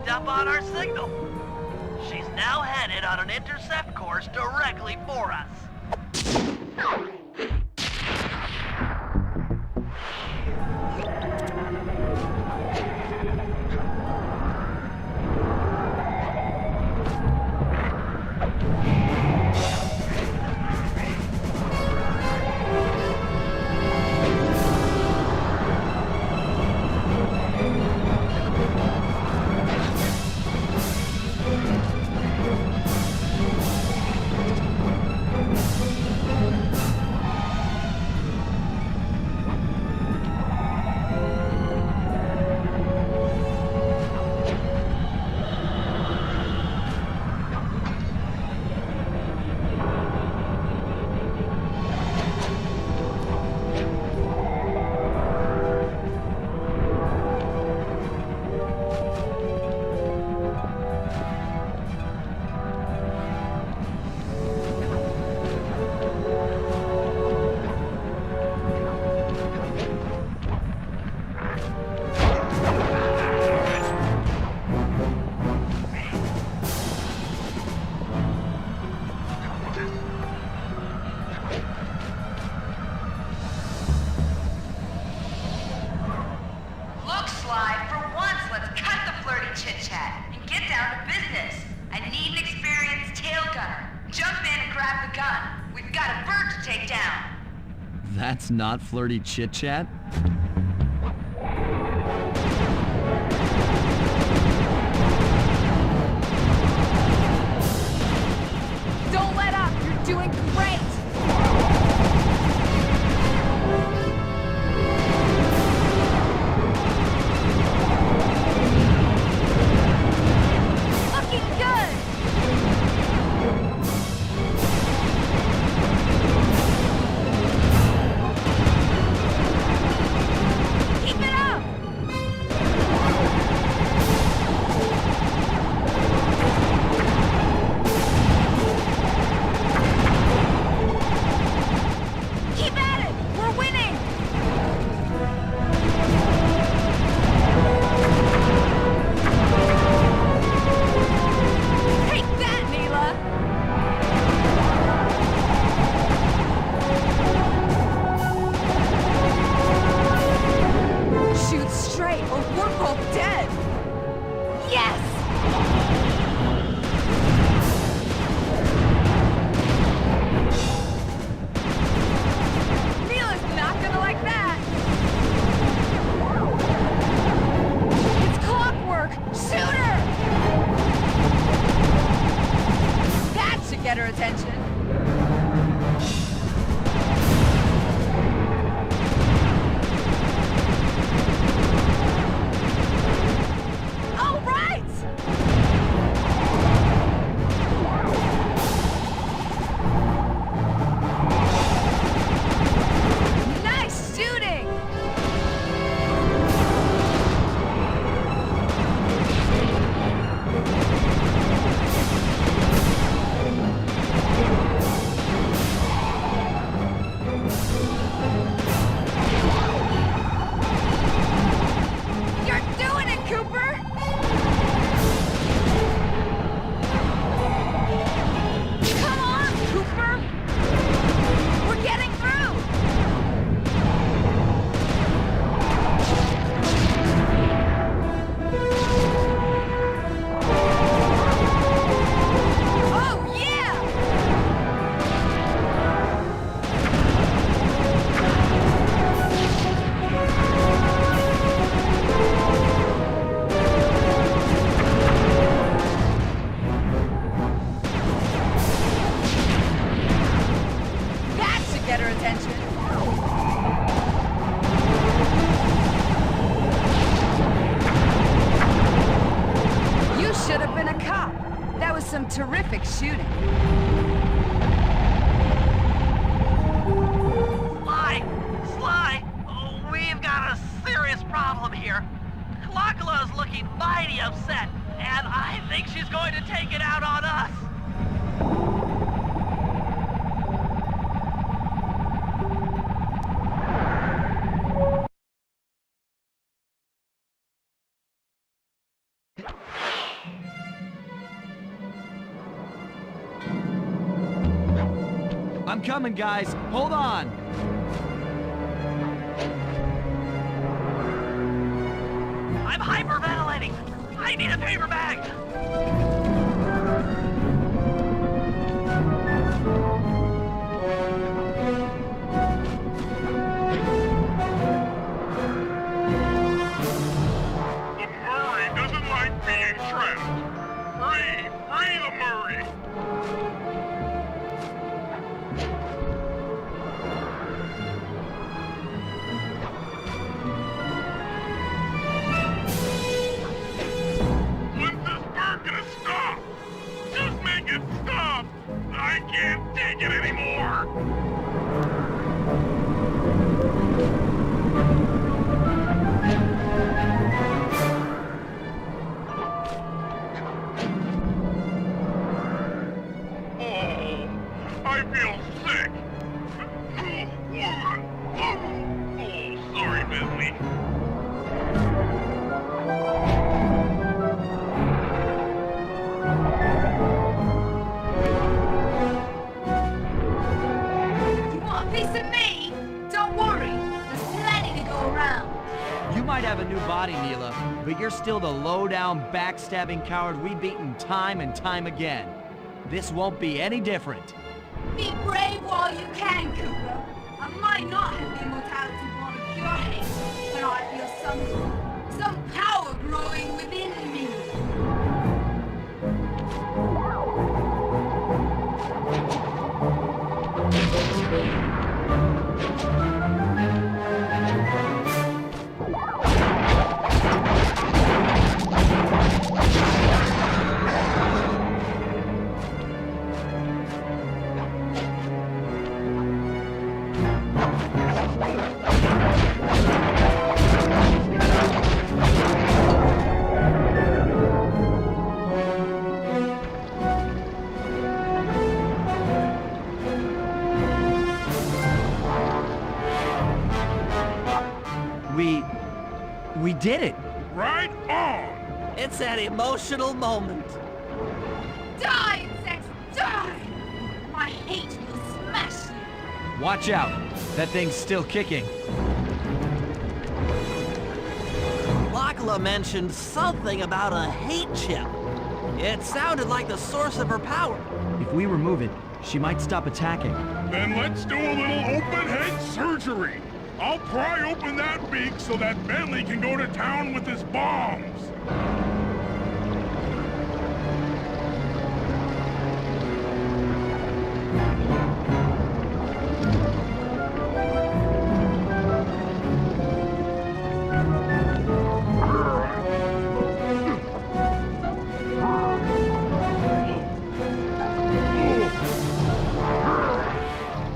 Up on our signal. She's now headed on an intercept course directly for us. That's not flirty chit-chat? Don't let up! You're doing great! Looking good! Keep it up! perfect shooting. Sly, we've got a serious problem here. Klaww's looking mighty upset, and I think she's going to take it out on us. I'm coming, guys. Hold on. I'm hyperventilating. I need a paper bag. The Murray doesn't like being trapped. Free the Murray. When's this bird gonna stop? Just make it stop. I can't take it anymore. Oh, I feel sick. Oh, sorry, Bentley. You want a piece of me? Don't worry, there's plenty to go around. You might have a new body, Mila, but you're still the low-down, backstabbing coward we've beaten time and time again. This won't be any different. Be brave while you can, Cooper. I might not have the immortality born of pure hate, but I feel some power growing within me. We did it! Right on. It's an emotional moment. Die, insects, die! My hate will smash you. Watch out! That thing's still kicking. Klaww mentioned something about a hate chip. It sounded like the source of her power. If we remove it, she might stop attacking. Then let's do a little open head surgery. I'll pry open that beak so that Bentley can go to town with his bombs.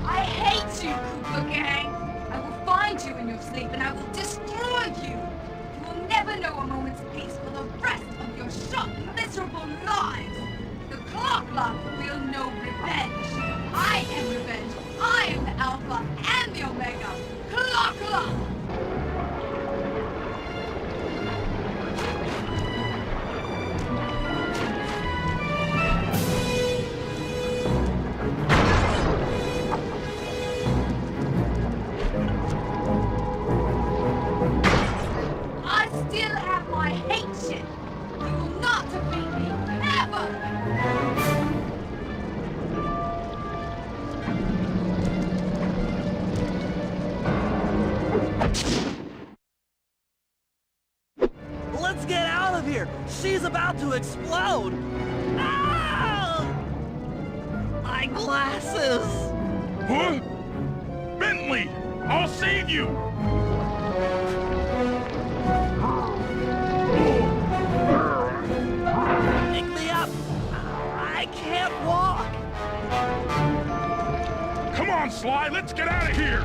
I hate you, Klaww Gang. I will find you in your sleep and I will destroy you. You will never know a moment's peace for the rest of your short, miserable lives. The Clockwerk will know revenge. I am revenge. I am the Alpha and the Omega. Clockwerk! I still have my hate shit. You will not defeat me, ever! Let's get out of here. She's about to explode. Ah! My glasses. Huh? Bentley, I'll save you. Pick me up. I can't on, Sly, let's get out of here!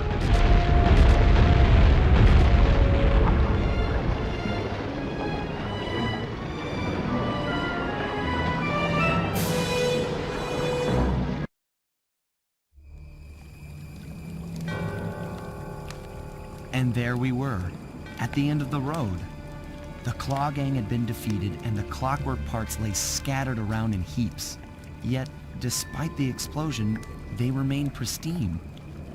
And there we were, at the end of the road. The Klaww Gang had been defeated and the Clockwerk parts lay scattered around in heaps. Yet, despite the explosion, they remained pristine.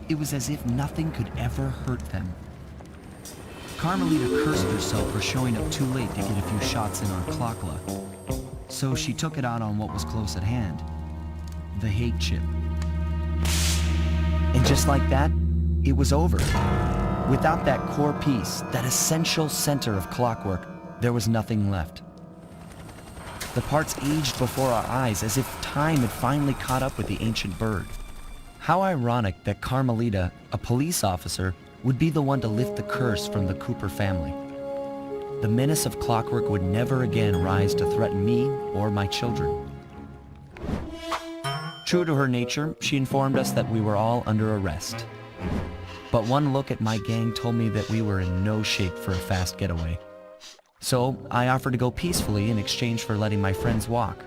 It was as if nothing could ever hurt them. Carmelita cursed herself for showing up too late to get a few shots in on Clockla. So she took it out on what was close at hand, the hate chip. And just like that, it was over. Without that core piece, that essential center of Clockwerk, there was nothing left. The parts aged before our eyes as if time had finally caught up with the ancient bird. How ironic that Carmelita, a police officer, would be the one to lift the curse from the Cooper family. The menace of Clockwerk would never again rise to threaten me or my children. True to her nature, she informed us that we were all under arrest. But one look at my gang told me that we were in no shape for a fast getaway. So I offered to go peacefully in exchange for letting my friends walk.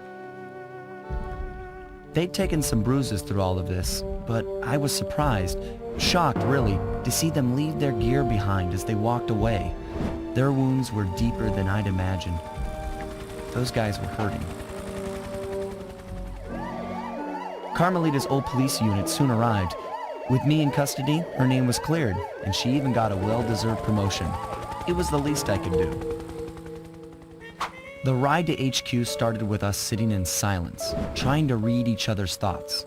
They'd taken some bruises through all of this, but I was surprised, shocked really, to see them leave their gear behind as they walked away. Their wounds were deeper than I'd imagined. Those guys were hurting. Carmelita's old police unit soon arrived. With me in custody, her name was cleared, and she even got a well-deserved promotion. It was the least I could do. The ride to HQ started with us sitting in silence, trying to read each other's thoughts.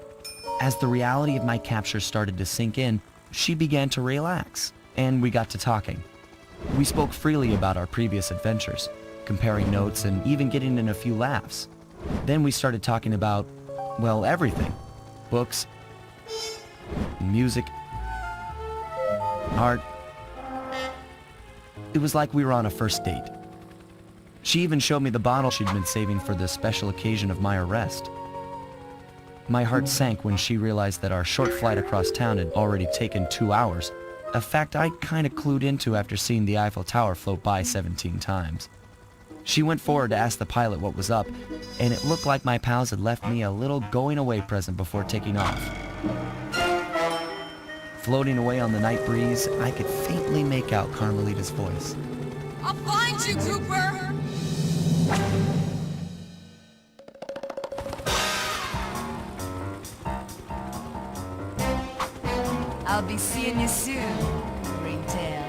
As the reality of my capture started to sink in, she began to relax, and we got to talking. We spoke freely about our previous adventures, comparing notes and even getting in a few laughs. Then we started talking about, well, everything. Books, music, art. It was like we were on a first date. She even showed me the bottle she'd been saving for the special occasion of my arrest. My heart sank when she realized that our short flight across town had already taken 2 hours, a fact I'd kinda clued into after seeing the Eiffel Tower float by 17 times. She went forward to ask the pilot what was up, and it looked like my pals had left me a little going-away present before taking off. Floating away on the night breeze, I could faintly make out Carmelita's voice. I'll find you, Cooper! I'll be seeing you soon, Ringtail.